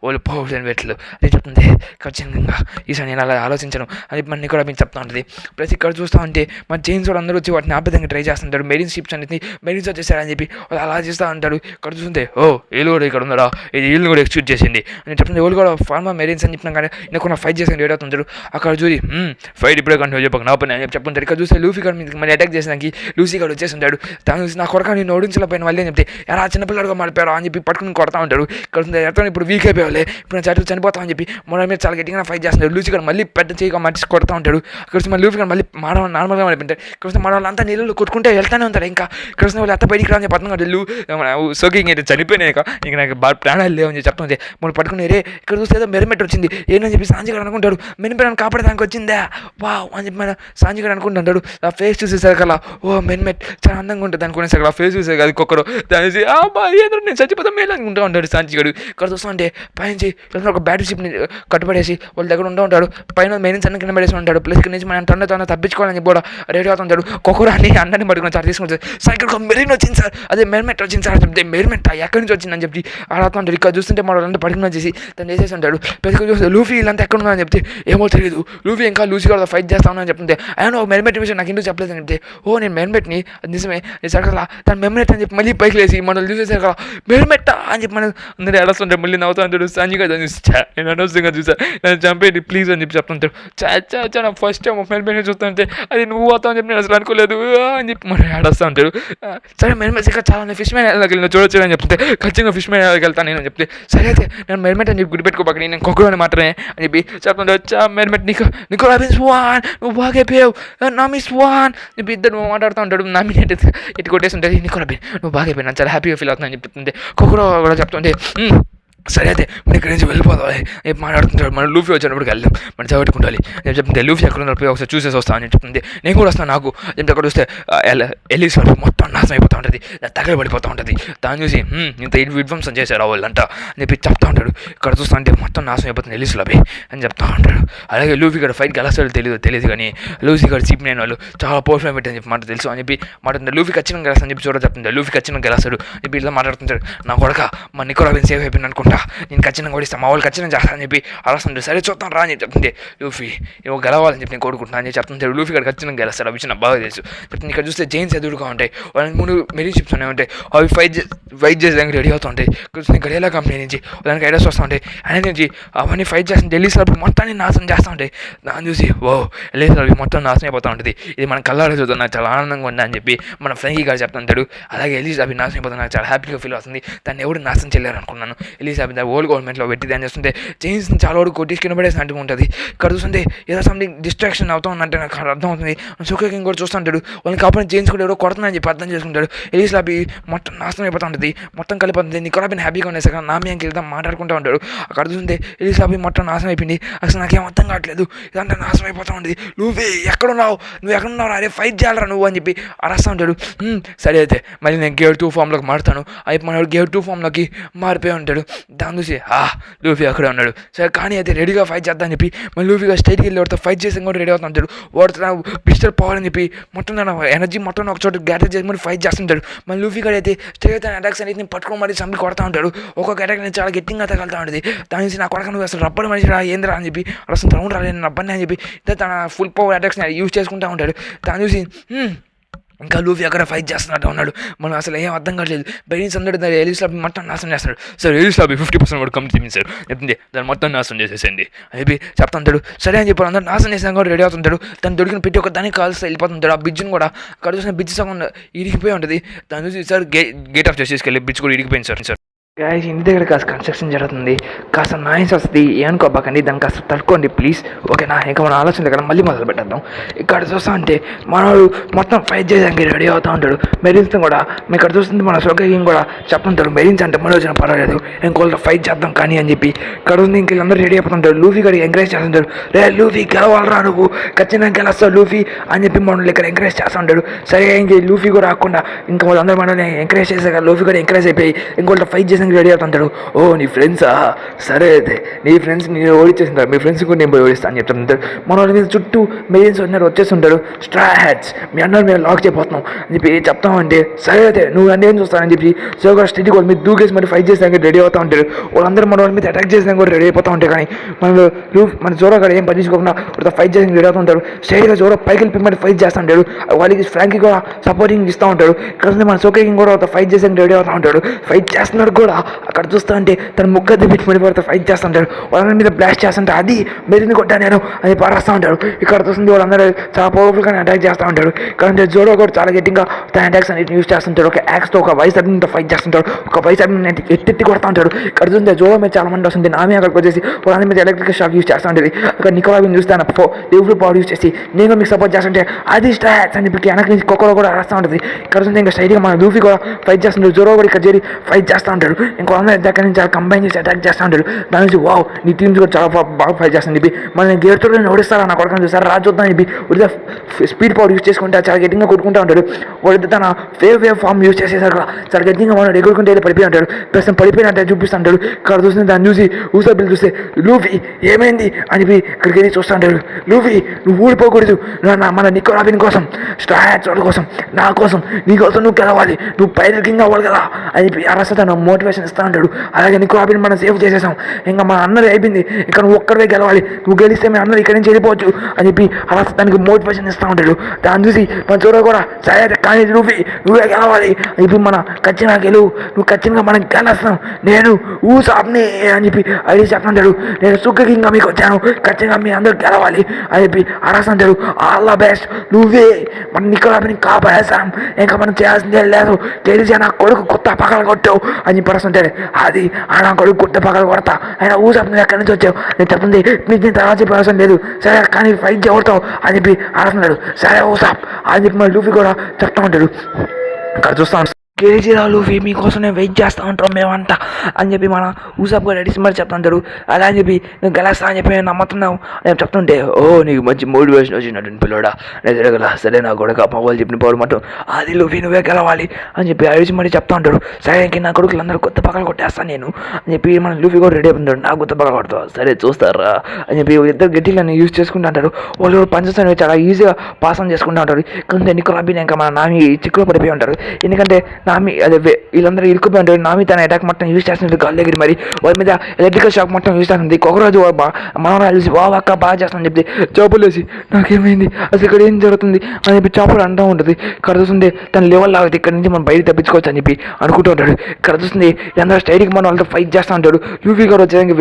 వాళ్ళు పవర్ అండ్ వెట్లు అది చెప్తుంది. ఖచ్చితంగా ఈసారి నేను అలా ఆలోచించను అని మన కూడా మీకు చెప్తా ఉంటుంది. ప్లస్ ఇక్కడ చూస్తూ ఉంటే మన జైన్స్ వాళ్ళు అందరూ వచ్చి వాటిని ఆపేదానికి ట్రై చేస్తుంటారు. మెరీన్ షిప్స్ అనేది మెరీన్స్ వచ్చేసారని చెప్పి వాళ్ళు అలా చేస్తూ ఉంటారు. ఇక్కడ చూస్తుంటే వీళ్ళు కూడా ఇక్కడ ఉన్నారా, ఇది వీళ్ళని కూడా ఎక్స్క్యూట్ చేసింది అని చెప్తుంది. వాళ్ళు కూడా ఫార్మా మెరీన్స్ అని చెప్పినా కానీ నేను ఫైట్ చేసి రెడీ అవుతుంటారు. అక్కడ చూసి ఫైట్ ఇప్పుడే కంటిన్యూ చెప్పక నా పని అని చెప్పుకుంటారు. ఇక్కడ చూస్తే లూఫీ గారు మీద మళ్ళీ అటాక్ చేసేదానికి లూసీ గారు వచ్చేస్తుంటాడు. తను చూసి నా కొడక నేను ఓడించలేకపోయిన వాళ్ళే చెప్తే ఎలా చిన్నపిల్లడుగా మారిపోయారు అని చెప్పి పట్టుకుని కొడతా ఉంటాడు. ఇక్కడ ఎత్తని ఇప్పుడు వీక్ అయిపోయాలి, ఇప్పుడు నా చెట్లు చనిపోతాం అని చెప్పి మన మీద చాలా గట్టిగా ఫైట్ చేస్తున్నాడు. లూసీ గారు మళ్ళీ పెద్ద చేయగా మర్చి కొడతా ఉంటాడు. ఇక్కడ మళ్ళీ లూఫీ గారు మళ్ళీ నార్మల్గా మారిపోయింటారు. ఇక్కడ మన వాళ్ళంతా నీళ్ళు కొట్టుకుంటే వెళ్తానే ఉంటారు. ఇంకా ఇక్కడ వాళ్ళు అంతా బయటికి రాని పడుతుంది సోకింగ్ అయితే చనిపోయినాక ఇంక నాకు బాగా ప్రాణాలు లేవని చెప్పి చెప్తుంది. మనం పట్టుకుని రే ఇక్కడ చూస్తే ఏదో మెరిమెట్ వచ్చింది ఏంటని చెప్పి సాంజీ గారు అనుకుంటాడు. మెరిమెట్ కాపాడడానికి వచ్చిందా వా అని చెప్పి మన సాంజీ గారు అనుకుంటుంటాడు. ఆ ఫేస్ చూసేసరికల్లా మెరిమెట్ చాలా అందంగా ఉంటుంది అనుకునేసరికి ఆ ఫేస్ చూసే అది కుక్కరు దాని ఏదో నేను చచ్చిపోతాం మేలు అనుకుంటూ ఉంటాడు సాంజీ గారు. ఇక్కడ చూస్తూ అంటే పైనుంచి ఒక బ్యాటరీ షిప్ని కట్టుబడేసి వాళ్ళ దగ్గర ఉంటాడు. పైన మెయిన్స్ అన్ని కింద పడేసి ఉంటాడు. ప్లస్ కింద నుంచి మనం తన తప్పించుకోవాలని చెప్పి కూడా రెడీ అవుతుంటాడు. కుక్కరాన్ని అందరినీ పట్టుకుని సార్ తీసుకుంటారు. సార్ ఇక్కడ మెరీన్ వచ్చింది సార్, అదే మెరిమెట్ వచ్చింది సార్ చెప్తే మెరిమెట్ ఎక్కడి నుంచి వచ్చిందని చెప్పి ఆడుతుంటాడు. ఇక్కడ చూస్తుంటే మన వాళ్ళంతా పడుకుని వచ్చేసి తను చేసేసి ఉంటాడు. ప్లస్ చూస్తే లూఫీ వీళ్ళంతా ఎక్కడ ఉన్నారని చెప్తే ఏమో తెలియదు, లూఫీ ఇంకా లూసీ కూడా ఫైట్ చేస్తాను అని చెప్తుంటే ఆయన ఒక మెరిమెట్ విషయం నాకు ఎందుకు చెప్పలేదు అని చెప్తే నేను మెరిమెట్ని అది నిజమే నేను సరకలా తను మెరిమెట్ అని చెప్పి మళ్ళీ పైకి లేసి మనం చూసేసరికి మెరిమెట్ అని చెప్పి మనం అందరూ ఎడస్తుంటే మళ్ళీ నవ్వుతా ఉంటాడు. సంజీగా నేను అనవసరంగా చూసా నన్ను చంపేది ప్లీజ్ అని చెప్పి చెప్తుంటాడు. చా నా ఫస్ట్ టైం మెరిమెట్ చూస్తుంటే అది నువ్వు అవుతావు అని చెప్పి నేను అసలు అనుకోలేదు అని చెప్పి మనం ఏడొస్తూ ఉంటాడు. సరే మెరిమెట్ ఇంకా చాలా ఫిష్ మ్యాన్ వెళ్ళి చూడొచ్చు అని చెప్తే ఖచ్చితంగా ఫిష్ మ్యాన్ వెళ్తాను నేను చెప్తే సరే అయితే నేను మెరిమెట్ అని చెప్పి గుర్తుపెట్టుకోబాక నేను కొక్కరు అని మాత్రమే అని చెప్పి చెప్తుంటే వచ్చా మెరిమెట్ నీకు రాబిన్ స్వాన్ నువ్వు బాగైపోయావు నామి స్వాన్ చెప్పి ఇద్దరు మాట్లాడుతూ ఉంటాడు. నామినేట్ ఇటు కొట్టేసి ఉంటుంది. నీకు రాబిన్ నువ్వు బాగైపోయినా చాలా హ్యాపీగా ఫీల్ అవుతున్నాను అని చెప్తుంటే కొక్కరు కూడా చెప్తుంటే సరే అయితే మన ఇక్కడి నుంచి వెళ్ళిపోదాం మాట్లాడుతుంటాడు. మన లూఫీ వచ్చినప్పటికి వెళ్దాం మనం చదువుకుంటాలి నేను చెప్తుంటే లూఫీ ఎక్కడ ఉన్నప్పుడు ఒకసారి చూసేసి వస్తాను అని చెప్తుంది. నేను కూడా వస్తాను నాకు చెప్తే అక్కడ చూస్తే ఎలీస్ మొత్తం నాశనం అయిపోతూ ఉంటుంది, తగల పడిపోతూ ఉంటుంది. దాన్ని చూసి ఇంత విధ్వంసం చేశారు వాళ్ళంతా అని చెప్పి చెప్తా ఉంటాడు. ఇక్కడ చూస్తా అంటే మొత్తం నాశనం అయిపోతుంది ఎలీస్ లభి అని చెప్తా ఉంటాడు. అలాగే లూఫీ గారు ఫైట్ గెలుస్తాడో తెలియదు కానీ లూఫీ గారు చీప్ నేను వాళ్ళు చాలా పవర్ఫుల్ పెట్టని చెప్పి మాట తెలుసు అని చెప్పి మాట్లాడుతుంటే లూఫీ ఖచ్చితంగా గెలుస్తాను అని చెప్పి చూడ చెప్తుంది. లూఫీ ఖచ్చితంగా గెలుస్తాడు చెప్పి ఇలా మాట్లాడుతుంటాడు. నా కొడక మా నికోరాబిన్ సేఫ్ అయిపోయింది అనుకుంటా రా నేను ఖచ్చితంగా ఓడిస్తాను, మా వాళ్ళు ఖచ్చితంగా చేస్తా అని చెప్పి అరుస్తుంటాడు. సరే చూద్దాం రా అని చెప్తుంటే లూఫీ ఏమో గెలవాలని చెప్పి నేను కోరుకుంటున్నాను అని చెప్తుంటాడు. లూఫీ గారు ఖచ్చితంగా గెలుస్తాడు, అవి నాకు బాగా తెలుసు చెప్తుంది. ఇక్కడ చూస్తే జైన్స్ ఎదురుగా ఉంటాయి, వాళ్ళకి ముందు మెరీ షిప్స్ అనేవి ఉంటాయి, అవి ఫైట్ చేసేదానికి రెడీ అవుతూ ఉంటాయి. ఇక్కడ గడియాల కంపెనీ నుంచి దానికి ఐడియాస్ వస్తూ ఉంటాయి. ఆయన నుంచి అవన్నీ ఫైట్ చేస్తుంటే ఢిల్లీ స్లాబ్ మొత్తాన్ని నాశనం చేస్తూ ఉంటాయి. దాన్ని చూసి ఓ ఢిల్లీ స్లాబ్ మొత్తం నాశనం అయిపోతూ ఉంటుంది. ఇది మన కళ్ళారా చూద్దాం, నాకు చాలా ఆనందంగా ఉంది అని చెప్పి మన ఫ్రెంకీ గారు చెప్తుంటాడు. అలాగే ఎలిజాబెత్ నాశనం అయిపోతుంది, నాకు చాలా హ్యాపీగా ఫీల్ అవుతుంది, దాన్ని ఎవరు నాశనం చేయలేరు అనుకున్నాను. ఎలిజాబెత్ ఓల్డ్ గవర్నమెంట్లో పెట్టి దాన్ని చేస్తుంటే జైన్స్ని చాలా వరకు కొట్టి కింద పడేసి అంటూ ఉంటుంది. ఇక్కడ చూస్తుంటే ఏదో సంథింగ్ డిస్ట్రాక్షన్ అవుతా ఉందంటే నాకు అర్థం అవుతుంది. సుఖేకింగ్ కూడా చూస్తుంటాడు, వాళ్ళని కాపాడి జైన్స్ కూడా ఎవరో కొడుతుందని చెప్పి అర్థం చేసుకుంటాడు. ఎలిజాబెత్ మొత్తం నాశనం అయిపోతూ ఉంటుంది, మొత్తం కలిపోతుంది. నికోలాబిన్ హ్యాపీగా ఉండేసాక నామి అంకి వెళ్దాం మాట్లాడుకుంటూ ఉంటాడు. అక్కడ చూస్తుంటే ఎలిజాబెత్ మొత్తం నాశనం అయిపోయింది, అసలు నాకేం అర్థం కావట్లేదు, ఇదంతా నాశనం అయిపోతూ ఉంటుంది. నువ్వు ఎక్కడున్నావు అరే ఫైట్ చేయాలరా నువ్వు అని చెప్పి అరస్తూ ఉంటాడు. సరే అయితే మళ్ళీ నేను గేర్ 2 ఫామ్లోకి మారుతాను అయిపోయి మనవాడు గేర్ 2 ఫామ్లోకి మారిపోయి ఉంటాడు. దాన్ని చూసి లూఫీ అక్కడే ఉన్నాడు. సరే కానీ అయితే రెడీగా ఫైట్ చేద్దాం అని చెప్పి మళ్ళీ లూఫీగా స్ట్రైట్కి వెళ్ళి వాడితో ఫైట్ చేసి కూడా రెడీ అవుతూ ఉంటాడు. వాడితో పిస్టల్ పవర్ అని చెప్పి మొత్తం తన ఎనర్జీ మొత్తం ఒక చోట గ్యాదర్ చేసి మరి ఫైట్ చేస్తుంటాడు. మళ్ళీ లూఫీ గారు అయితే స్ట్రైట్ తన అటాక్స్ అనేది పట్టుకొని మరి చంపి కొడతా ఉంటాడు. ఒక్కొక్క అటాక్ నేను చాలా గట్టిగా తగలుతూ ఉంటుంది. దాని నుంచి నా కొడక నువ్వు అసలు రబ్బర్ మనిషి రా ఏంద్రా అని చెప్పి అసలు రౌండ్ రాలేదు రబ్బర్ని అని చెప్పి తన ఫుల్ పవర్ అటాక్స్ని యూజ్ చేసుకుంటూ ఉంటాడు. దాన్ని చూసి ఇంకా లూఫీ అక్కడ ఫైట్ చేస్తున్నట్టు ఉన్నాడు. మనం అసలు ఏం అర్థం కావట్లేదు. బెయిన్స్ అందరూ ఎలిస్లాబ్ మొత్తం నాశనం చేస్తాడు. సార్ ఎలిస్లాబ్ 50% కూడా కంప్లీట్ చేయండి సార్ చెప్తుంది. దాన్ని మొత్తం నాశనం చేసేసండి అని చెప్పి చెప్తుంటాడు. సరే అని చెప్పి అందరూ నాశనం చేసాక కూడా రెడీ అవుతుంటాడు. దాన్ని దొరికిన పెట్టి ఒక దానికి కాల్సి వెళ్ళిపోతుంటాడు. ఆ బ్రిడ్జ్ని కూడా అక్కడ చూసిన బ్రిడ్జ్ సగం ఇరిగిపోయి ఉంటుంది. దాన్ని చూసి సార్ గేట్ ఆఫ్ జస్టిస్కి వెళ్ళి బ్రిడ్జ్ కూడా ఇరిగిపోయింది సార్. గాయస్ ఇంటి దగ్గర కాస్త కన్స్ట్రక్షన్ జరుగుతుంది, కాస్త నాయిస్ వస్తుంది, ఏమనుకోబాకండి, దాన్ని కాస్త తట్టుకోండి ప్లీజ్, ఓకేనా? ఇంకా మన ఆలోచన దగ్గర మళ్ళీ మొదలు పెట్టేద్దాం. ఇక్కడ చూస్తా అంటే మనోడు మొత్తం ఫైట్ చేయడానికి రెడీ అవుతూ ఉంటాడు. మెరీన్స్ కూడా మీ ఇక్కడ చూస్తుంది మన సోకేకింగ్ కూడా చెప్తుంటాడు, మెరీన్స్ అంటే మన వచ్చిన పర్వాలేదు ఇంకోళ్ళతో ఫైట్ చేద్దాం కానీ అని చెప్పి. ఇక్కడ ఉంది ఇంక వీళ్ళందరూ రెడీ అయిపోతుంటారు. లూఫీ గారు ఎంకరేజ్ చేస్తుంటాడు, రే లూఫీ గెలవాలరా నువ్వు ఖచ్చితంగా గెలుస్తావు లూఫీ అని చెప్పి మనల్ని ఇక్కడ ఎంకరేజ్ చేస్తుంటాడు. సరే ఇంక లూఫీ కూడా రాకుండా ఇంకా వాళ్ళందరూ మనల్ని ఎంకరేజ్ చేశాక లూఫీ కూడా ఎంకరేజ్ అయిపోయి ఇంకోళ్ళతో ఫైట్ చేసి రెడీ అవుతుంటాడు. ఓ నీ ఫ్రెండ్సా, సరే అయితే నీ ఫ్రెండ్స్ నేను ఓడిచేసింటారు, మీ ఫ్రెండ్స్ కూడా నేను పోయి ఓడిస్తాను అని చెప్తుంటారు. మన వాళ్ళ మీద చుట్టూ మెయిన్స్ ఉన్నారు వచ్చేస్తుంటారు. స్ట్రా హ్యాట్స్ మీ అన్నారు మేము లాక్ చేయబోతున్నాం అని చెప్పి చెప్తామంటే సరే అయితే నువ్వు అన్నీ ఏం చూస్తానని చెప్పి సోగా స్టడీ వాళ్ళ మీద దూకేసి మరి ఫైట్ చేసాక రెడీ అవుతూ ఉంటారు. వాళ్ళందరూ మన వాళ్ళ మీద అటాక్ చేసినా కూడా రెడీ అయిపోతూ ఉంటాయి. కానీ మన జోరో గారు ఏం పట్టించుకోకుండా వాళ్ళతో ఫైట్ చేసి రెడీ అవుతూ ఉంటారు. స్ట్రైట్గా జోరో పైకి వెళ్ళి మరి ఫైట్ చేస్తూ ఉంటాడు. వాళ్ళకి ఫ్రాంకీ కూడా సపోర్టింగ్ ఇస్తూ ఉంటాడు. ఇక్కడ మన సోకేకింగ్ కూడా ఫైట్ చేసి రెడీ అవుతూ ఉంటాడు. ఫైట్ చేస్తున్నాడు కూడా అక్కడ చూస్తా అంటే తన ముక్క దిబ్బి పడిపోతే ఫైట్ చేస్తుంటాడు. వాళ్ళ మీద బ్లాస్ట్ చేస్తుంటే అది మెరిని కొట్టా నేను అని పారేస్తూ ఉంటాడు. ఇక్కడ చూస్తుంది వాళ్ళందరూ చాలా పవర్ఫుల్గా అటాక్ చేస్తూ ఉంటాడు. ఇక్కడ జోడో కూడా చాలా గట్టిగా తన అటాక్స్ అనేది యూజ్ చేస్తుంటాడు. ఒక యాక్స్తో ఒక వైస్ అడ్మిన్తో ఫైట్ చేస్తుంటాడు. ఒక వైస్ అడ్మిన్ ఎత్తి కొడతా ఉంటాడు. ఇక్కడ చూస్తే జోడో మీద చాలా మంది వస్తుంది. నామే అక్కడికి వచ్చేసి వాళ్ళ మీద ఎలక్ట్రికల్ షాక్ యూజ్ చేస్తూ ఉంటుంది. అక్కడ నికోలాబిన్ చూస్తాను దేవుడు పవర్ యూజ్ చేసి నేను మీకు సపోర్ట్ చేస్తుంటే అది స్టాట్స్ అని చెప్పి వెనక నుంచి కొక్కలో కూడా రాస్తూ ఉంటుంది. ఇక్కడ చూస్తే ఇంకా స్ట్రైట్గా మన లూఫీ కూడా ఫైట్ చేస్తుంటాడు. జోరో కూడా ఇక్కడ చేరి ఫైట్ చేస్తూ ఉంటాడు. ఇంకో దగ్గర నుంచి చాలా కంబైన్ చేసి అటాక్ చేస్తూ ఉంటాడు. దాని నుంచి వావ్ నీ టీమ్స్ కూడా చాలా బాగా ఫైట్ చేస్తాను చెప్పి మన గేర్తో ఓడిస్తారా నా కొడుకుని చూసారా రాజు చూద్దాం చెప్పి ఉడితే స్పీడ్ పవర్ యూజ్ చేసుకుంటే చాలా గట్టిగా కొట్టుకుంటూ ఉంటాడు. వాడితే తన వేవ్ ఫామ్ యూజ్ చేసేసారు చాలా గట్టిగా మనం ఎగురుకుంటే పడిపోయి ఉంటాడు. ప్రస్తుతం పడిపోయినట్టే చూపిస్తూ ఉంటాడు. ఇక్కడ చూస్తే దాన్ని చూసి ఊసబిల్ చూస్తే లూఫీ ఏమైంది అని చెప్పి ఇక్కడికి వెళ్ళి చూస్తూ ఉంటాడు. లూఫీ నువ్వు ఊడిపోకూడదు, మన నికోలాబిన్ కోసం స్ట్రాట్స్ కోసం నా కోసం నీ కోసం నువ్వు గెలవాలి, నువ్వు పైన కింగ్ అవ్వాలి కదా అని చెప్పి అరస తను మోటివేషన్ ఇస్తూ ఉంటాడు. అలాగే నికోలాబిన్ మనం సేవ్ చేసేసాం, ఇంకా మన అన్నది అయిపోయింది, ఇంకా నువ్వు ఒక్కడే గెలవాలి, నువ్వు గెలిస్తే మేము అందరూ ఇక్కడి నుంచి వెళ్ళిపోవచ్చు అని చెప్పి అలా దానికి మోటివేషన్ ఇస్తూ ఉంటాడు. దాన్ని చూసి మన చూడ కూడా సరే కానీ నువ్వే గెలవాలి ఇప్పుడు మన ఖచ్చితంగా గెలువు, నువ్వు ఖచ్చితంగా మనం గెలుస్తాం, నేను ఊసాప్ని అని చెప్పి అది చెప్తుంటాడు. నేను సుఖకి ఇంకా మీకు వచ్చాను, ఖచ్చితంగా మీ అందరూ గెలవాలి అని చెప్పి అరసంటాడు. ఆల్ ద బెస్ట్, నువ్వే మన నికోలాబిని కాపాడేసాం, ఇంకా మనం చేయాల్సిందే లేదు, తెలిసి నా కొడుకు కొత్త పగల కొట్టావు అని చెప్పి అరసంటాడు. అది నా కొడుకు కొత్త పగల కొడతా ఆయన ఊసాప్ నువ్వు ఎక్కడి నుంచి వచ్చావు నేను చెప్తుంది మీకు నేను తర్వాత చెప్పే అవసరం లేదు, సరే కానీ ఫైట్ చేయవుతావు అని చెప్పి అడుగుతున్నాడు. సరే ఊసాప్ అని చెప్పి మన లూఫీ కూడా చెప్తా ఉంటాడు. ఇక్కడ చూస్తాను కేజీరావు లూఫీ మీకోసం నేను వెయిట్ చేస్తూ ఉంటాం మేమంతా అని చెప్పి మన ఊసాప్ కూడా రెడీ మరి చెప్తుంటాడు. అలా అని చెప్పి నువ్వు గెలుస్తా అని చెప్పి నేను నమ్ముతున్నావు నేను చెప్తుంటే ఓ నీకు మంచి మోటివేషన్ వచ్చినట్టు పిల్లడా నేను తిరగల సరే నా కొడుకు మా వాళ్ళు చెప్పిన పౌరు మొత్తం అది లూఫీ నువ్వే గెలవాలి అని చెప్పి అడిచి మరి చెప్తా ఉంటాడు. సరే ఇంక నా కొడుకులు అందరూ కొత్త పక్కన కొట్టేస్తాను నేను అని చెప్పి మన లూఫీ కూడా రెడీ అయిపోతాడు. నాకు కొత్త పక్కన కొడతావు సరే చూస్తారా అని చెప్పి ఇద్దరు గట్టిలను యూజ్ చేసుకుంటూ ఉంటారు. వాళ్ళు పంచేస్తాను చాలా ఈజీగా పాస్ ఆన్ చేసుకుంటూ ఉంటారు. కొంత నికోలాబిన్ ఇంకా మన నాని చిక్కులో పడిపోయి ఉంటారు. ఎందుకంటే నామి అదే వీళ్ళందరూ ఇరుక్కుపోయి ఉంటారు. నామి తన అటాక్ మొత్తం యూజ్ చేస్తుంది గాలి దగ్గర, మరి వాళ్ళ మీద ఎలక్ట్రికల్ షాక్ మొత్తం యూజ్ చేస్తుంది. ఒకరోజు మనవరాలు చూసి వా అక్క బాగా చేస్తానని చెప్తే చాపులు వేసి నాకేమైంది అసలు ఇక్కడ ఏం జరుగుతుంది అని చెప్పి చాపులు అంటూ ఉంటుంది. ఇక్కడ చూస్తుంది తన లెవెల్ లాగితే ఇక్కడ నుంచి మనం బయట తప్పించుకోవచ్చు అని చెప్పి అనుకుంటూ ఉంటాడు. ఇక్కడ చూస్తుంది అందరూ స్టైల్కి మన వాళ్ళతో ఫైట్ చేస్తూ ఉంటాడు. లూఫీ గారు వచ్చేదానికి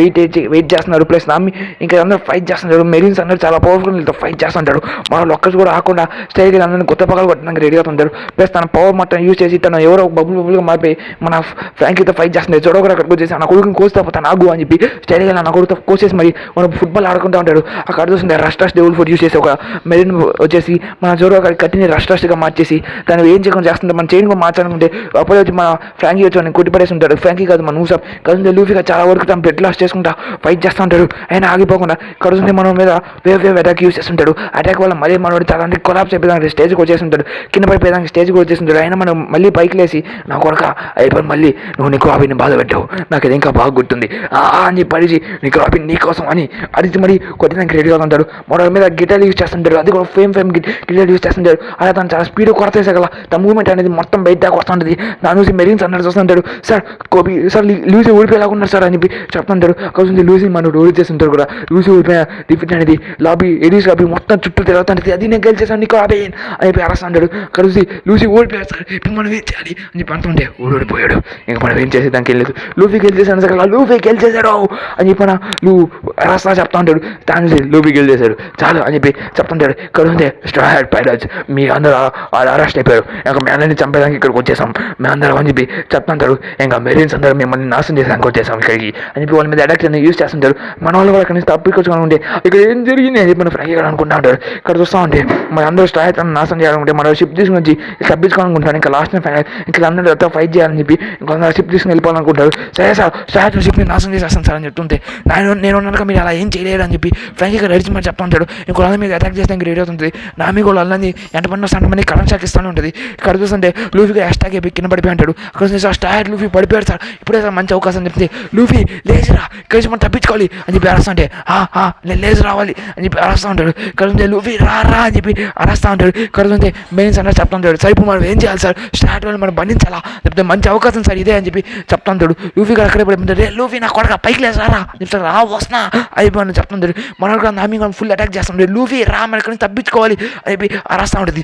వెయిట్ చేస్తున్నారు. ప్లస్ నామి ఇంకా అందరూ ఫైట్ చేస్తుంటారు. మెరీన్స్ అందరూ చాలా పవర్ఫుల్ వీళ్ళతో ఫైట్ చేస్తుంటాడు. మన వాళ్ళు ఒక్కరు కూడా ఆకుండా స్టైల్కి అందరినీ కొత్త పగలు కొట్టడానికి రెడీ అవుతుంటారు. ప్లస్ తన పవర్ మొత్తం యూజ్ చేసి తను ఎవరో బబుల్గా మారిపోయి మన ఫ్రాంకీతో ఫైట్ చేస్తుంది. చూడ కూడా అక్కడికి వచ్చేసి నా కొడుకుని కోస్తే తను ఆగు అని చెప్పి స్టైల్గా నా కొడుకుతో కోసేసి మరి మనం ఫుట్బాల్ ఆడుకుంటూ ఉంటాడు. అక్కడ చూస్తుంది రస్టాస్ డెవల్ ఫుడ్ యూజ్ చేసి ఒక మెరీన్ వచ్చేసి మన జోరో అక్కడ కట్టిని రస్టాస్గా మార్చేసి తను ఏం చేయకుండా చేస్తుంటే మన చైన్ కూడా మార్చాలనుకుంటే అప్పుడే వచ్చి మన ఫ్రాంకీ వచ్చి మనం కొట్టిపడేసి ఉంటాడు. ఫ్రాంకీ కాదు మన ఊసాప్ కదంటే లూఫీగా చాలా వరకు తను బ్లడ్ లాస్ చేసుకుంటా ఫైట్ చేస్తూ ఉంటాడు. ఆయన ఆగిపోకుండా కడుతుంది మన మీద వేవ్ అటాక్ యూజ్ చేస్తుంటాడు. అటాక్ వల్ల మళ్ళీ మనోడు చాలా కొలాప్స్ అయిపోయేదానికి స్టేజ్కి వచ్చేస్తుంటాడు. కింద పడిపోయేదానికి స్టేజ్కి వచ్చేస్తుంటాడు. ఆయన మనం మళ్ళీ పైకి లేసి నా కొరక అయిపోయి మళ్ళీ నువ్వు నీకు రాబిని బాధ పెట్టావు, నాకు ఇది ఇంకా బాగా గుర్తుంది అని చెప్పి అడిచి నీకు రాబిన్ నీ కోసం అని అడిచి మరి కొట్టడానికి రెడీగా ఉంటాడు. మన మీద గిటార్ యూజ్ చేస్తుంటాడు. అది కూడా ఫేమ్ గిటార్ యూజ్ చేస్తుంటాడు. అలా తను చాలా స్పీడ్ కొరతేసగల తన మూవ్మెంట్ అనేది మొత్తం బయట దాకా వస్తుంటుంది. నా చూసి మెరీన్స్ అన్నట్టు చూస్తుంటాడు. సార్ కోబీ సార్ లూసీ ఓడిపోయేలాగా ఉన్నారు సార్ అని చెప్పి చెప్తుంటాడు. కొంచెం లూసీ మనోడు ఓడిచేస్తుంటాడు కూడా. లూసీ ఓడిపోయిన డిఫిట్ అనేది లాబీ ఎడీస్ లాబీ మొత్తం చుట్టూ తిరుగుతుంటుంది. అది నేను గెలిచేసాను నీకు రాబే అని చెప్పి అరస్తుంటాడు. కలిసి లూసీ ఓడిపోయాడు సార్ ఇప్పుడు మనం ఏం చేయాలి అని చెప్పి అంటుంటే ఓడిపోయాడు ఇంకా మనం ఏం చేసేదానికి వెళ్ళలేదు. లూఫీ గెలిచేసాను సార్ లూఫీ గెలిచేశాడు అని చెప్పి నువ్వు అరస్తా చెప్తా ఉంటాడు. దాని లూఫీ గెలిచేశాడు చాలు అని చెప్పి చెప్తుంటాడు. ఇక్కడ ఉంది స్ట్రా హ్యాడ్ పైరట్స్ మీ అందరూ అరెస్ట్ అయిపోయారు, ఇంకా మీ అందరినీ చంపేదానికి ఇక్కడికి వచ్చేసాం మేమందరం అని చెప్పి చెప్తుంటారు. ఇంకా మెరీన్స్ అందరూ మిమ్మల్ని నాశనం చేసానికి వచ్చేసాం ఇక్కడికి అని చెప్పి వాళ్ళ మీద అటాక్ యూజ్ చేస్తుంటారు. మన వాళ్ళు కూడా అక్కడి నుంచి తప్పించుకొని ఉంటే ఇక్కడ ఏం జరిగింది అని చెప్పి మన ఫ్రాంకీ గారు అనుకుంటా ఉంటారు. ఇక్కడ చూస్తూ ఉంటే మన అందరూ స్ట్రా తను నాశనం చేయాలనుకుంటే మన షిప్ తీసుకుని వచ్చి తప్పించుకోవాలనుకుంటారు. ఇంకా లాస్ట్ ఫైనల్ ఇంకా అందరూ ఫైట్ చేయాలని చెప్పి ఇంకొందరు షిప్ తీసుకుని వెళ్ళిపోవాలనుకుంటారు. సరే సార్ స్టార్ట్ షిప్ని నాశనం చేసేస్తాను సార్ అని చెప్తుంటే నేను ఉన్నాక మీరు అలా ఏం చేయలేరు అని చెప్పి ఫ్రాంకీ గారు అడిచి మరి చెప్తా ఉంటాడు. ఇంకో వాళ్ళ మీద అటాక్ చేస్తే రెడీ అవుతుంది. నామి కూడా వాళ్ళని ఎంతమంది సంతమంది కరెంట్ షాక్ ఇస్తూనే ఉంటుంది. ఇక్కడ చూస్తుంటే లూఫీగా హ్యాష్టాగ్ అయిపోయి కింద పడిపోయి అంటాడు. అక్కడ సార్ స్టార్ లూఫీ పడిపోయాడు సార్ ఇప్పుడే సార్ మంచి అవకాశం అని చెప్తే లూఫీ లేచిరా ఇక్కడ నుంచి మనం తప్పించుకోవాలి అని చెప్పి అరుస్తుంటే నేను లేచి రావాలి అని చెప్పి అరుస్తూ ఉంటాడు. ఇక్కడ ఉంటే లూఫీ రా అని చెప్పి అరుస్తూ ఉంటాడు. ఇక్కడ ఉంటే మెయిన్స్ అన్నట్టు చెప్తా ఉంటాడు. సార్ ఇప్పుడు మనం ఏం చేయాలి సార్ స్టార్ట్ వాళ్ళు మనం బంధించాలా చెప్తే మంచి అవకాశం సార్ ఇదే అని చెప్పి చెప్తా ఉంటాడు. లూఫీ గారు అక్కడే పడిపోతాడు. లూఫీ నా కొడక పైకి లేసారా చెప్తారు రా వస్తున్నా అయిపోయి చెప్తుంటాడు. మనకు నామి ఫుల్ అటాక్ చేస్తుంటాడు. లూఫీ రా మన ఇక్కడ నుంచి తప్పించుకోవాలి అని చెప్పి అరుస్తూ ఉంటుంది.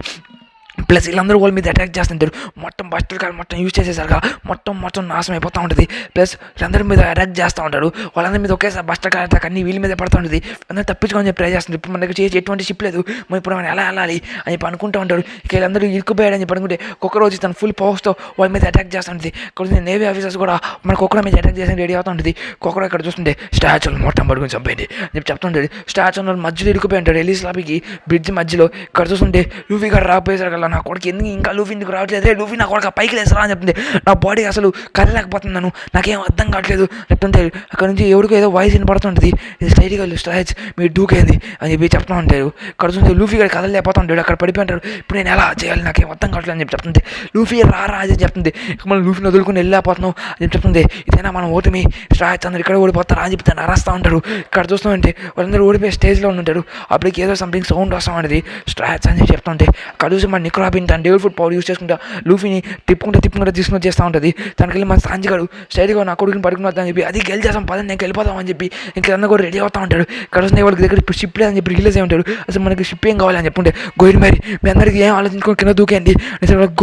ప్లస్ వీళ్ళందరూ వాళ్ళ మీద అటాక్ చేస్తుంటారు. మొత్తం బస్టర్ కార్ మొత్తం యూజ్ చేసేసరిగా మొత్తం నాశనం అయిపోతూ ఉంటుంది. ప్లస్ వీళ్ళందరి మీద అటాక్ చేస్తూ ఉంటారు. వాళ్ళందరి మీద ఒకేసారి బస్టర్ కార్ అటాక్ అన్ని వీళ్ళ మీద పడుతూ ఉంటుంది. అందరూ తప్పించుకొని చెప్పి ట్రై చేస్తుంది. ఇప్పుడు మన దగ్గర చేసి ఎటువంటి షిప్ లేదు, మనం ఇప్పుడు మనం ఎలా వెళ్ళాలి అని చెప్పి అనుకుంటూ ఉంటారు. ఇక వీళ్ళందరూ ఇరుక్కుపోయాడని చెప్పి అనుకుంటే ఒక్కరోజు తను ఫుల్ పవర్స్తో వాళ్ళ మీద అటాక్ చేస్తుంటుంది. కొంచెం నేవీ ఆఫీసర్స్ కూడా మన కుక్కల మీద అటాక్ చేసి రెడీ అవుతూ ఉంటుంది. కుక్కర ఇక్కడ చూస్తుంటే స్టాచ్యూలు మొత్తం పడుకుని చంపేయండి అని చెప్పి చెప్తుంటాడు. స్టాచ్యూ మధ్యలో ఇరుక్కుపోయి ఉంటాడు. ఎలీస్ లాబీకి బ్రిడ్జ్ మధ్యలో ఇక్కడ చూస్తుంటే లూఫీ గారు రాపోయేసరికి నా కొడుకు ఎందుకు ఇంకా లూఫీ ఎందుకు రావట్లేదు లూఫీ నా కొడుకు పైకి లేసరా అని చెప్తుంది. నా బాడీ అసలు కదలేకపోతున్నాను, నాకేం అర్థం కావట్లేదు చెప్తుంటే అక్కడ నుంచి ఎవరికో ఏదో వాయిస్ వినపడుతుంటుంది. ఇది స్టైల్గా స్టాచ్ మీరు దూకేది అని చెప్పి చెప్తూ ఉంటారు. ఇక్కడ చూస్తే లూఫీ గారు కదలేకపోతూ ఉంటాడు. అక్కడ పడిపోయి ఉంటాడు. ఇప్పుడు నేను ఎలా చేయాలి నాకేం అర్థం కావట్లేదు అని చెప్పి చెప్తుంది. లూఫీ రా అని చెప్తుంది. మనం లూఫీని వదులుకొని వెళ్ళిపోతున్నావు అని చెప్పి చెప్తుంది. ఇదైనా మనం ఓటమి స్టాచ్ అందరూ ఇక్కడ ఓడిపోతారా అని చెప్తే అరస్తూ ఉంటారు. ఇక్కడ చూస్తామంటే వాళ్ళందరూ ఓడిపోయి స్టేజ్లో ఉంటారు. అప్పటికి ఏదో సంథింగ్ సౌండ్ వస్తూ ఉంటుంది స్ట్రాచ్ అని చెప్పి చెప్తుంటే అక్కడ చూసి మన నిక్ రాబిన్ తన డెవల్ ఫుడ్ పవర్ యూస్ చేసుకుంటా లూఫీని తిప్పుకుంటే తీసుకుని వచ్చేస్తూ ఉంటుంది. తనకి వెళ్ళి మన సాంజిగాడు స్టైల్గా నా కొడుకుని పడుకుని వద్దని చెప్పి అది గెలిచేసాం పదని నేను వెళ్ళిపోతాం అని చెప్పి ఇంకా అందరూ కూడా రెడీ అవుతూ ఉంటాడు. ఇక్కడ వస్తే వాళ్ళకి దగ్గర ఇప్పుడు షిప్ లేదని చెప్పి రిలీజ్ అయి ఉంటాడు. అసలు మనకి షిప్ ఏం కావాలని చెప్పుంటే గోయిన్ మ్యారీ మీ అందరికీ ఏం ఆలోచించుకొని కింద దూకేయండి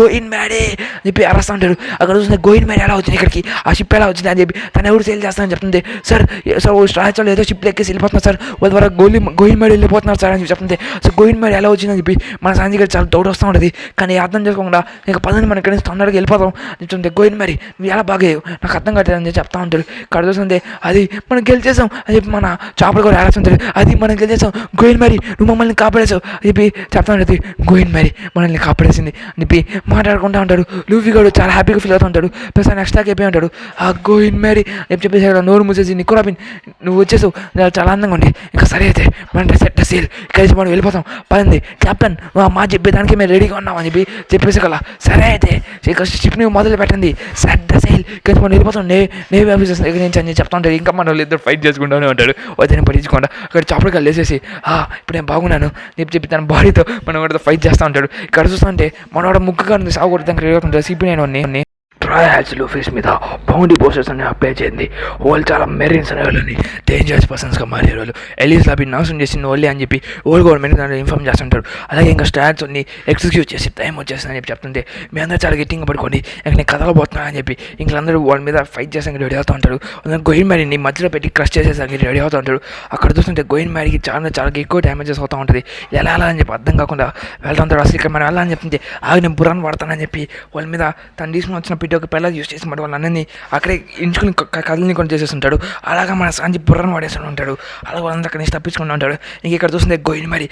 గోయిన్ మ్యారీ అని చెప్పి అరస్తూ ఉంటాడు. అక్కడ చూస్తే గోయిన్ మ్యారీ ఎలా వచ్చింది ఇక్కడికి ఆ షిప్ ఎలా వచ్చింది అని చెప్పి తను ఎవరు సేల్ చేస్తానని చెప్తుంది. సార్ స్ట్రాచ్ వాళ్ళు ఏదో షిప్ ఎక్కేసి వెళ్ళిపోతున్నారు సార్ వాళ్ళ ద్వారా గోయిన్ మ్యారీ వెళ్ళిపోతున్నారు సార్ అని చెప్పి చెప్తుంది. సో గోయిన్ మ్యారీ ఎలా వచ్చిందని చెప్పి మన సాంజిగాడు చాలా డౌట్ వస్తూ ఉంటుంది. కానీ అర్థం చేసుకోకుండా ఇంకా పదని మన ఇక్కడ నుంచి తొందరగా వెళ్ళిపోతాం చెప్తుంది. గోయిన్ మ్యారీ నువ్వు ఎలా బాగా నాకు అర్థం కావట్లేదు అని చెప్పి చెప్తా ఉంటాడు. ఇక్కడ చూస్తుంది అది మనం గెలిచేసాం అని చెప్పి మన చేపలు కూడా ఆలోచించారు. అది మనం గెలిచేసాం గోయిన్ మ్యారీ నువ్వు మమ్మల్ని కాపాడేసావు అని చెప్పి చెప్తా ఉంటుంది. గోయిన్ మ్యారీ మనల్ని కాపాడేసింది అని చెప్పి మాట్లాడుకుంటూ ఉంటాడు. లూఫీ గారు చాలా హ్యాపీగా ఫీల్ అవుతూ ఉంటాడు. ప్లస్ ఆయన నెక్స్ట్ అయిపోయి ఉంటాడు. ఆ గోయిన్ మ్యారీ అని చెప్పేసి నోరు మూసేసి నిక్ రాబిన్ నువ్వు వచ్చేసావు చాలా అందంగా ఉంది ఇంకా సరే అయితే మనం సెట్ సేల్ కలిసి మనం వెళ్ళిపోతాం పదండి కెప్టెన్ మా చెప్పేదానికి మేము రెడీగా ఉన్నాం అని చెప్పి చెప్పేసి కదా సరే అయితే ఇక షిప్ని మొదలు పెట్టండి సెట్ ద సేల్ కలిసి మనం వెళ్ళిపోతాం నేవీ ఆఫీసర్స్ దగ్గర నుంచి అని చెప్తా ఉంటాడు. ఇంకా మన వాళ్ళు ఇద్దరు ఫైట్ చేసుకుంటూనే ఉంటాడు. వద్దని పట్టించుకోండా అక్కడ చాపలుగా లేసేసి ఇప్పుడు నేను బాగున్నాను చెప్పి తన బాడీతో మనం కూడా ఫైట్ చేస్తూ ఉంటాడు. ఇక్కడ చూస్తుంటే మనవాడు ముగ్గుగా సాగు కొడతానికి రెడీ అవుతుంటాడు. సిపి నేను స్ట్రాయ్ హ్యాట్స్ లూఫీస్ మీద బౌండీ పోస్టర్స్ అని అప్లై చేయండి. వాళ్ళు చాలా మెరీన్స్ అనే వాళ్ళని డేంజరస్ పర్సన్స్గా మారే వాళ్ళు. ఎలీస్ లాబీ నాశనం చేసింది వాళ్ళే అని చెప్పి ఓల్డ్ గవర్నమెంట్ దాంట్లో ఇన్ఫార్మ్ చేస్తుంటారు. అలాగే ఇంకా స్టాట్స్ అన్ని ఎగ్జిక్యూట్ చేసి టైం వచ్చేస్తుందని చెప్పి చెప్తుంటే మీ అందరూ చాలా గట్టిగా పడుకోండి ఇంక నేను కదలబోతున్నా అని చెప్పి ఇంకందరూ వాళ్ళ మీద ఫైట్ చేసానికి రెడీ అవుతూ ఉంటారు. గోయిన్ మ్యారీని మధ్యలో పెట్టి క్రష్ చేసేసరికి రెడీ అవుతూ ఉంటారు. అక్కడ చూస్తుంటే గోయిన్ మ్యారీకి చాలా ఎక్కువ డ్యామేజెస్ అవుతూ ఉంటుంది. ఎలా అని చెప్పి అర్థం కాకుండా వెళ్తూ ఉంటారు. అసలు ఇక్కడ మనం వెళ్ళాలని చెప్తుంటే ఆగి నేను బుర్రాన్ని వాడతానని చెప్పి వాళ్ళ మీద తను తీసుకుని వచ్చిన పిట్టి ఒక పిల్లలు యూస్ చేసి వాళ్ళ అన్నని అక్కడే ఇంచుకుని కథలని కొన్ని చేసేస్తుంటాడు. అలాగా మన సాంజి బుర్రాన్ని వాడేస్తూ ఉంటాడు. అలా వాళ్ళందరూ అక్కడి నుంచి తప్పించుకుంటూ ఉంటాడు. ఇక్కడ చూస్తుంటే గోయిన్ మ్యారీ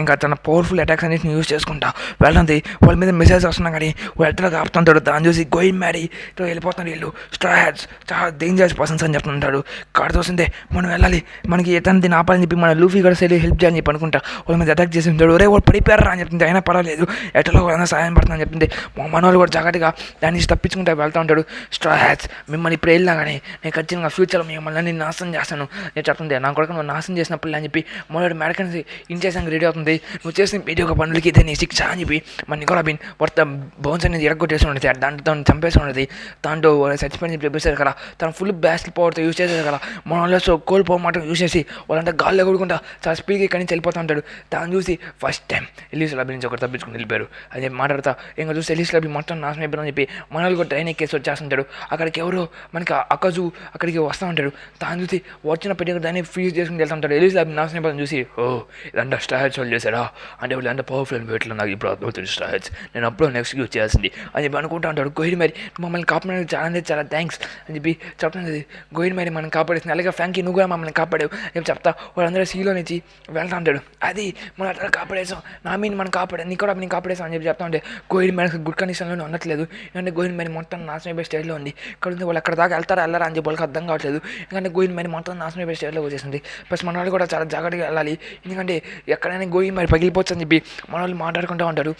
ఇంకా తన పవర్ఫుల్ అటాక్స్ అన్నింటిని యూస్ చేసుకుంటా వెళ్తుంది. వాళ్ళ మీద మెసేజ్ వస్తున్నా కానీ వెళ్తలో ఆపుతుంటాడు. దాన్ని చూసి గోయిన్ మ్యారీతో వెళ్ళిపోతాడు. వీళ్ళు స్ట్రా హ్యాట్స్ చాలా డేంజరస్ పర్సన్స్ అని చెప్తుంటాడు. కాడ చూస్తుంటే మనం వెళ్ళాలి మనకి ఎతనిది ఆపాలని చెప్పి మన లూఫీ కూడా సరే హెల్ప్ చేయాలని చెప్పి అనుకుంటా వాళ్ళ మీద అటాక్ చేసి ఉంటాడు. ఒరే వాళ్ళు పడిపోయారా అని చెప్తుంటే అయినా పర్వాలేదు ఎట్లా వాళ్ళ సహాయం పడుతుందని చెప్తుంటే మన వాళ్ళు కూడా జాగ్రత్తగా దాని నుంచి తప్పించుకుంటా వెళ్తూ ఉంటాడు. స్ట్రా హ్యాట్స్ మిమ్మల్ని ఇప్పుడు వెళ్ళినా కానీ నేను ఖచ్చితంగా ఫ్యూచర్లో మిమ్మల్ని నేను నాశనం చేస్తాను నేను చెప్తుంది. నా కొడుకు నువ్వు నాశనం చేసినప్పుడు అని చెప్పి మొదటి మెడకన్స్ ఇంచేసానికి రెడీ అవుతుంది. నువ్వు చేసిన వీడియో ఒక పనులకి ఇదే నీ శిక్ష అని చెప్పి మన నికోలా బిన్ వర్త బౌన్స్ అనేది ఎరగొట్టేసి ఉండేది. దాంట్లో చంపేసి ఉండేది. దాంట్లో చచ్చిపోయి చెప్పేసారు కదా తను ఫుల్ బ్యాస్ట్ పవర్తో యూజ్ చేసేది కదా మన వాళ్ళు కోల్పోమాట యూజ్ చేసి వాళ్ళంతా గాల్లో కొడుకుంటా చాలా స్పీడ్గా ఇక్కడి నుంచి వెళ్ళిపోతూ ఉంటాడు. దాన్ని చూసి ఫస్ట్ టైం ఎలీస్ లాబీ నుంచి ఒకటి తప్పించుకుని వెళ్ళిపోయారు అని చెప్పి మాట్లాడతా ఇంకా చూసి ఎలీస్ లాబీ మొత్తం నాశనం అయిపోయిందని చెప్పి మనల్ని కూడా ట్రైన్ ఎక్కేసి వచ్చేస్తుంటాడు. అక్కడికి ఎవరో మనకి అక్కజు అక్కడికి వస్తూ ఉంటాడు. దాన్ని చూసి వచ్చిన పెట్టి దాన్ని ఫ్రీజ్ చేసుకుని వెళ్తూ ఉంటాడు. ఎలీస్ లాబీ నాశనం అయిపోతుంది చూసి ఓ ఇదంతా స్ట్రాహెడ్స్ వాళ్ళు చేశారా అంటే వాళ్ళు ఎంత పవర్ఫుల్ వేట్లో నాకు ఇప్పుడు అర్థమవుతుంది స్ట్రాహెడ్స్ నేను అప్పుడు నెక్స్ట్ యూజ్ చేయాల్సింది అని చెప్పి అనుకుంటూ ఉంటాడు. గోయిన్ మరి మమ్మల్ని కాపాడడానికి చాలా థ్యాంక్స్ అని చెప్పి చెప్తుంది. గోయిన్ మరి మనం కాపాడేసింది అలాగే ఫ్రాంకీ నువ్వు కూడా మమ్మల్ని కాపాడావు అని చెప్తా వాళ్ళందరూ సీలో నుంచి వెళ్తా ఉంటాడు. అది మనం అట్లా కాపాడేసాం నా మీన్ మనం కాపాడే నీ కూడా నేను కాపాడేసాం అని చెప్పి చెప్తా ఉంటే గోయిన్ మరి గుడ్ కండిషన్లోనే ఉండట్లేదు. ఎందుకంటే గోయిన్ మరి మొత్తం నాశనం అయిపోయే స్టేజ్లో ఉంది. ఇక్కడ ఉంది వాళ్ళు అక్కడ దాకా వెళ్తారా వెళ్ళరా అని చెప్పి వాళ్ళకి అర్థం కావట్లేదు. ఎందుకంటే గోయిన్ మరి మొత్తం నాశనం అయిపోయే స్టేజ్లో వచ్చేసింది. ప్లస్ మన వాళ్ళు కూడా చాలా జాగ్రత్తగా వెళ్ళాలి ఎందుకంటే ఎక్కడైనా గోయిన్ మరి పగిలిపోవచ్చు అని చెప్పి మన వాళ్ళు మాట్లాడుకుంటూ ఉంటారు.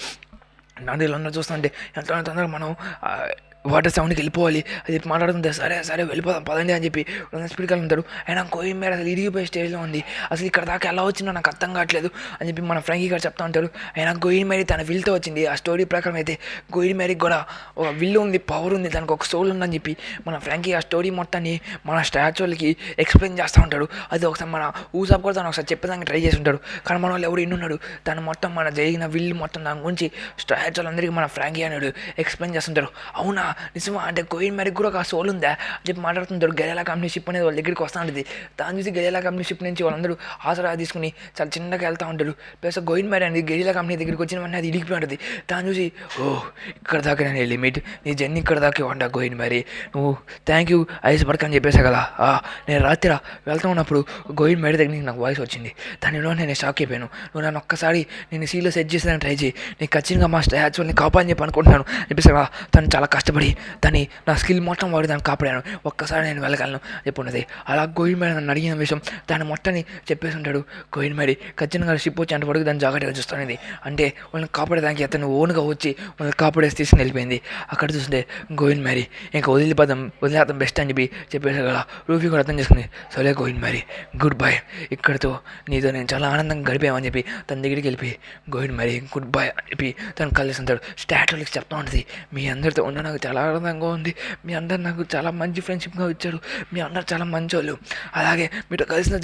నదిలో చూస్తుంటే ఎంత తొందరగా మనం వాటర్ సౌండ్కి వెళ్ళిపోవాలి అది చెప్పి మాట్లాడుతుంటే సరే వెళ్ళిపోదాం పదండి అని చెప్పి స్పీడ్గా ఉంటారు. అయినా గోయిన్ మేర అసలు ఇరిగిపోయే స్టేజ్లో ఉంది. అసలు ఇక్కడ దాకా ఎలా వచ్చిందో నాకు అర్థం కావట్లేదు అని చెప్పి మన ఫ్రాంకీ గారు చెప్తా ఉంటారు. అయినా గోయిన్ మేరీ తన విల్తో వచ్చింది. ఆ స్టోరీ ప్రకారం అయితే గోయిన్ మేరీకి కూడా ఒక విల్లు ఉంది పవర్ ఉంది దానికి ఒక సోల్ ఉందని చెప్పి మన ఫ్రాంకీ ఆ స్టోరీ మొత్తాన్ని మన స్టాచ్యూలకి ఎక్స్ప్లెయిన్ చేస్తూ ఉంటాడు. అది ఒకసారి మన ఊసాప్ కూడా తను ఒకసారి చెప్పేదానికి ట్రై చేసి ఉంటాడు. కానీ మన వాళ్ళు ఎవరు ఇన్నున్నాడు తను మొత్తం మన జరిగిన విల్లు మొత్తం దాని గురించి స్టాచ్యూలందరికీ మన ఫ్రాంకీ అన్నాడు ఎక్స్ప్లెయిన్ చేస్తుంటారు. అవునా నిజమా అంటే గోయిన్ మేరీకి కూడా ఒక సోల్ ఉందా అని చెప్పి మాట్లాడుతుంటారు. గెరిలా కంపెనీ షిప్ అనేది వాళ్ళ దగ్గరికి వస్తూ ఉంటుంది. దాని చూసి గెరిలా కంపెనీ షిప్ నుంచి వాళ్ళందరూ ఆసరా తీసుకుని చాలా చిన్నగా వెళ్తూ ఉంటారు. ప్లస్ గోయిన్ మేరీ అనేది గెరిలా కంపెనీ దగ్గరికి వచ్చిన వెంటనే అది ఇడిగిపోయి ఉంటుంది. దాన్ని చూసి ఇక్కడ దాకా నేను లిమిట్ నీ జర్నీ ఇక్కడ దాకా వండా గోయిన్ మేరీ నువ్వు థ్యాంక్ యూ ఐస్ బర్క్ అని చెప్పేసా కదా నేను రాత్రి వెళ్తూ ఉన్నప్పుడు గోయిన్ మేరీ దగ్గర నాకు వాయిస్ వచ్చింది. దానిలో నేను షాక్ అయిపోయాను. నువ్వు నన్ను ఒక్కసారి నేను సీలో సెట్ చేసేదాన్ని ట్రై చేయి నేను ఖచ్చితంగా మా స్టాచ్యూని కాపాడని చెప్పి అనుకుంటున్నాను చెప్పేసా కదా. తను చాలా కష్టపడి దాన్ని నా స్కిల్ మొత్తం వాడి దాన్ని కాపాడాను ఒక్కసారి నేను వెళ్ళగలను చెప్పున్నది. అలా గోయిన్ మేరీ నన్ను అడిగిన విషయం దాన్ని మొత్తాన్ని చెప్పేసి ఉంటాడు. గోయిన్ మేరీ ఖచ్చితంగా షిప్ వచ్చి అంతవరకు దాన్ని జాగ్రత్తగా చూస్తున్నది అంటే వాళ్ళని కాపాడేదానికి అతను ఓన్గా వచ్చి వాళ్ళని కాపాడేసి తీసుకుని వెళ్ళిపోయింది. అక్కడ చూస్తుంటే గోయిన్ మేరీ ఇంకా వదిలేద్దాం బెస్ట్ అని చెప్పేసి కదా. రూఫీ కూడా అర్థం చేసుకుంది. సరే గోయిన్ మేరీ గుడ్ బై ఇక్కడితో నీతో నేను చాలా ఆనందంగా గడిపామని చెప్పి తన దగ్గరికి వెళ్ళిపోయి గోయిన్ మేరీ గుడ్ బై అని చెప్పి తను కలిస్తుంటాడు. స్టాట్యూలకి చెప్తా ఉంటుంది మీ అందరితో ఉన్న నాకు చాలా ఆనందంగా ఉంది. మీ అందరు నాకు చాలా మంచి ఫ్రెండ్షిప్గా ఇచ్చారు. మీ అందరు చాలా మంచి వాళ్ళు. అలాగే మీతో కలిసిన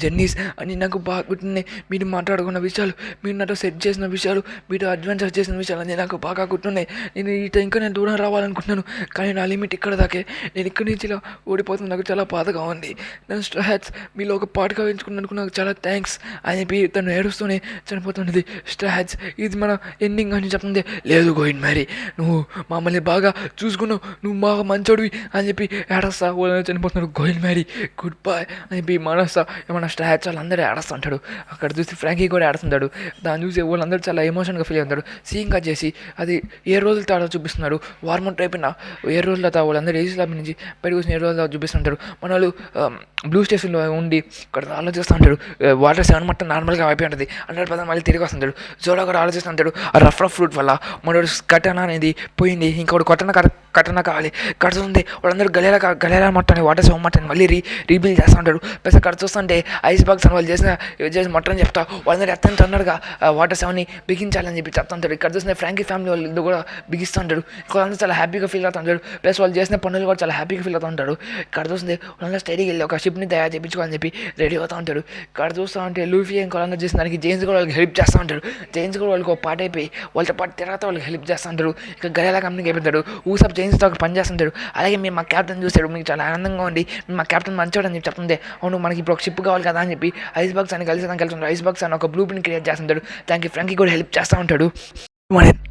జర్నీస్ అని నాకు బాగా గుర్తున్నాయి. మీరు మాట్లాడుకున్న విషయాలు మీరు నాతో సెట్ చేసిన విషయాలు మీతో అడ్వెంచర్ చేసిన విషయాలు అన్నీ నాకు బాగా గుర్తున్నాయి. నేను ఇంకా నేను దూరం రావాలనుకుంటున్నాను కానీ నా లిమిట్ ఇక్కడ దాకే. నేను ఇక్కడి నుంచి ఇలా ఓడిపోతుంది నాకు చాలా బాధగా ఉంది. నేను స్ట్రా హ్యాట్స్ మీలో ఒక పాటగా ఎంచుకున్నందుకు నాకు చాలా థ్యాంక్స్ అని చెప్పి తను ఏడుస్తూనే చనిపోతున్నది. స్ట్రా హ్యాట్స్ ఇది మన ఎండింగ్ అని చెప్తుంది. లేదు గోయిన్ మేరీ నువ్వు మమ్మల్ని బాగా చూసుకున్నావు నువ్వు బాగా మంచోడివి అని చెప్పి ఏడస్తా వాళ్ళని చనిపోతున్నాడు. గోయిన్ మేరీ గుడ్ బై అని చెప్పి మనస్తా మన స్టాచ్యూలు వాళ్ళందరూ ఏడుస్తుంటాడు. అక్కడ చూసి ఫ్రాంకీ కూడా ఏడుస్తుంటాడు. దాన్ని చూసి వాళ్ళందరూ చాలా ఎమోషన్గా ఫీల్ అవుతాడు. సీన్ కట్ చేసి అది ఏ రోజుల తర్వాత చూపిస్తున్నారు. వార్మౌట్ అయిపోయిన ఏ రోజుల తర్వాత వాళ్ళందరూ ఏసీ లాబ్ నుంచి బయటకు వచ్చిన ఏ రోజుల తర్వాత చూపిస్తుంటారు. మన వాళ్ళు బ్లూ స్టేషన్లో ఉండి ఇక్కడ ఆలోచిస్తూ ఉంటాడు. వాటర్ సెవెన్ మొత్తం నార్మల్గా అయిపోయి ఉంటుంది. 100% మళ్ళీ తిరిగి వస్తుంటాడు. జోడా కూడా ఆలోచిస్తూ ఉంటాడు. ఆ రఫ్ ఫ్రూట్ వల్ల మనోడు కటన అనేది పోయింది ఇంకొకటి కొట్టన కట్టన కావాలి. కడుతుంది వాళ్ళందరూ గలేలా మొట్టాన్ని వాటర్ సెవెన్ మొట్టాన్ని మళ్ళీ రీబిల్డ్ చేస్తూ ఉంటాడు. ప్లస్ అక్కడ చూస్తుంటే ఐస్ బాక్స్ అని వాళ్ళు చేసిన మొట్టని చెప్తా వాళ్ళందరూ ఎత్తని తొందరగా వాటర్ సెవెన్ని బిగించాలని చెప్పి చెప్తా ఉంటాడు. ఇక్కడ చూస్తే ఫ్రాంకీ ఫ్యామిలీ వాళ్ళు కూడా బిగిస్తూ ఉంటాడు. వాళ్ళందరూ చాలా హ్యాపీగా ఫీల్ అవుతూ ఉంటాడు. ప్లస్ వాళ్ళు చేసిన పనులు కూడా చాలా హ్యాపీగా ఫీల్ అవుతూ ఉంటాడు. ఇక్కడ చూస్తే వాళ్ళందరూ స్టడీకి వెళ్ళి ఒక షిప్ని తయారు చేయించుకోవాలని చెప్పి రెడీ అవుతూ ఉంటాడు. ఇక్కడ చూస్తూ ఉంటే లూఫీ ఇంకా వాళ్ళందరూ చేసిన దానికి జేమ్స్ కూడా వాళ్ళకి హెల్ప్ చేస్తూ ఉంటాడు. జేమ్స్ కూడా వాళ్ళకి ఒక పాట అయిపోయి వాళ్ళతో పాటు తర్వాత వాళ్ళకి హెల్ప్ చేస్తూ ఉంటాడు. ఇక గలేలా కంపెనీకి అయిపోతాడు. ఊసప్ జేమ్స్తో పని చేస్తుంటాడు. అలాగే మేము మా క్యాప్టెన్ చూస్తాడు, మీకు చాలా ఆనందంగా ఉండి మా క్యాప్టెన్ మంచోడు అని చెప్పి చెప్తుంది. అవును మనకి ఇప్పుడు ఒక షిప్ కావాలి కదా అని చెప్పి ఐస్ బాక్స్ అని కలిసి ఐస్ బాక్స్ అని ఒక బ్లూ ప్రింట్ క్రియేట్ చేస్తుంటాడు. దానికి ఫ్రాంకీ కూడా హెల్ప్ చేస్తూ ఉంటాడు.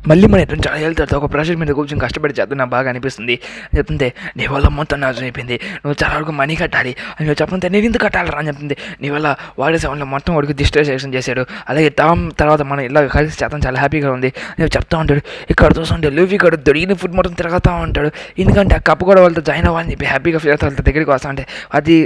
మళ్ళీ మన ఎట్లా చాలా వెళ్తాడు. ఒక ప్రాజెక్ట్ మీద కూర్చొని కష్టపడి చేద్దాం నాకు బాగా అనిపిస్తుంది చెప్తుంటే నీ వల్ల మొత్తం నాశనం అయిపోయింది, నువ్వు చాలా వరకు మనీ కట్టాలి అని నువ్వు చెప్తుంటే నేను ఇంత కట్టాలరా అని చెప్తుంది. నీ వల్ల వాడే సెవెన్లో మొత్తం వాడికి డిస్ట్రాక్షన్ చేశాడు. అలాగే తర్వాత మనం ఇలా కలిసి చేద్దాం చాలా హ్యాపీగా ఉంది నేను చెప్తా ఉంటాడు. ఇక్కడ చూస్తుంటే లూఫీ కూడా దొరికిన ఫుడ్ మొత్తం తిరుగుతూ ఉంటాడు. ఎందుకంటే ఆ కప్పు కూడా వాళ్ళతో జాయిన్ అవ్వాలని చెప్పి హ్యాపీగా ఫీల్ అవుతా వాళ్ళ దగ్గరికి వస్తా అంటే అది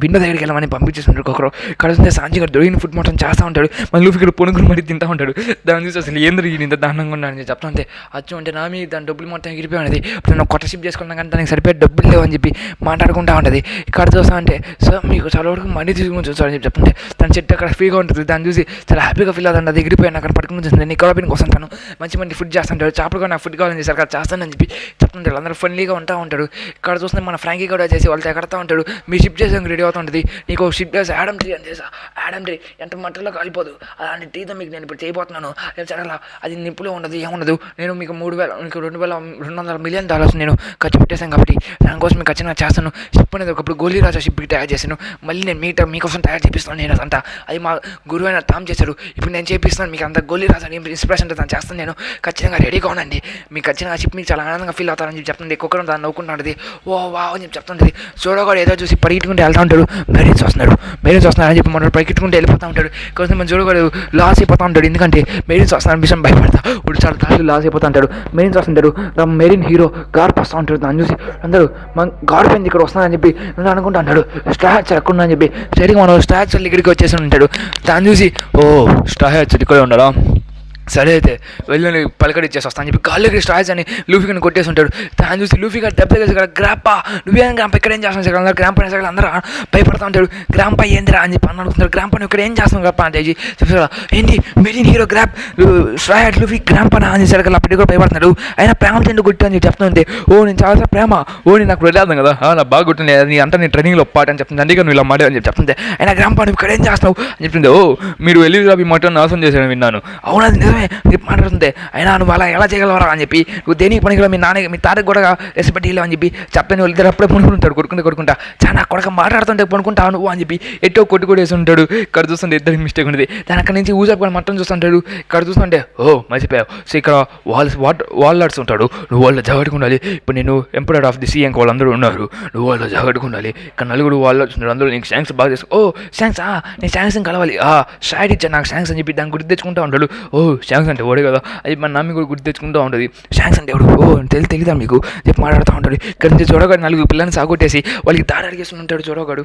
బిన్న దగ్గరికి వెళ్ళమని పంపించేస్తుంటాడు. ఒకరు ఇక్కడ చూస్తే సాంజీ గారు దొరికిన ఫుడ్ మొత్తం చేస్తూ ఉంటాడు. మన లూఫీ కూడా పొనుగులు మరీ తింటూ ఉంటాడు. దాన్ని చూసి అసలు ఏం జరిగింది ఇంత దారుణంగా ఉన్నాడని చెప్తా ఉంటే అచ్చు అంటే నా మీద దాని డబ్బులు మొత్తం ఎగిరిపోయి నేను కొత్త షిప్ చేసుకున్నాను కానీ దానికి సరిపోయే డబ్బులు లేవు అని చెప్పి మాట్లాడుకుంటూ ఉంటుంది. ఇక్కడ చూస్తా అంటే సార్ మీకు చాలా వరకు మనీ తీసుకుని చూస్తారని చెప్పి చెప్తుంటే తన చెట్టు అక్కడ ఫ్రీగా ఉంటుంది. దాన్ని చూసి చాలా హ్యాపీగా ఫీల్ అవుతుంది. అది ఎగిరిపోయాను అక్కడ పట్టుకుని చూస్తుంది. నేను ఇక్కడ కోసం తను మంచి ఫుడ్ చేస్తుంటాడు. చేపలు కూడా నాకు ఫుడ్ కావాలని చేశారు అక్కడ చేస్తానని చెప్పి చెప్తుంటాడు. అందరూ ఫన్నీగా ఉంటా ఉంటాడు. ఇక్కడ చూస్తే మన ఫ్రాంకీ కూడా చేసి వాళ్ళతో ఎక్కడతా ఉంటాడు. మీ షిప్ చేసాక రెడీ అవుతుంటుంది. నీకు షిప్ చేసి యాడమ్ ట్రీ అని చేసా. యాడమ్ ట్రీ ఎంత మంటలో కాలిపోదు అలాంటి టీతో మీకు నేను ఇప్పుడు చేయబోతున్నాను. చాలా అది నిప్పులో ఉండదు ఏముండదు. నేను మీకు $2,200 మిలియన్ నేను ఖర్చు పెట్టేశాను కాబట్టి దానికోసం మీకు ఖచ్చితంగా చేస్తాను. షిప్ అనేది ఒకప్పుడు గోలీ రాజా షిప్కి తయారు చేశాను. మళ్ళీ నేను మీకోసం తయారు చేపిస్తాను. నేను అదంతా అది మా గురువు అయిన తాము చేశాడు. ఇప్పుడు నేను చేపిస్తాను మీకు అంత గోలీ రాజా ఇన్స్పిరేషన్ తను చేస్తాను. నేను ఖచ్చితంగా రెడీగా ఉండండి. మీకు ఖచ్చితంగా షిప్ మీకు చాలా ఆనందంగా ఫీల్ అవుతారని చెప్పి చెప్తుంది. ఒక్కొక్కరు దాన్ని నవ్వుకుంటుంది. ఓ వా అని చెప్పి చెప్తుంది. చూడగాడు ఏదో చూసి పరిగెట్టుకుంటూ వెళ్తూ ఉంటాడు. మెరీన్స్ వస్తున్నాడు అని చెప్పి మనం పరిగెట్టుకుంటూ వెళ్ళిపోతూ ఉంటాడు. కొంచెం మన చూడగాడు లాస్ అయిపోతూ ఉంటాడు. ఎందుకంటే మెరీన్స్ వస్తున్నాడు విషయం భయపడతా ఇప్పుడు చాలా దారులు లాస్ అయిపోతూ ఉంటాడు. మెరీన్స్ వస్తుంటాడు. మెరీన్ హీరో గార్ప్ వస్తూ ఉంటాడు. దాన్ని చూసి అందరూ గార్ప్ ఏంది ఇక్కడ వస్తున్నాడని చెప్పి నేను అనుకుంటా ఉంటాడు. స్ట్రాచర్ ఎక్కడ అని చెప్పి సరిగా మనం స్ట్రాచర్ ఇక్కడికి వచ్చేసి ఉంటాడు. దాన్ని చూసి ఓ స్ట్రాచర్ ఇక్కడ ఉన్నాడా సరే అయితే వెళ్ళి పలకడిచ్చేసి వస్తాను అని చెప్పి కాళ్ళకి స్ట్రాచ్ అని లూఫీని కొట్టేసి ఉంటాడు. దాన్ని చూసి లూఫీ గారు దెబ్బ దగ్గర గ్రాంపా నువ్వేం గ్రాంప ఇక్కడ ఏం చేస్తాను సార్ అందరూ గ్రాంప అనేసి అందరూ భయపడతా ఉంటాడు. గ్రాంప ఏందిరా అని చెప్పి అనుకుంటారు. గ్రాంప ఇక్కడ ఏం చేస్తాను గ్రాంప అంటే చెప్తాడు. ఏంటి మెరీన్ హీరో గ్రాప్ స్ట్రాచ్ లూఫీ గ్రాంపనా అని సరిగ్గా అప్పటికి కూడా భయపడుతున్నాడు. అయినా ప్రేమ ఎందుకు కొట్టు అని చెప్పి చెప్తుంటే ఓ నేను చాలా ప్రేమ నేను నాకు వెళ్ళాను కదా నా బాగా కొట్టింది నీ అంతా నీ ట్రైనింగ్లో పాట అని చెప్తుంది. అందుకే నువ్వు ఇలా మాట అని చెప్పి చెప్తుంది. అయినా గ్రాంప నువ్వు ఇక్కడ ఏం చేస్తావు అని చెప్తుంది. ఓ మీరు వెళ్ళి ఈ మాట నాశనం చేశాను విన్నాను. అవునా మాట్లాడుతుంది. అయినా నువ్వు అలా ఎలా చేయగలవరా అని చెప్పి నువ్వు దేనికి పనికిలో మీ తాతకి కూడా రెస్పెక్ట్ ఇవ్వలేవు అని చెప్పి చెప్తే వాళ్ళు ఇద్దరు అప్పుడే పనుకుంటాడు. కొడుకుంటా చాలా కొడక మాట్లాడుతుంటే పనుకుంటావు నువ్వు అని చెప్పి ఎట్టో కొట్టు వేసి ఉంటాడు. ఇక్కడ చూస్తుంటే ఇద్దరికి మిస్టేక్ ఉంటుంది. దాని అక్కడి నుంచి ఊజప్ కూడా మొత్తం చూస్తుంటాడు. ఇక్కడ చూస్తుంటే ఓ మర్చిపోయావు. సో ఇక్కడ వాల్లాడ్స్ ఉంటాడు. నువ్వు వాళ్ళు జాగ్రత్తగా ఉండాలి. ఇప్పుడు నేను ఎంపరర్ ఆఫ్ ది సీ ఇంకా వాళ్ళందరూ ఉన్నారు. నువ్వు వాళ్ళు జాగ్రత్తగా ఉండాలి. ఇక్కడ నలుగురు వాల్లాడ్స్ ఉన్నారు. అందరూ నీకు శాంక్స్ బాగా చేసుకో. ఓ శాంక్స్ నేను శాంక్స్ కలవాలి షాయిడ్ ఇచ్చాను నాకు శాంక్స్ అని చెప్పి దాన్ని గుర్తు తెచ్చుకుంటూ ఉంటాడు. ఓ శాంక్స్ అంటే ఓడే కదా అది మన నామి కూడా గుర్తు తెచ్చుకుంటూ ఉంటుంది. శాంక్స్ అంటే ఎవడు ఓ తెలియదా మీకు చెప్పి మాట్లాడుతూ ఉంటాడు. ఇక్కడ నుంచి చూడగాడు నలుగురు పిల్లల్ని సాగొట్టేసి వాళ్ళకి దారి అడిగేస్తూ ఉంటాడు. చూడగాడు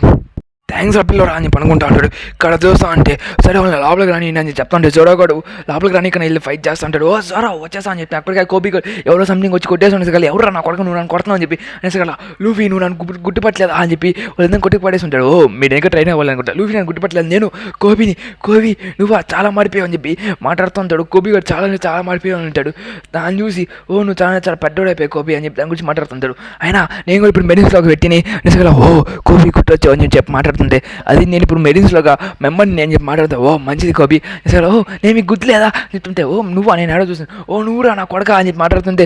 థ్యాంక్స్ పిల్లరా అని పనుకుంటా ఉంటాడు. ఇక్కడ చూస్తా అంటే సరే వాళ్ళని లోపలికి రాని అని చెప్తా ఉంటాడు. చూడగాడు లోపలికి రాని ఇక్కడ వెళ్ళి ఫైట్ చేస్తూ ఉంటాడు. ఓ సారా వచ్చేస్తా అని చెప్పి అప్పటికే కోపి ఎవరో సంథింగ్ వచ్చి కొట్టేసి ఉండేసి ఎవరు నా కొడుకు నువ్వు నన్ను కొడుతున్నావు అని చెప్పి అనేసి లూఫీ నువ్వు నన్ను గుర్తుపట్టలేదా అని చెప్పి వాళ్ళందరూ కొట్టుకు పడేసి ఉంటాడు. ఓ మీరు ఇంకా ట్రైన్ అవ్వాలనుకుంటా లూఫీ నన్ను గుర్తుపట్టలేదు నేను కోబి నువ్వు చాలా మారిపోయావు అని చెప్పి మాట్లాడుతూ ఉంటాడు. కోబి గారు చాలా మారిపోయావు ఉంటాడు. దాన్ని చూసి ఓ నువ్వు చాలా పెద్దోడైపోయావు కోబి అని చెప్పి దాని గురించి మాట్లాడుతుంటాడు. అయినా నేను కూడా ఇప్పుడు మెడిన్స్లోకి పెట్టిని అనేసి ఓ కోబి గుర్తొచ్చావు అని చెప్పి మాట్లాడుతుంటే అది నేను ఇప్పుడు మెరీన్స్లోగా మెంబర్ని నేను చెప్పి మాట్లాడతా. ఓ మంచిది కోబి సరే ఓ నేను మీకు గుర్తులేదా చెప్తుంటే ఓ నువ్వా నేను ఆడ చూసాను. ఓ నువ్వురా నా కొడక అని చెప్పి మాట్లాడుతుంటే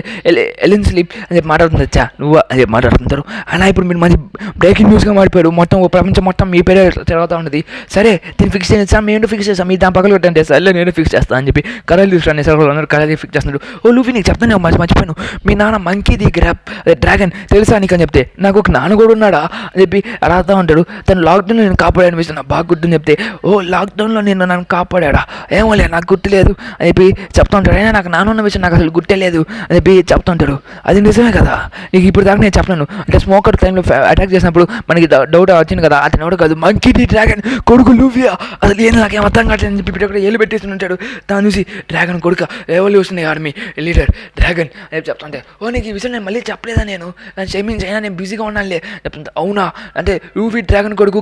ఎలిన్ స్లీప్ అని చెప్పి మాట్లాడుతుంది. వచ్చా నువ్వా అని చెప్పి మాట్లాడుతుంటారు. అయినా ఇప్పుడు మీరు మంచి బ్రేకింగ్ న్యూస్గా మారిపోయాడు. మొత్తం ప్రపంచం మొత్తం మీ పేరే తిరుగుతూ ఉంటుంది. సరే దీన్ని ఫిక్స్ చేస్తాం మేము ఫిక్స్ చేస్తాం మీ దాని పక్కన పెట్టండి సరే నేను ఫిక్స్ చేస్తాను అని చెప్పి కలర్ తీసుకురాని సార్ అందరూ కలర్ ఫిక్స్ చేస్తున్నాడు. ఓ లూఫీ నీకు చెప్తాను మర్చిపోయాను మీ నాన్న మంకీ ది గ్రాప్ అదే డ్రాగన్ తెలుసా నీకు అని చెప్తే నాకు ఒక నాన్న కూడా ఉన్నాడా అని చెప్పి అడుగుతూ ఉంటాడు. తను లాక్డౌన్లో నేను కాపాడాను విషయం నాకు బాగా గుర్తుందని చెప్తే, ఓ లాక్డౌన్లో నేను నన్ను కాపాడా, ఏమోలే నాకు గుర్తులేదు అని చెప్పి చెప్తా ఉంటాడు. అయినా నాకు నాన్న విషయం నాకు అసలు గుర్తే లేదు అని చెప్పి చెప్తా ఉంటాడు. అది నిజమే కదా, నీకు ఇప్పుడు దాకా నేను చెప్పలేను అంటే స్మోకర్ టైంలో అటాక్ చేసినప్పుడు మనకి డౌట్ వచ్చింది కదా, అతను ఎవడు కాదు మంకీ ది డ్రాగన్ కొడుకు లూఫియా, అసలు ఏం నాకేం అర్థం కావట్లేదు అని చెప్పి ఇక్కడ ఏళ్ళు పెట్టేసి ఉంటాడు. దాని చూసి డ్రాగన్ కొడుక ఎవల్యూషన్ ఆర్మీ లీడర్ డ్రాగన్ అని చెప్తుంటే, ఓ నీకు ఈ విషయం నేను మళ్ళీ చెప్పలేదా, నేను క్షమించి అయినా నేను బిజీగా ఉన్నానులే చెప్తుంటే, అవునా అంటే లూఫీ డ్రాగన్ కొడుకు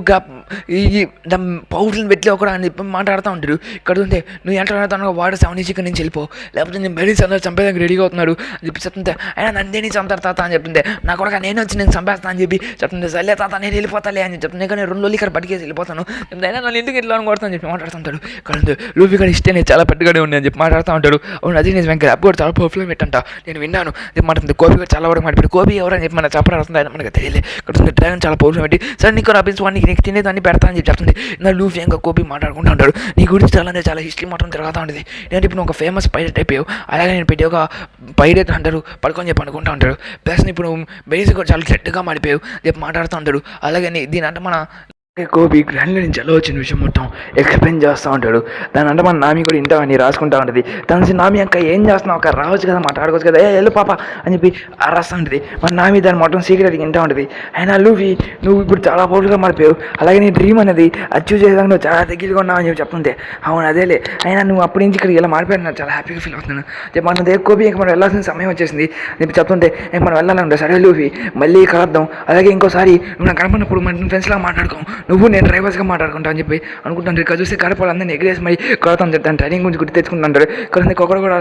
ఈ పౌరులను పెట్టి ఒకడా అని చెప్పి మాట్లాడుతూ ఉంటాడు. ఇక్కడ ఉంటే నువ్వు ఎంటర్ వాడు 7 ఇక్కడ నుంచి వెళ్ళిపో, లేకపోతే నేను మెరీన్స్ అందరూ చంపేదానికి రెడీగా అవుతున్నాడు అని చెప్పి చెప్తుంటే, అయినా నందేని చంపుతారు తాత అని చెప్తుంటే, నా కూడా నేను వచ్చి నేను చంపేస్తాను అని చెప్పి చెప్తుంటే, సర్లే తాత నేను వెళ్ళిపోతాలే అని చెప్తుంది. కానీ 2 రోజులు ఇక్కడ బతికేసి వెళ్ళిపోతాను, అయినా నన్ను ఎందుకు ఇట్లా కొడతాను చెప్పి మాట్లాడుతుంటాడు. ఇక్కడ లూఫీ కూడా ఇస్తే నేను చాలా పెద్దగానే ఉంది అని చెప్పి మాట్లాడుతూ ఉంటాడు. అవును అది నేను వెంకట అప్పుడు కూడా చాలా పవర్ఫుల్గా పెట్టంట, నేను విన్నాను మాట్లాడుతుంది. కోపి కూడా చాలా వరకు మాట్లాడి కోపి ఎవరని చెప్పి మన చెప్పడం ఆయన మనకు తెలియలే. ఇక్కడ డ్రాగన్ చాలా పవర్ఫుల్ పెట్టి, సరే నీకు రప్పించుకోండి నీకు తినేదాన్ని పెడతా అని చెప్పి చెప్తుంది. నా లూఫీ ఇంకా కోపి మాట్లాడుకుంటూ ఉంటాడు. నీ గురించి చాలా హిస్టరీ మొత్తం తిరుగుతూ ఉంటుంది. నేను ఇప్పుడు ఒక ఫేమస్ పైరేట్ అయిపోయావు, అలాగే నేను పెట్టి ఒక పైరేట్ అంటారు పడుకొని చెప్పి అనుకుంటూ ఉంటాడు. ప్లస్ ఇప్పుడు బేసిక్ కూడా చాలా చెట్టుగా మాడిపోయావు చెప్పి మాట్లాడుతూ ఉంటాడు. అలాగే దీని అంటే మన కోపి గ్రాండ్లో నుంచి ఎలా వచ్చిన విషయం మొత్తం ఎక్స్ప్లెయిన్ చేస్తూ ఉంటాడు. దాని అంటే మన నామి కూడా ఇంటామని రాసుకుంటా ఉంటుంది. దాని నామి అక్క ఏం చేస్తున్నావు అక్క, రావచ్చు కదా మాట్లాడుకోవచ్చు కదా, వెళ్ళు పాప అని చెప్పి రాస్తూ ఉంటుంది. మన నామి దాన్ని మొత్తం సీక్రెట్గా వింటూ ఉంటుంది. అయినా లూఫీ నువ్వు ఇప్పుడు చాలా పవర్గా మారిపోయావు, అలాగే నీ డ్రీమ్ అనేది అచీవ్ చేసేదాకా నువ్వు చాలా దగ్గరగా ఉన్నావు అని చెప్పి చెప్తుంటే, అవును అదేలే, అయినా నువ్వు అప్పటి నుంచి ఇక్కడికి ఇలా మారిపోయాను నాకు చాలా హ్యాపీగా ఫీల్ అవుతున్నాను చెప్పి మన దగ్గర కోపి ఇంక మనం వెళ్ళాల్సిన సమయం వచ్చేసింది అని చెప్పి చెప్తుంటే, ఇంక మనం వెళ్ళాలంటే సరే లూఫీ మళ్ళీ కలుద్దాం, అలాగే ఇంకోసారి నువ్వు నాకు కనపడినప్పుడు మన ఫ్రెండ్స్లా మాట్లాడుకో, నువ్వు నేను డ్రైవర్స్గా మాట్లాడుకుంటా అని చెప్పి అనుకుంటాను. ఇక్కడ చూస్తే కడపలందరినీ ఎగిరేసి మరి కొడతాను చెప్తాను, ట్రైనింగ్ గురించి గుర్తు తెచ్చుకుంటాను. ఇక్కడ కొకరు కూడా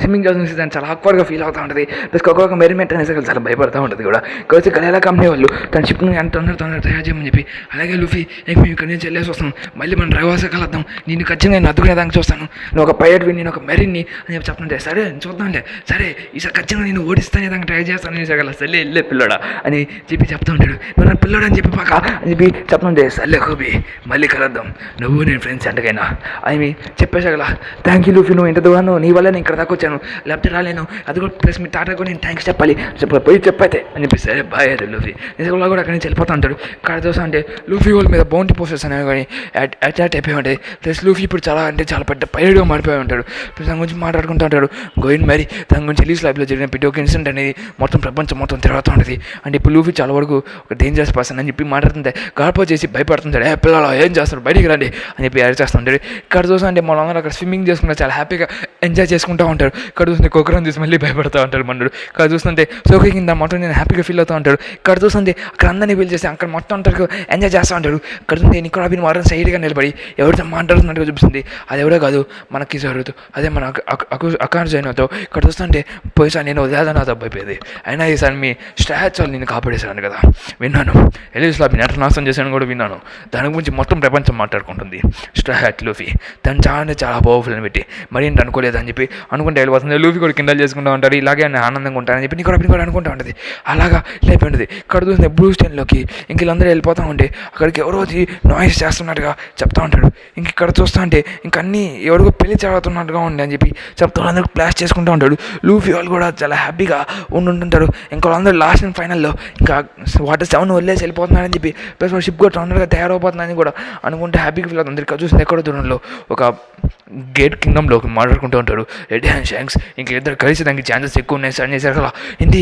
స్విమ్మింగ్ చేసి దాన్ని చాలా ఆక్వర్డ్గా ఫీల్ అవుతూ ఉంటుంది. ప్లస్ కొకరు మెరిమెంట్ అనేసి చాలా భయపడుతూ ఉంటుంది కూడా. ఇక్కడ కళాల కంపెనీ వాళ్ళు తన షిప్ను ఎంత తొందర తయారు చేయమని చెప్పి, అలాగే లూఫీ మేము ఇక్కడి నుంచి వెళ్ళేసి వస్తాం, మళ్ళీ మనం డ్రైవర్స్గా కలుద్దాం, నేను ఖచ్చితంగా నేను అద్దుకునేదానికి చూస్తాను, నువ్వు ఒక పైలట్వి నేను ఒక మెరీన్ని అని చెప్పి చెప్తుంటే, సరే చూద్దాంలే, సరే ఈసారి ఖచ్చితంగా నేను ఓడిస్తాను దానికి ట్రై చేస్తాను అని సగల సర్లే వెళ్ళే పిల్లడా అని చెప్పి చెప్తూ ఉంటాడు. నువ్వు నా పిల్లడు అని చెప్పి పాక అని చెప్పి చెప్తుంటే, సర్లే కోబి మళ్ళీ కలుద్దాం, నువ్వు నేను ఫ్రెండ్స్ ఎంతకైనా అని చెప్పేసగల. థ్యాంక్ యూ లూఫీ, నువ్వు ఇంత దూరం నీ వల్ల నేను ఇక్కడ దాకా వచ్చాను, లేకపోతే రాలేను, అది కూడా ప్లస్ మీ తాటకు నేను థ్యాంక్స్ చెప్పాలి పోయి చెప్పైతే అని చెప్పి, సరే బాయ్ అది లూఫీ నిజంగా కూడా అక్కడి నుంచి వెళ్ళిపోతా ఉంటాడు. కాడ చూసా అంటే లూఫీ వాళ్ళ మీద బౌంటీ పోసెస్ అనేవి కానీ అటాక్ అయిపోయి ఉంటాయి. ప్లస్ లూఫీ ఇప్పుడు చాలా పెద్ద పైరుగా మారిపోయి ఉంటాడు. ప్లస్ దాని గురించి మాట్లాడుకుంటూ ఉంటాడు గోయిన్ మరి దాని గురించి రిలీజ్ లైఫ్లో జరిగిన ప్రతి ఒక్క ఇన్సిడెంట్ అనేది మొత్తం ప్రపంచం మొత్తం తిరుగుతూ ఉంటుంది. అంటే ఇప్పుడు లూఫీ చాలా వరకు ఒక డేంజరస్ పర్సన్ అని చెప్పి మాట్లాడుతుంటే గార్పో చేసి భయపడుతుంటాడు, పిల్లలు ఏం చేస్తారు బయటికి రండి అని చెప్పి అరిచేస్తుంటాడు. ఇక్కడ చూసా అంటే మన అందరూ అక్కడ స్విమ్మింగ్ చేసుకుంటే చాలా హ్యాపీగా ఎంజాయ్ చేసుకుంటూ ఉంటారు. ఇక్కడ చూస్తుంటే కుక్కరం చూసి మళ్ళీ భయపడుతూ ఉంటాడు మనడు. ఇక్కడ చూస్తుంటే సోకి కింద మొత్తం నేను హ్యాపీగా ఫీల్ అవుతూ ఉంటాడు. ఇక్కడ చూస్తుంటే అక్కడ అందరినీ ఫీల్ చేస్తే అక్కడ మొత్తం అంటారు ఎంజాయ్ చేస్తూ ఉంటాడు. ఇక్కడ చూస్తే నికోరాబిన్ మాత్రం సైడ్గా నిలబడి ఎవరితో మాట్లాడుతున్నట్టుగా చూపిస్తుంది. అది ఎవరో కాదు మనకి జరుగుతూ అదే మన అకార్ జైన్తో. ఇక్కడ చూస్తుంటే పోయిసా నేను వదిలేదా నాతో అయిపోయేది, అయినా ఈసారి మీ స్ట్రాచ్ వాళ్ళు నేను కాపాడేశాను కదా విన్నాను, ఎలిస్లా మీ నెట్ నాశనం చేశాను కూడా విన్నాను. దాని గురించి మొత్తం ప్రపంచం మాట్లాడుకుంటుంది. స్ట్రాచ్ లూఫీ తను చాలా పవర్ఫుల్ అని పెట్టి మరి ఏంటి అనుకోలేదు అని చెప్పి అనుకుంటే వెళ్ళిపోతుంది. లూఫీ కూడా కిందలు చేసుకుంటూ ఉంటారు, ఇలాగే నేను ఆనందంగా ఉంటానని చెప్పి నీకు కూడా అనుకుంటూ ఉంటుంది. అలాగా అయిపోయి ఉంటుంది. ఇక్కడ చూస్తే బ్లూ స్టైన్లోకి ఇంక వీళ్ళందరూ వెళ్ళిపోతూ ఉంటే అక్కడికి ఎవరో నాయిస్ చేస్తున్నట్టుగా చెప్తా ఉంటాడు. ఇంక ఇక్కడ చూస్తా అంటే ఇంక అన్నీ ఎవరికో పెళ్లి జరుగుతున్నట్టుగా ఉంది అని చెప్పి చెప్తా అందరూ ప్లాష్ చేసుకుంటూ ఉంటాడు. లూఫీ వాళ్ళు కూడా చాలా హ్యాపీగా ఉంటుంటారు. ఇంకా వాళ్ళందరూ లాస్ట్ అండ్ ఫైనల్లో ఇంకా వాటర్ 7 వదిలేసి వెళ్ళిపోతున్నారని చెప్పి ప్లస్ షిప్ కూడా తొందరగా తయారైపోతుందని కూడా అనుకుంటే హ్యాపీగా ఫీల్ అవుతుంది. ఇక్కడ చూస్తే ఎక్కడో దూరంలో ఒక గేట్ కింగ్డమ్లో మాట్లాడుకుంటూ ఉంటాడు రెడీ అండ్ షాంక్స్. ఇంకా ఇద్దరు కలిసి దానికి ఛాన్సెస్ ఎక్కువ ఉన్నాయి సార్ చేశారు కదా, ఇద్దరు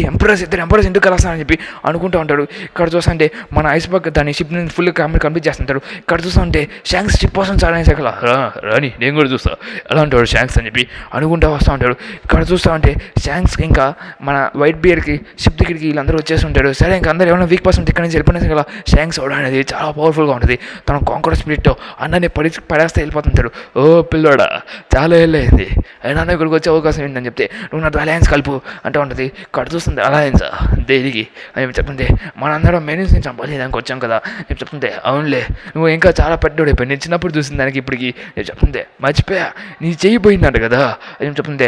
ఎంపరస్ ఎందుకు కలుస్తారని చెప్పి అనుకుంటూ ఉంటాడు. ఇక్కడ చూస్తుంటే మన ఐస్బర్గ్ దాని షిప్ నుంచి ఫుల్ కెమెరా కంప్లీట్ చేస్తుంటాడు. ఇక్కడ చూస్తుంటే షాంక్స్ షిప్ కోసం సార్ అనేసాక రాని నేను కూడా చూస్తా ఎలా ఉంటాడు షాంక్స్ అని చెప్పి అనుకుంటూ వస్తూ ఉంటాడు. ఇక్కడ చూస్తూ ఉంటే షాంక్స్ ఇంకా మన వైట్ బియర్కి షిప్ దగ్గరికి వీళ్ళందరూ వచ్చేస్తుంటాడు. సరే ఇంకా అందరూ ఏమైనా వీక్ పర్సన్ ఇక్కడ నుంచి వెళ్ళిపోయినా కదా షాంక్స్ అవడం అనేది చాలా పవర్ఫుల్గా ఉంటుంది. తన కాంకర్ స్పిరిట్తో అన్నని పడేస్తే వెళ్ళిపోతుంటాడు. ఓ పిల్లోడా చాలా ఏళ్ళయింది అయినా ఇక్కడికి వచ్చే అవకాశం ఏంటని చెప్తే నువ్వు నాతో అలయన్స్ కలుపు అంటూ ఉంటుంది. ఇక్కడ చూస్తుంది అలయన్స్ దేనికి అని చెప్తుంటే మనందరం మెయిన్స్ నుంచి చంపాలి దానికి వచ్చాం కదా నేను చెప్తుంటే అవునులే నువ్వు ఇంకా చాలా పెద్దోడు అయిపోయి నేను చిన్నప్పుడు చూసిన దానికి ఇప్పటికి నేను చెప్తుంటే మర్చిపోయా నీ చెయ్యి పోయిందంట కదా అని చెప్తుంటే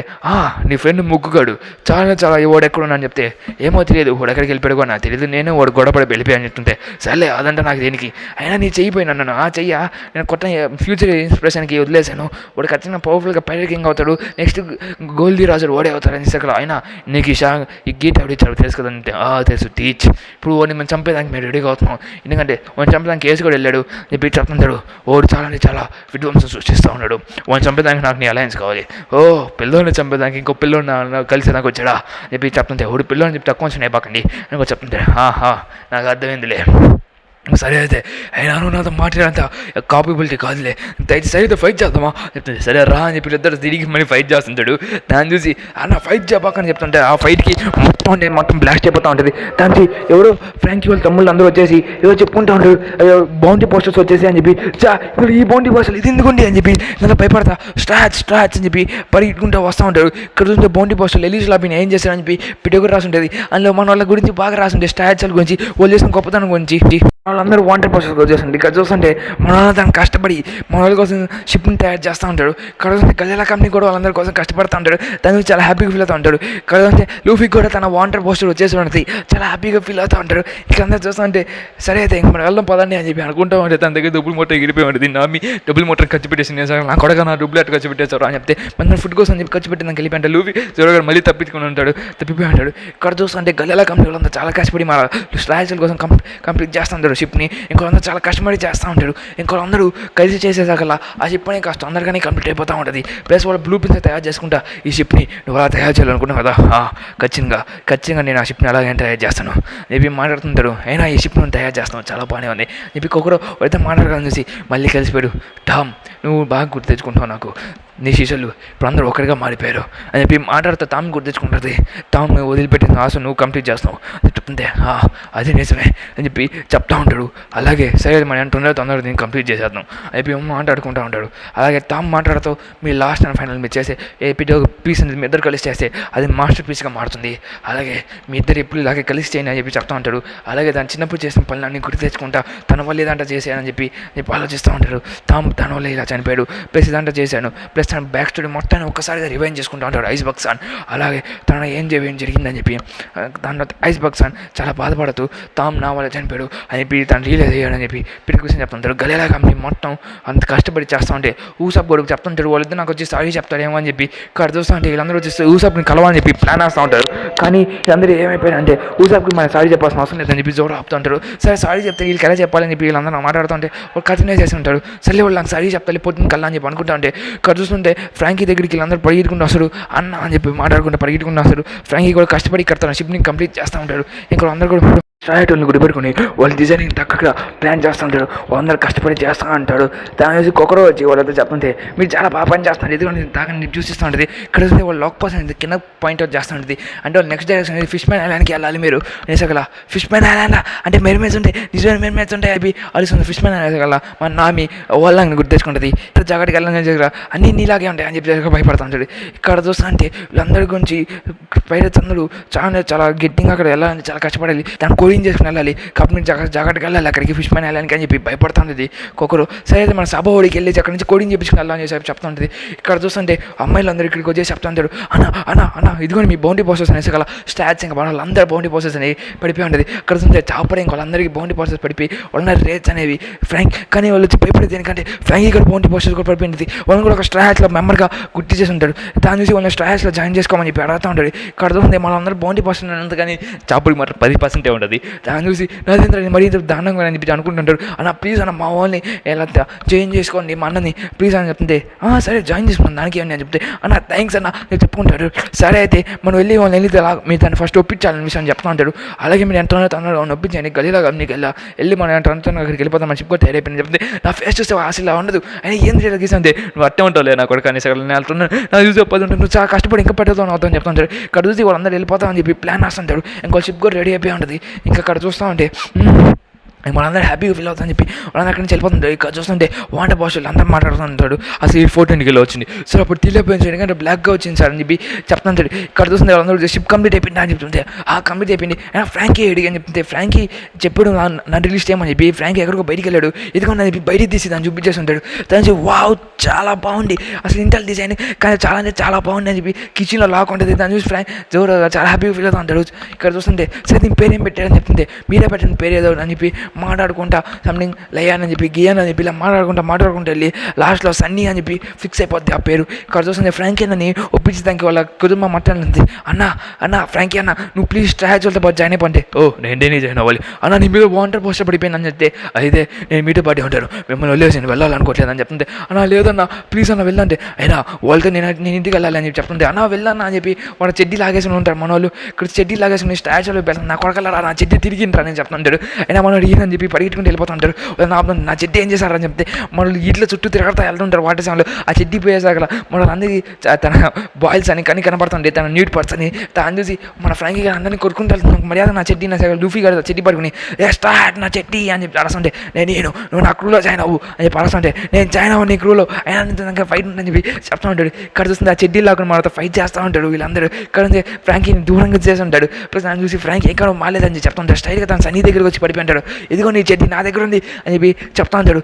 నీ ఫ్రెండ్ ముగ్గుగాడు చాలా వాడు ఎక్కడున్నా అని చెప్తే ఏమో తెలియదు వాడు ఎక్కడికి వెళ్ళిపోయాడు నాకు తెలియదు నేను వాడు గొడవపడి వెళ్ళిపోయాను చెప్తుంటే సర్లే అదంటే నాకు దేనికి అయినా నీ చెయ్యిపోయినా నన్ను చెయ్యా నేను కొత్త ఫ్యూచర్ ఇన్స్పిరేషన్కి వదిలేశాను వాడు ఖచ్చితంగా పవర్ఫుల్గా పైలట్ కింగ్ అవుతాడు ఉంటాడు. నెక్స్ట్ గోల్డీ రాజు ఓడే అవుతాడని అక్కడ ఆయన నీకు ఈ గీత ఎవరు ఇచ్చాడు తెలుసు కదంటే తెలుసు టీచ్. ఇప్పుడు వాడిని మనం చంపేదానికి మేము రెడీగా అవుతున్నాం, ఎందుకంటే వాడిని చంపేదానికి కేసు కూడా వెళ్ళాడు చెప్పి చెప్తుంటాడు. వాడు చాలా విధ్వంసం సృష్టిస్తూ ఉన్నాడు, వాడిని చంపేదానికి నాకు నీ అలయన్స్ కావాలి. పిల్లోని చంపేదానికి ఇంకో పిల్లోని కలిసి నాకు వచ్చాడా చెప్పి చెప్తుంటే వాడు పిల్లోని చెప్పి తక్కువ కొంచెం అయిపోకండి నాకు చెప్తుంటే నాకు అర్థమైందిలే, సరే అయితే అయినా నువ్వు నాతో మాట్లాడేంత కాపబిలిటీ కాదులే, దయచేసి సరే ఫైట్ చేద్దామా చెప్తుంది. సరే రా అని చెప్పి ఇద్దరు తిరిగి మళ్ళీ ఫైట్ చేస్తుంటాడు. దాన్ని చూసి అన్న ఫైట్ చెప్పకని చెప్తుంటే ఆ ఫైట్కి మొత్తం బ్లాస్ట్ అయిపోతూ ఉంటుంది. దానికి ఎవరో ఫ్రాంకీ వాళ్ళ తమ్ముళ్ళు అందరూ వచ్చేసి ఏదో చెప్పుకుంటూ ఉంటారు, బౌండరీ పోస్టర్స్ వచ్చేసి అని చెప్పి ఇప్పుడు ఈ బౌండరీ పోస్టర్ ఇది ఎందుకుండి అని చెప్పి నన్ను భయపడతా స్ట్రాచ్ అని చెప్పి పరిగెట్టుకుంటూ వస్తూ ఉంటారు. ఇక్కడ చూస్తే బౌండరీ పోస్టర్ ఎలీజ్ లాబీని ఏం చేస్తారని చెప్పి పిటోగా రాసి ఉంటుంది. అందులో మన వాళ్ళ గురించి బాగా రాసి ఉంటుంది, స్టాచ్ల గురించి వాళ్ళు చేసిన గొప్పతనం గురించి. వాళ్ళందరూ వాంటెడ్ పోస్టర్స్ వచ్చేస్తుంది. ఇక్కడ చూస్తుంటే మన వాళ్ళ దాన్ని కష్టపడి మన వాళ్ళ కోసం షిప్ని తయారు చేస్తూ ఉంటాడు. ఇక్కడ చూస్తే గల్లీల కంపెనీ కూడా వాళ్ళందరి కోసం కష్టపడుతూ ఉంటాడు, దానికి చాలా హ్యాపీగా ఫీల్ అవుతూ ఉంటాడు. ఇక్కడ చూస్తే లూఫీ కూడా తన వాంటెడ్ పోస్టర్ వచ్చేసి ఉంటుంది, చాలా హ్యాపీగా ఫీల్ అవుతూ ఉంటాడు. ఇక్కడ అందరూ చూస్తుంటే సరే అయితే ఇంక మనం వెళ్దాం పదండి అని చెప్పి అనుకుంటూ ఉంటే తన దగ్గర డబ్బులు మొత్తం ఎగిరిపోయి ఉంటుంది. నామి డబ్బులు మొత్తం ఖర్చు పెట్టేసి నా కొడగా నా డబ్బులు అట్టు ఖర్చు పెట్టేశారు అని చెప్తే మన ఫుడ్ కోసం చెప్పి ఖర్చు పెట్టి నాకు వెళ్ళిపోయి లూఫీ జోరగారు మళ్ళీ తప్పించుకుని ఉంటాడు, తప్పిపోయి ఉంటాడు. ఇక్కడ చూస్తుంటే గల్లీల కంపెనీ వాళ్ళంతా చాలా కష్టపడి మన స్లాచ్ల కోసం కంప్లీట్ చేస్తూ ఉంటారు షిప్ని. ఇంకోళ్ళందరూ చాలా కష్టపడి చేస్తూ ఉంటాడు. ఇంకోళ్ళందరూ కలిసి చేసేసాకల్లా ఆ షిప్ అని కాస్త తొందరగానే కంప్లీట్ అయిపోతూ ఉంటుంది. ప్లస్ వాళ్ళ బ్లూ ప్రింట్స్ తయారు చేసుకుంటా ఈ షిప్ని నువ్వు అలా తయారు చేయాలనుకున్నావు కదా, ఖచ్చితంగా నేను ఆ షిప్ని అలాగే తయారు చేస్తాను చెప్పి మాట్లాడుతుంటాడు. అయినా ఈ షిప్ నువ్వు తయారు చేస్తాను చాలా బాగానే ఉంది చెప్పి ఒకరు అయితే మాట్లాడగానే చూసి మళ్ళీ కలిసిపోయాడు. టామ్ నువ్వు బాగా గుర్తు తెచ్చుకుంటావు, నాకు నీ శిష్యులు ఇప్పుడు అందరూ ఒకరిగా మారిపోయారు అని చెప్పి మాట్లాడుతూ తాము గుర్తు తెచ్చుకుంటుంది. తాము వదిలిపెట్టిన ఆశ నువ్వు కంప్లీట్ చేస్తావు చెప్తుంటే అది నిజమే అని చెప్పి చెప్తా ఉంటాడు. అలాగే సరే మన తొందరగా దీన్ని కంప్లీట్ చేసేద్దాం అని చెప్పి మాట్లాడుకుంటూ ఉంటాడు. అలాగే తాము మాట్లాడుతూ మీ లాస్ట్ అండ్ ఫైనల్ మీరు చేసే ఎపిటో పీస్ అనేది మీ ఇద్దరు కలిసి చేస్తే అది మాస్టర్ పీస్గా మారుతుంది. అలాగే మీ ఇద్దరు ఎప్పుడు ఇలాగే కలిసి చేయండి అని చెప్పి చెప్తా ఉంటాడు. అలాగే దాని చిన్నప్పుడు చేసిన పనులన్నీ గుర్తు తెచ్చుకుంటా తన వల్ల ఏదంట చేశానని చెప్పి ఆలోచిస్తూ ఉంటాడు. తాము తన వల్ల ఇలా చనిపోయాడు, ప్లస్ ఇదంతా చేశాను, ప్లస్ తన బ్యాక్ స్టోరీ మొత్తాన్ని ఒక్కసారిగా రివైండ్ చేసుకుంటూ ఉంటాడు ఐస్ బక్సాన్. అలాగే తన ఏం జరిగిందని చెప్పి దాంట్లో ఐస్ బక్సాన్ చాలా బాధపడుతూ తాము నా వల్ల చనిపోయాడు అని చెప్పి తను రియలైజ్ అయ్యాడని చెప్పి పిడికి చెప్తుంటాడు. గలేలా కంపెనీ మొత్తం అంత కష్టపడి చేస్తూ ఉంటే ఊసాప్ గొడుగు చెప్తుంటాడు. వాళ్ళిద్దరు నాకు వచ్చి సారీ చెప్తాడేమో అని చెప్పి ఇక్కడ చూస్తూ ఉంటే వీళ్ళందరూ వచ్చేసి ఊసాప్ని కలవాలని చెప్పి ప్లాన్ వేస్తూ ఉంటారు. కానీ వీళ్ళందరూ ఏమైపోయారంటే ఊసాప్కి మన సారీ చెప్పాల్సిన అవసరం లేదని చెప్పి జోరు ఆపుతూ ఉంటారు. సరే సారీ చెప్తే వీళ్ళకి ఎలా చెప్పాలని చెప్పి వీళ్ళందరూ మాట్లాడుతుంటే వాళ్ళు కంటిన్యూ చేసి ఉంటాడు. సరే వాళ్ళు నాకు సారీ చెప్తాలి పొద్దున్న కల్లా అని చెప్పి అనుకుంటా ఉంటే ఇక్కడ చూస్తుంటే ఫ్రాంకీ దగ్గరికి వీళ్ళందరూ పరిగెట్టుకుంటూ వస్తారు. అన్న అని చెప్పి మాట్లాడుకుంటూ పరిగెట్టుకుంటూ వస్తారు. ఫ్రాంకీ కూడా కష్టపడి ఇక్కడ తన షిప్ని కంప్లీట్ చేస్తూ ఉంటాడు. ఇంకా అందరూ కూడా స్ట్రాటోల్ని గుడిపెట్టుకుని వాళ్ళు డిజైనింగ్ తగ్గగా ప్లాన్ చేస్తూ ఉంటారు. వాళ్ళందరూ కష్టపడి చేస్తూ ఉంటాడు. దాని చూసి ఒకరో వచ్చి వాళ్ళతో చెప్తుంటే మీరు చాలా బాగా పని చేస్తున్నారు, ఎందుకంటే తాగని చూసిస్తూ ఉంటుంది. ఇక్కడ చూస్తే వాళ్ళు లాక్ పర్సన్ కింద పాయింట్ అవుట్ చేస్తూ ఉంటుంది. అంటే వాళ్ళు నెక్స్ట్ డైరెక్షన్ అనేది ఫిష్ మ్యాన్ ఐలాండ్కి వెళ్ళాలి మీరు అనేసగల. ఫిష్ మ్యాన్ ఐలాండ్ అంటే మెర్మేడ్స్ ఉంటాయి, నిజమైన మెర్మేడ్స్ ఉంటాయి అవి అలుస్తుంది. ఫిష్ మ్యాన్ అనేసగల మన నామి వాళ్ళని గుర్తు తెచ్చుకుంటుంది. ఇక్కడ జాగ్రత్తగా వెళ్ళాలని దగ్గర అన్నీ నీలాగే ఉంటాయి అని చెప్పి భయపడుతూ ఉంటుంది. ఇక్కడ చూస్తా అంటే వీళ్ళందరి గురించి పైరట్స్ అందరూ చాలా గట్టిగా అక్కడ వెళ్ళాలని చాలా కష్టపడాలి, దాని కోడింగ్ చేసుకుని వెళ్ళాలి, కంపెనీ జాగ్రత్తగా వెళ్ళాలి అక్కడికి ఫిష్ మ్యాన్ వెళ్ళాలని అని చెప్పి భయపడుతుంది. ఒక్కొక్కరు సరే అయితే మన సభ ఓడికి వెళ్ళి అక్కడి నుంచి కోడింగ్ చేపించుకుని వెళ్ళాలని చెప్పి చెప్తుంటుంది. ఇక్కడ చూస్తుంటే అమ్మాయిలందరూ ఇక్కడికి వచ్చేసి చెప్తుంటాడు అన్న ఇదిగోని మీ బౌండరీ పోస్టర్స్ అనేసి గల స్టాట్స్ ఇంకా వాళ్ళందరూ బౌండరీ పోస్టర్స్ అనేవి పడిపోయి ఉంటుంది. ఇక్కడ చూస్తే చాపర్ ఇంకా వాళ్ళందరికీ బౌండరీ పోస్టర్స్ పడిపోయి వాళ్ళందరూ రేట్స్ అనేవి ఫ్రాంక్ కానీ వాళ్ళు వచ్చి భయపడేది ఎందుకంటే ఫ్రాంక్ ఇక్కడ బౌండరీ పోస్టర్స్ కూడా పడిపోయింది. వాళ్ళని కూడా ఒక స్ట్రాట్స్లో మెంబర్గా గుర్తు చేసి ఉంటాడు. దాని చూసి వాళ్ళని స్ట్రాట్స్లో జాయిన్ చేసుకోమని చెప్పి అడుగుతూ ఉంటాడు. ఇక్కడ చూస్తే మనందరూ బౌండరీ పోస్టర్ అంత కానీ చాపర్కి మాత్రం 10% ఉంటుంది. దాని చూసి నరేంద్ర మరీ దారుణంగా అని చెప్పి అనుకుంటుంటారు. అన్న ప్లీజ్ అన్న మా వాళ్ళని ఎలా జాయిన్ చేసుకోండి మా అన్నని ప్లీజ్ అని చెప్తుంటే సరే జాయిన్ చేసుకున్నాను దానికి ఏమని అని చెప్తే అన్న థ్యాంక్స్ అన్న నేను చెప్పుకుంటాడు. సరే అయితే మనం వెళ్ళి వాళ్ళని వెళ్ళి మీరు దాన్ని ఫస్ట్ ఒప్పించాలని విషయం చెప్తా ఉంటాడు. అలాగే మీరు ఎంత తొందరగా ఒప్పించండి గలీలాగా నీకు వెళ్ళి మనం ఎంత అక్కడికి వెళ్ళిపోతాం మన షిప్ కూడా తయారైపోయింది చెప్తే నా ఫేస్ చూస్తే ఆశలా ఉండదు అని ఏం చేయాలి గీసంటే నువ్వు అట్టే ఉంటావు నా కొడుకు అనేసి నేను వెళ్తున్నాను నాకు చూసి చెప్పదు ఉంటాను నువ్వు చాలా కష్టపడి ఇంకా పెట్టేద్దాం అవుతాను చెప్తాను. ఇక్కడ చూసి వాళ్ళందరూ వెళ్ళిపోతామని చెప్పి ప్లాన్ వేస్తుంటాడు. ఇంకో షిప్ కూడా రెడీ అయిపోయి ఉంటుంది. ఇంకా అక్కడ చూస్తూ ఉంటే మనందరూ హ్యాపీగా ఫీల్ అవుతుందని చెప్పి వాళ్ళందరూ అక్కడి నుంచి వెళ్ళిపోతుంటారు. ఇక్కడ చూస్తుంటే వాంటర్ బాస్టర్లు అందరూ మాట్లాడుతుంటాడు. అసలు ఈ 420 వచ్చింది సార్ అప్పుడు తెలియపోయింది సార్ ఎందుకంటే బ్లాక్గా వచ్చింది సార్ అని చెప్పి చెప్తుంటాడు. ఇక్కడ చూస్తుంటే వాళ్ళందరూ షిప్ కంప్లీట్ అయిపోయింది అని చెప్తుంటే కంప్లీట్ అయిపోయింది ఫ్రాంకీ అడిగి అని చెప్తే ఫ్రాంకీ చెప్పాడు నా రిలీజ్ చేయమని చెప్పి ఫ్రాంకీ ఎక్కడికో బయటికి వెళ్ళాడు. ఎందుకంటే చెప్పి బయటికి తీసి దాన్ని చూపించేస్తుంటాడు. దాని వావ్ చాలా బాగుంది అసలు ఇంటల్ డిజైన్ కానీ చాలా అంటే చాలా బాగుంది అని చెప్పి కిచెన్లో లాక్ ఉంటుంది. దాన్ని చూసి ఫ్రాంక్ జోరు చాలా హ్యాపీగా ఫీల్ అవుతూ ఉంటాడు. ఇక్కడ చూస్తుంటే సరే దీని పేరు ఏం పెట్టారని చెప్తుంటే మీరే పెట్టండి పేరు ఏదో అని చెప్పి మాట్లాడుకుంటా సంథింగ్ లయాన్ అని చెప్పి గియాన్ అని చెప్పి ఇలా మాట్లాడుకుంటూ వెళ్ళి లాస్ట్లో సన్నీ అని చెప్పి ఫిక్స్ అయిపోద్ది ఆ పేరు. ఇక్కడ చూస్తుంది ఫ్రాంకీ అని ఒప్పించి దానికి వాళ్ళ కుటుంబం మాట్లాడింది. అన్న ఫ్రాంకీ అన్న నువ్వు ప్లీజ్ స్ట్రాజులతో పాటు జాయిన్ అయిపోండి. ఓ నేను జాయిన్ అవ్వాలి అన్న, నీ మీద వాంటర్ పోస్టర్ పడిపోయిందని చెప్తే అయితే నేను మీతో పాటు ఉంటాను, మిమ్మల్ని వదిలేసి నేను వెళ్ళాలనుకోవట్లేదు అని చెప్తుంది. అన్న లేదన్నా ప్లీజ్ అన్న వెళ్ళండి, అయినా వాళ్ళతో నేను ఇంటికి వెళ్ళాలి అని చెప్పి చెప్తుంది. అన్న వెళ్ళన్నా అని చెప్పి వాళ్ళ చెడ్డీ లాగేసుకుని ఉంటారు మన వాళ్ళు. ఇక్కడ చెడ్డీ లాగేసుకుని స్టాచ్యూలో పెడతాను, నా కొడకల్లా నా చెడ్డీ తిరిగింటారు అని చెప్తుంటాడు. అయినా మనోడు ఈయనని చెప్పి పరిగెట్టుకుంటూ వెళ్ళిపోతుంటారు. నా చెడ్డీ ఏం చేశారని చెప్తే మనల్ని ఇట్లా చుట్టూ తిరగతా వెళ్తుంటారు వాటర్ సమయంలో. ఆ చెడ్డీ పోయేసాక మన అందరికీ తన బాయిల్స్ అని కనపడుతుండే, తన న్యూడ్ పర్స్ అని తను చూసి మన ఫ్రాంకీ గారు అందరినీ కొట్టుకుంటూ వెళ్తున్నాను. మర్యాద నా చెడ్డీ నా లూఫీ గారు చెడ్డీ పడుకుని స్టార్ట్ నా చెడ్డీ అని చెప్పి అరస్తుంటే నువ్వు నా క్రూలో జాయిన్ అవ్వు అని చెప్పి అరస్తుంటే నేను జాయిన్ అవ్వు నీ క్రూలో అయినా ఫైట్ ఉందని చెప్పి చెప్తా ఉంటాడు. ఇక్కడ చూస్తుంది ఆ చెడ్డీ లాగా మనతో ఫైట్ చేస్తూ ఉంటాడు. వీళ్ళందరూ ఇక్కడ నుంచి ఫ్రాంకీని దూరంగా చేసి ఉంటాడు. ప్లస్ నన్ను చూసి ఫ్రాంకీ ఎక్కడ మాలేదని చెప్పి చెప్తా ఉంటాడు. స్టైల్గా తను సన్నీ దగ్గరకు వచ్చి పడిపోయి ఉంటాడు. ఇదిగో నీ చెడ్డీ నా దగ్గర ఉంది అని చెప్పి చెప్తా ఉంటాడు.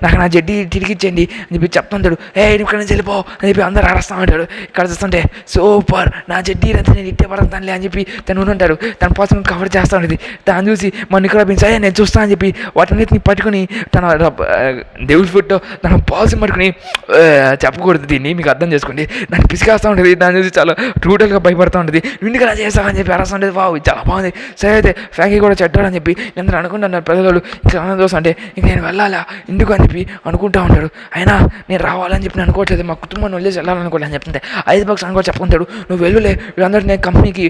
నాకు నా చెడ్డీ తిరిగిచ్చేయండి అని చెప్పి చెప్తా ఉంటాడు. ఇక్కడ నుంచి వెళ్ళిపో అని చెప్పి అందరూ అరస్తూ ఉంటాడు. ఇక్కడ చూస్తుంటే సూపర్ నా చెడ్డీ రంతా నేను ఇట్టే పడతానులే అని చెప్పి తను ఉంటాడు. తన పర్సన్ కవర్ చేస్తూ ఉంటుంది. తను చూసి మన ఇక్కడ సరే నేను చూస్తా అని చెప్పి వాటన్నిటిని పట్టుకుని తన దేవుడి ఫుట్తో తన పాలసీ పట్టుకుని చెప్పకూడదు దీన్ని మీకు అర్థం చేసుకోండి, దాన్ని పిసికేస్తూ ఉంటుంది. దాన్ని చూసి చాలా టోటల్గా భయపడుతూ ఉంటుంది. ఇంటికి అలా చేస్తావు అని చెప్పి అరస్తూ ఉంటుంది. వావ్ చాలా బాగుంది. సరే అయితే ఫ్రాంకీ కూడా చెడ్డాడని చెప్పి అందరూ అనుకుంటున్నారు ప్రజలు. ఇంకా ఆనందం చూస్తా అంటే ఇంక నేను వెళ్ళాలా ఎందుకు అని చెప్పి అనుకుంటూ ఉంటాడు. అయినా నేను రావాలని చెప్పి నేను అనుకోవట్లేదు, మా కుటుంబాన్ని వదిలేసి వెళ్ళాలనుకోలేదు అని చెప్తుంటే $5 అని కూడా చెప్పుకుంటాడు. నువ్వు వెళ్ళులే వీళ్ళందరూ నేను కంపెనీకి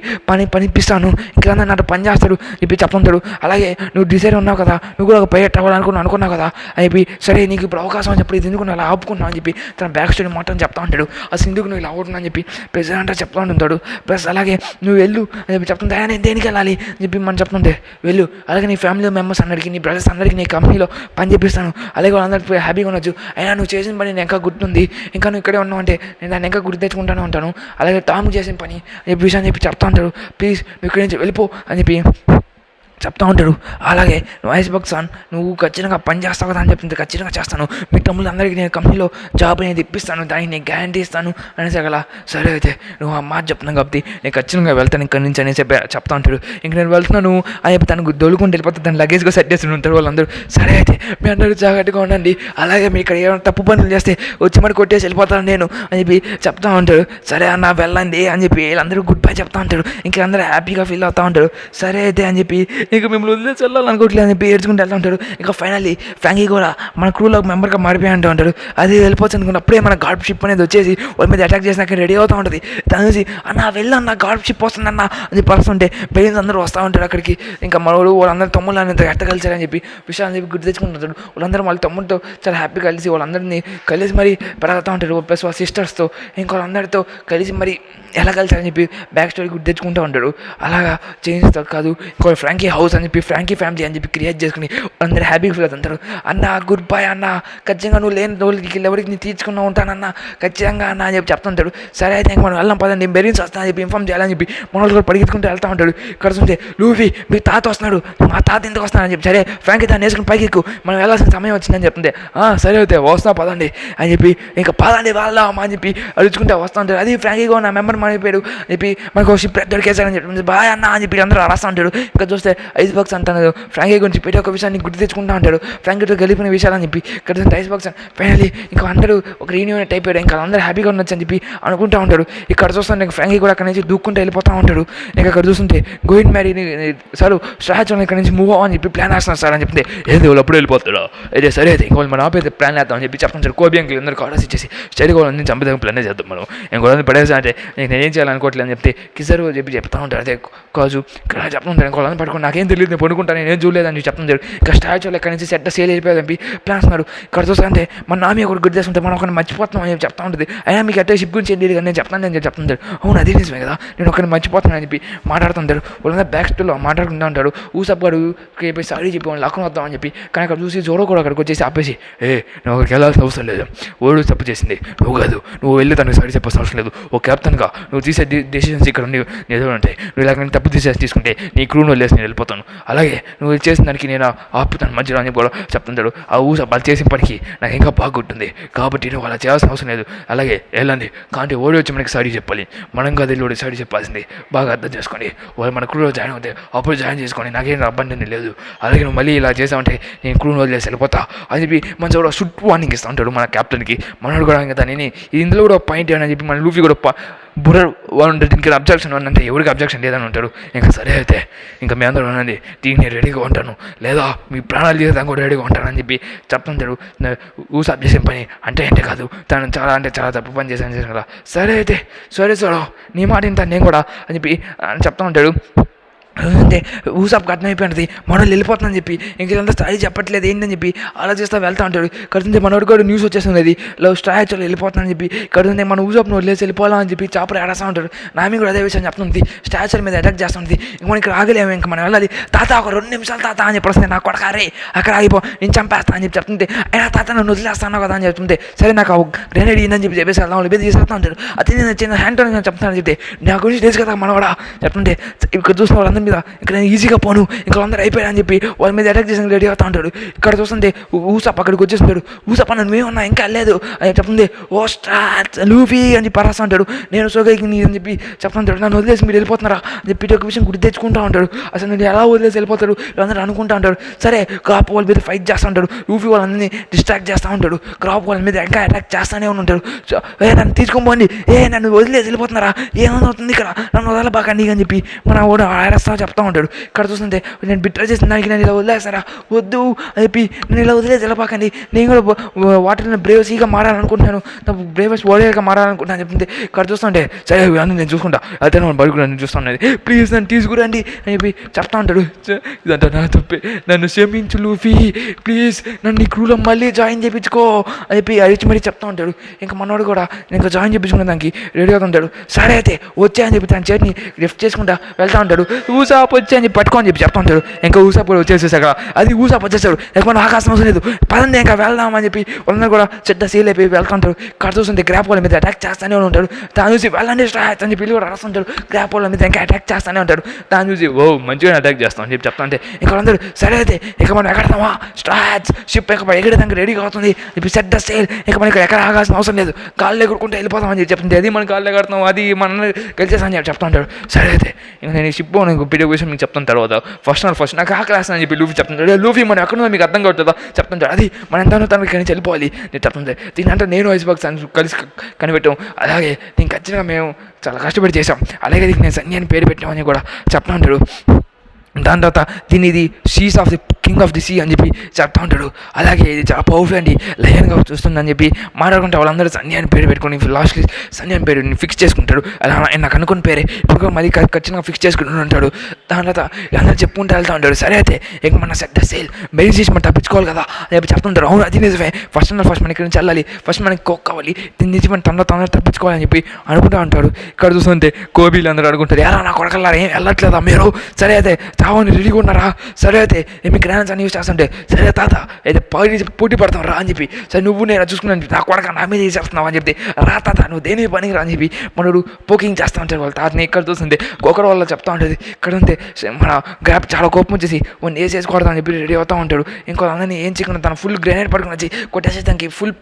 పనిపిస్తాను, ఇంకా నాతో పని చేస్తాడు చెప్పి చెప్తుంటాడు. అలాగే నువ్వు డిసైడ్ ఉన్నావు కదా, నువ్వు కూడా ఒక పైలట్ అనుకున్నావు కదా అని చెప్పి సరే నీకు ఇప్పుడు అవకాశం అని చెప్పి ఇది ఎందుకు అలా ఆపుకున్నావు అని చెప్పి తన బ్యాక్ స్టోరీ మొత్తం చెప్తా ఉంటాడు. అసలు ఎందుకు నువ్వు ఇలా అవుతున్నా అని చెప్పి ప్రెసిడెంట్ చెప్తా ఉంటాడు. ప్లస్ అలాగే నువ్వు వెళ్ళు అని చెప్పి చెప్తుంటే నేను దేనికి వెళ్ళాలి అని చెప్పి మనం చెప్తుంటే వెళ్ళు, అలాగే నీ ఫ్యామిలీ మెంబర్స్ అందరికీ నీ బ్రదర్స్ అందరికీ నీ కంపెనీలో పని చేపిస్తాను, అలాగే వాళ్ళందరికీ హ్యాపీగా ఉండొచ్చు. అయినా నువ్వు చేసిన పని నేను ఇంకా గుర్తుంది, ఇంకా నువ్వు ఇక్కడే ఉన్నావు అంటే నేను దాన్ని ఇంకా గుర్తు తెచ్చుకుంటానే ఉంటాను. అలాగే టామ్ చేసిన పని చెప్పి విషయాన్ని చెప్పి చెప్తా ఉంటాడు. ప్లీజ్ నువ్వు ఇక్కడి నుంచి వెళ్ళిపో అని చెప్పి చెప్తా ఉంటాడు. అలాగే నువ్వు ఐస్బర్గ్ సన్ నువ్వు ఖచ్చితంగా పని చేస్తావు కదా అని చెప్తుంది. ఖచ్చితంగా చేస్తాను, మీ తమ్ముళ్ళు అందరికీ నేను కంపెనీలో జాబ్ అనేది ఇప్పిస్తాను, దానికి నేను గ్యారంటీ ఇస్తాను అనేసి అలా సరే అయితే నువ్వు ఆ మాట చెప్తున్నాను కాబట్టి నేను ఖచ్చితంగా వెళ్తాను ఇక్కడి నుంచి అనేసి చెప్తా ఉంటాడు. ఇంక నేను వెళ్తున్నాను అని చెప్పి తనకు దొలుకుంటూ వెళ్ళిపోతే దాన్ని లగేజ్గా సెట్ చేసి ఉంటారు వాళ్ళందరూ. సరే అయితే మీ అందరూ జాగ్రత్తగా ఉండండి, అలాగే మీరు ఇక్కడ ఏమైనా తప్పు పనులు చేస్తే వచ్చి మరి కొట్టేసి వెళ్ళిపోతాను నేను అని చెప్పి చెప్తా ఉంటాడు. సరే అన్న వెళ్ళండి అని చెప్పి వీళ్ళందరూ గుడ్ బై చెప్తా ఉంటాడు. ఇంక అందరూ హ్యాపీగా ఫీల్ అవుతూ ఉంటారు. సరే అయితే అని చెప్పి ఇంకా మిమ్మల్ని వదిలేసి వెళ్ళాలనుకోవట్లేదు అని చెప్పి ఏడ్చుకుంటూ వెళ్తూ ఉంటాడు. ఇంకా ఫైనల్లీ ఫ్రాంకీ కూడా మన క్రూలో మెంబర్గా మారిపోయి అంటూ ఉంటాడు. అది వెళ్ళిపోవచ్చు అనుకున్న అప్పుడే మన గాడ్ షిప్ అనేది వచ్చేసి వాళ్ళ మీద అటాక్ చేసినాక రెడీ అవుతూ ఉంటుంది. దాని నుంచి అన్న వెళ్ళన్న గాడ్ షిప్ వస్తుందన్న అని పరుస్తుంటే ప్లేన్స్ అందరూ వస్తూ ఉంటారు అక్కడికి. ఇంకా మనోడు వాళ్ళందరూ తమ్ముళ్ళు అనేది ఎట్ట కలిసారని చెప్పి విషయాన్ని చెప్పి గుర్తు తెచ్చుకుంటుంటాడు. వాళ్ళందరూ వాళ్ళ తమ్ముడితో చాలా హ్యాపీగా కలిసి వాళ్ళందరినీ కలిసి మరి పెరుగుతూ ఉంటారు. ప్లస్ వాళ్ళ సిస్టర్స్తో ఇంకా వాళ్ళందరితో కలిసి మరి ఎలా కలిసారని చెప్పి బ్యాక్ స్టోరీ గుర్తు తెచ్చుకుంటూ ఉంటాడు. అలాగా చేంజ్ కాదు ఇంకో ఫ్రాంకీ హౌస్ అని చెప్పి ఫ్రాంకీ ఫ్యామిలీ అని చెప్పి క్రియేట్ చేసుకుని అందరూ హ్యాపీగా ఫీల్ అవుతుంటారు. అన్న గుడ్ బై అన్న, ఖచ్చితంగా నువ్వు లేని రోజులకి ఎవరికి నేను తీర్చుకున్నా ఉంటానన్న ఖచ్చితంగా అన్న అని చెప్పి చెప్తుంటాడు. సరే అయితే మనం వెళ్ళాం పదండి బెరీన్స్ వస్తానని చెప్పి ఇన్ఫామ్ చేయాలని చెప్పి మనోళ్ళు కూడా పరిగెత్తుకుంటూ వెళ్తూ ఉంటాడు. ఇక్కడ చూస్తే లూఫీ మీ తాత వస్తున్నాడు, మా తాత ఎందుకు వస్తున్నాడని చెప్పి సరే ఫ్రాంకీ దాన్ని వేసుకుని పైకి ఎక్కువ మనం వెళ్ళాల్సిన సమయం వచ్చిందని చెప్తుంది. సరే అయితే వస్తా పదండి అని చెప్పి ఇంకా పదండి వెళ్దాం అని చెప్పి అడుచుకుంటే వస్తూ ఉంటాడు. అది ఫ్రాంకీగా నా మెంబర్ మారిపోయాడు అని చెప్పి మనకు షిప్ దొరికేశారని చెప్పి బాయ్ అన్న అని చెప్పి అందరూ అరస్తూ ఉంటాడు. ఇంకా చూస్తే ఐస్బర్గ్స్ అంటాడు ఫ్రాంకీ గురించి పెట్టి ఒక విషయాన్ని గుర్తు తెచ్చుకుంటూ ఉంటాడు. ఫ్రాంకీతో గెలిపిన విషయాలని చెప్పి ఇక్కడ చూస్తే ఐస్బర్గ్స్ ఫైనల్లీ ఇంకా అందరూ ఒక రీయూనియన్ అయిపోయాడు. ఇంకా అందరూ హ్యాపీగా ఉండొచ్చు అని చెప్పి అనుకుంటూ ఉంటాడు. ఇక్కడ చూస్తుంటే ఫ్రాంకీ కూడా అక్కడ నుంచి దూక్కుంటూ వెళ్ళిపోతూ ఉంటాడు. ఇంకా అక్కడ చూస్తుంటే గోయిన్ మ్యారీని సార్ స్ట్రాచ్ ఇక్కడ నుంచి మూవ్ అని చెప్పి ప్లాన్ వేస్తున్నారు సార్ అని చెప్తే ఏది వాళ్ళు అప్పుడు వెళ్ళిపోతాడు. అయితే సరే అయితే ఇంకా వాళ్ళు మనం ఆపేది ప్లాన్ వేద్దామని చెప్పి చెప్తాను సార్. కోబి అంకుల్ అందరికీ ఆర్డర్స్ ఇచ్చేసి స్టడీ వాళ్ళని చంపేదాం ప్లాన్ చేద్దాం మనం ఇంకోళ్ళని పడేసా అంటే నేనేం చేయాలనుకోవట్లేదు అని చెప్తే కిజర్ చెప్పి చెప్తా ఉంటాడు. అదే కాజు ఇక్కడ చెప్తుంటాడు ఇంకోళ్ళని పట్టుకుని నాకేం తెలియదు నేను పడుకుంటాను నేను చూడలేదని చెప్తుంటాడు. ఇంకా స్టాచ్యూలో ఎక్కడి నుంచి సెట్ సేల్ అయిపోయాదని చెప్పి ప్లాన్స్ ఉన్నారు. ఇక్కడ చూస్తే మన నామి ఒకటి గుర్తు చేస్తుంటే మనం ఒకరిని మర్చిపోతున్నాం అని చెప్పి చెప్తా ఉంటుంది. అయినా మీకు అట్టే షిప్ గురించి ఏంటి కానీ నేను చెప్తాను అని చెప్తుంటాడు. అవును అది నిజమే కదా నేను ఒకరిని మర్చిపోతున్నాను అని చెప్పి మాట్లాడుతుంటారు. వాళ్ళందరూ బ్యాక్ స్టోర్లో మాట్లాడుకుంటూ ఉంటాడు. ఊసప్ గారు చెప్పి సారీ చెప్పి వాళ్ళు లాక్కుని వద్దాం అని చెప్పి కానీ అక్కడ చూసి జోరో కూడా అక్కడికి వచ్చేసి ఆపేసి నువ్వు ఒకరికి వెళ్ళాల్సిన అవసరం లేదు, ఓడు తప్పు చేసింది నువ్వు కాదు, నువ్వు వెళ్ళి తనకు సారీ చెప్పాల్సిన అవసరం లేదు. ఓ కెప్టెన్గా నువ్వు తీసే డెసిషన్స్ ఇక్కడ నిజం ఉంటాయి, నువ్వు ఇలా తప్పు తీసుకుంటే నీ క్రూను వెళ్ళేసి నేను వెళ్ళిపోతాను వెళ్ళిపోతాను. అలాగే నువ్వు చేసిన దానికి నేను ఆపుతాను మధ్యలో అని కూడా చెప్తుంటాడు. ఆ ఊసప్ వాళ్ళు చేసిన పనికి నాకు ఇంకా బాగుంటుంది కాబట్టి నువ్వు అలా చేయాల్సిన అవసరం లేదు. అలాగే వెళ్ళండి కానీ ఓడి వచ్చి మనకి సారీ చెప్పాలి, మనం కాదు వెళ్ళి సారీ చెప్పాల్సింది. బాగా అర్థం చేసుకోండి. వాళ్ళు మన క్రూలో జాయిన్ అవుతే అప్పుడు జాయిన్ చేసుకోండి, నాకేం అబ్బంది లేదు. అలాగే నువ్వు మళ్ళీ ఇలా చేసావంటే నేను క్రూని వదిలేసి వెళ్ళిపోతా అని చెప్పి మంచిగా కూడా సుట్ వార్నింగ్ ఇస్తూ ఉంటాడు మన క్యాప్టెన్కి. మనోడు కూడా ఇంకా దానిని ఇందులో కూడా పాయింట్ అని చెప్పి మన లూఫీ కూడా బుర్ర ఉంటాడు. దీనికి అబ్జెక్షన్ అంటే ఎవరికి అబ్జెక్షన్ లేదని ఉంటాడు. ఇంకా సరే అయితే ఇంకా మీ అందరూ అన్నది దీన్ని రెడీగా ఉంటాను లేదా మీ ప్రాణాలు తీయడానికి కూడా రెడీగా ఉంటాను అని చెప్పి చెప్తుంటాడు. ఊసాప్ చేసిన పని అంటే కాదు, తను చాలా తప్పు పని చేశాను కదా. సరే అయితే సరే నీ మాట ఇంత నేను కూడా అని చెప్పి చెప్తా ఉంటాడు. అంటే ఊసాప్కి అర్థమైపోయినది మనోళ్ళు వెళ్ళిపోతుందని చెప్పి ఇంక ఇదంతా స్టడీ చెప్పట్లేదు ఏంటని చెప్పి అలా చేస్తా వెళ్తా ఉంటాడు. కడుతుంటే మనోడు కూడా న్యూస్ వచ్చేస్తుంది లవ్ స్ట్రాచ్ వెళ్ళిపోతుందని చెప్పి. కడుతుంటే మన ఊసాప్ను వదిలేసి వెళ్ళిపోవాలని చెప్పి చాపలు ఏడేస్తూ ఉంటాడు. నామి కూడా అదే విషయం చెప్తుంది, స్టాచ్యూల మీద అటాక్ చేస్తుంది. ఇంక మనకి రాగలేము, ఇంకా మనం వెళ్ళాలి. తాత ఒక 2 నిమిషాలు తాత అని చెప్పేస్తుంది. నాకు కొడక రే అక్కడ ఆగిపో నేను చంపేస్తా అని చెప్పి చెప్తుంటే అయినా తాత నన్ను వదిలేస్తాను కదా అని చెప్తుంటే సరే నాకు గ్రెనేడ్ ఇదని చెప్పేసి వెళ్దాం వాళ్ళు బేది చేస్తూ ఉంటాడు. అది నేను చిన్న హ్యాండ్ నేను చెప్తానని చెప్తే నా గురించి తెలుసు కదా మన కూడా చెప్తుంటే ఇక్కడ చూసిన వాళ్ళందరూ మీద ఇక్కడ నేను ఈజీగా పోను ఇంకా అందరూ అయిపోయా అని చెప్పి వాళ్ళ మీద అటాక్ చేసి రెడీ అవుతా ఉంటాడు. ఇక్కడ చూస్తుంటే ఊసాప్ అక్కడికి వచ్చేస్తుంటాడు. ఊసాప్ నన్ను ఏమన్నా ఇంకా వెళ్ళలేదు అని చెప్తుంది. ఓ స్టార్ట్ లూఫీ అని చెప్పి పరాస్తా ఉంటాడు. నేను సోగైకి నీ అని చెప్పి చెప్తాను. నన్ను వదిలేసి మీరు వెళ్ళిపోతున్నారా అని చెప్పి ఒక విషయం గుర్తు తెచ్చుకుంటూ ఉంటాడు. అసలు నేను ఎలా వదిలేసి వెళ్ళిపోతాడు వీళ్ళందరూ అనుకుంటా ఉంటాడు. సరే క్రాప్ వాళ్ళ మీద ఫైట్ చేస్తూ ఉంటాడు. లూఫీ వాళ్ళందరినీ డిస్ట్రాక్ట్ చేస్తూ ఉంటాడు. క్రాప్ వాళ్ళ మీద ఇంకా అటాక్ చేస్తూనే ఉంటాడు. నన్ను తీసుకోండి, నన్ను వదిలేసి వెళ్ళిపోతున్నారా, ఏమవుతుంది ఇక్కడ, నన్ను వదలబాకండి అని చెప్పి మన వాడు ఆరేస్తా చెప్తా ఉంటాడు. ఇక్కడ చూస్తుంటే నేను బిట్టర్ చేసిన దానికి నేను ఇలా వదిలేస్తారా వద్దు అని చెప్పి నేను ఇలా వదిలేసి వెళ్ళబాకండి, నేను కూడా వాటర్ని బ్రేవసీగా మారాలనుకుంటున్నాను, బ్రేవస్ వారియర్గా మారాలనుకుంటున్నాను చెప్తుంది. ఇక్కడ చూస్తుంటే సరే అన్నీ నేను చూసుకుంటా అయితే మనం బడుకు నేను చూస్తున్నాను ప్లీజ్ నన్ను తీసుకురండి అని చెప్పి చెప్తా ఉంటాడు. ఇదంతా నా తప్పే, నన్ను క్షమించు లూఫీ ప్లీజ్, నన్ను ఈ క్రూలో మళ్ళీ జాయిన్ చేయించుకో అని చెప్పి అడిచి మరీ చెప్తా ఉంటాడు. ఇంకా మనోడు కూడా ఇంకా జాయిన్ చేయించుకునే దానికి రెడీ అవుతూ ఉంటాడు. సరే అయితే వచ్చే అని చెప్పి తన చేతిని లిఫ్ట్ చేసుకుంటా వెళ్తా ఉంటాడు. ఊసాప్ వచ్చి అని చెప్పి పట్టుకోని చెప్పి చెప్తా ఉంటాడు. ఇంకా ఊసాప్ కూడా వచ్చేసేసాక అది ఊసాప్ వచ్చేస్తాడు. ఇంకా మనం ఆకాశం అవసరం లేదు పదండి ఇంకా వెళ్దామని చెప్పి వాళ్ళందరూ కూడా చెడ్డ సీల్ అయిపోయి వెళ్తా ఉంటారు. ఇక్కడ చూస్తుంటే గ్రాప్ వాళ్ళ మీద అటాక్ చేస్తూనే ఉంటాడు. దాని చూసి వెళ్ళండి స్ట్రాచ్ అని చెప్పి కూడా రాస్తుంటాడు. గ్రాప్ వాళ్ళ మీద ఇంకా అటాక్ చేస్తూనే ఉంటాడు. దాన్ని చూసి ఓ మంచిగా అటాక్ చేస్తాం అని చెప్పి చెప్తా అంటే ఇంకా అందరూ సరే అయితే ఇక మనం ఎక్కడతామా స్ట్రాచ్ షిప్ ఇక ఎగడదానికి రెడీగా అవుతుంది ఇప్పుడు సెట్ ద సేల్, ఇక మనకి ఎక్కడ ఆగాల్సిన అవసరం లేదు గాల్లో ఎగురుకుంటే వెళ్ళిపోతామని చెప్పి చెప్తుంది. అది మన గాల్లో ఎగడతాం అది మనం గెలిచేసామని చెప్పి చెప్తా ఉంటాడు. సరే అయితే ఇంకా నేను ఈ షిప్ నాకు వీడియో విషయం మీకు చెప్తాను తర్వాత ఫస్ట్ నాకు ఆ క్లాస్ అని చెప్పి లూఫీ చెప్తుంటాడు. లూఫీ మనం ఎక్కడుందో మీకు అర్థం కావట్లేదా చెప్తుంటాడు. అది మన ఎంత తనకి కానీ వెళ్ళిపోవాలి నేను చెప్తుంది. దీనంటే నేను ఐస్బాక్స్ అని కలిసి కనిపెట్టాం, అలాగే దీనికి ఖచ్చితంగా మేము చాలా కష్టపడి చేసాం, అలాగే దీనికి నేను సన్నీ అని పేరు పెట్టామని కూడా చెప్తా ఉంటాడు. దాని తర్వాత దీన్ని ఇది she's of the king of the sea అని చెప్పి చెప్తా ఉంటాడు. అలాగే ఇది చాలా పవర్ఫుల్ అండి లయన్గా చూస్తుందని చెప్పి మాట్లాడుకుంటే వాళ్ళందరూ సన్నీ అని పేరు పెట్టుకుని లాస్ట్కి సన్నీ అని పేరు ఫిక్స్ చేసుకుంటాడు. అలా నాకు అనుకున్న పేరే ఇప్పుడు మళ్ళీ ఖచ్చితంగా ఫిక్స్ చేసుకుంటూ ఉంటాడు. దాని తర్వాత అందరూ చెప్పుకుంటూ వెళ్తూ ఉంటాడు. సరే అయితే ఇక మన సెట్ ద సేల్ మెయిన్ చేసి మనం తప్పించుకోవాలి కదా అని చెప్పి చెప్తుంటారు. అవును అది నిజమే, ఫస్ట్ మన ఇక్కడ నుంచి వెళ్ళాలి, ఫస్ట్ మనకి కోక్ కావాలి, దీని నుంచి మనం తొందర తప్పించుకోవాలని చెప్పి అనుకుంటూ ఉంటాడు. ఇక్కడ చూస్తుంటే కోబీలు అందరూ అనుకుంటారు ఎలా నా కొడకల్లారా ఏం వెళ్ళట్లేదా మీరు, సరే అయితే చావని రెడీగా ఉన్నారా, సరే అయితే ఏమి గ్రాండ్స్ అని యూస్ చేస్తుంటే సరే తాత అయితే పోటీ పడతాం రా అని చెప్పి సరే నువ్వు నేను చూసుకున్నాను చెప్పి నా కొడక నా మీద చేస్తున్నావు అని చెప్తే రా తాత నువ్వు దేని పనికి రా అని చెప్పి మనడు పోకింగ్ చేస్తూ ఉంటాడు వాళ్ళ తాతని. ఇక్కడ చూస్తుంటే ఒకరు వాళ్ళ చెప్తా ఉంటుంది. ఇక్కడ ఉంటే మన గ్రాప్ చాలా కోపం వచ్చేసి వాడిని వేసేసుకోవడం అని చెప్పి రెడీ అవుతూ ఉంటాడు. ఇంకో అందరినీ ఏం చేయకుండా తన ఫుల్ గ్రెనేడ్ పడుకుని వచ్చి కొట్టేసేదానికి ఫుల్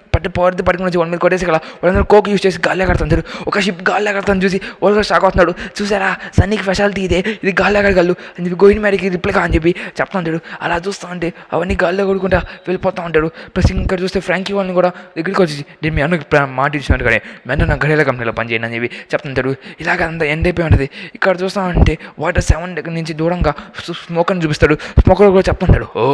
పడుకుని వచ్చి వాళ్ళ మీద కొట్టేసి కదా వాళ్ళందరూ కోక్ యూస్ చేసి గాల్లో కడుతుంటారు. ఒక షిప్ గాల్లో కడతాను చూసి వాళ్ళు షాక్ అవుతున్నాడు. చూసారా సన్నీకి స్పెషాలిటీ ఇదే, ఇది గాల్లో కడగలడు అని చెప్పి గోయిన్ మ్యారీకి రిప్లై అని చెప్పి చెప్తా ఉంటాడు. అలా చూస్తూ ఉంటే అవన్నీ గాల్లో కొడుకుంటా వెళ్ళిపోతూ ఉంటాడు. ప్లస్ ఇక్కడ చూస్తే ఫ్రాంకీ వాళ్ళని కూడా దగ్గరికి వచ్చి నేను మీ అన్నకి మాట ఇచ్చినట్టు కానీ మెన్న నా గడియాల కంపెనీలో పనిచేయను అని చెప్పి చెప్తుంటాడు. ఇలాగ అంతా ఎండ్ అయిపోయి ఉంటుంది. ఇక్కడ చూస్తూ ఉంటే వాటర్ 7 దగ్గర నుంచి దూరంగా స్మోక్ అని చూపిస్తాడు. స్మోకర్ కూడా చెప్తుంటాడు ఓ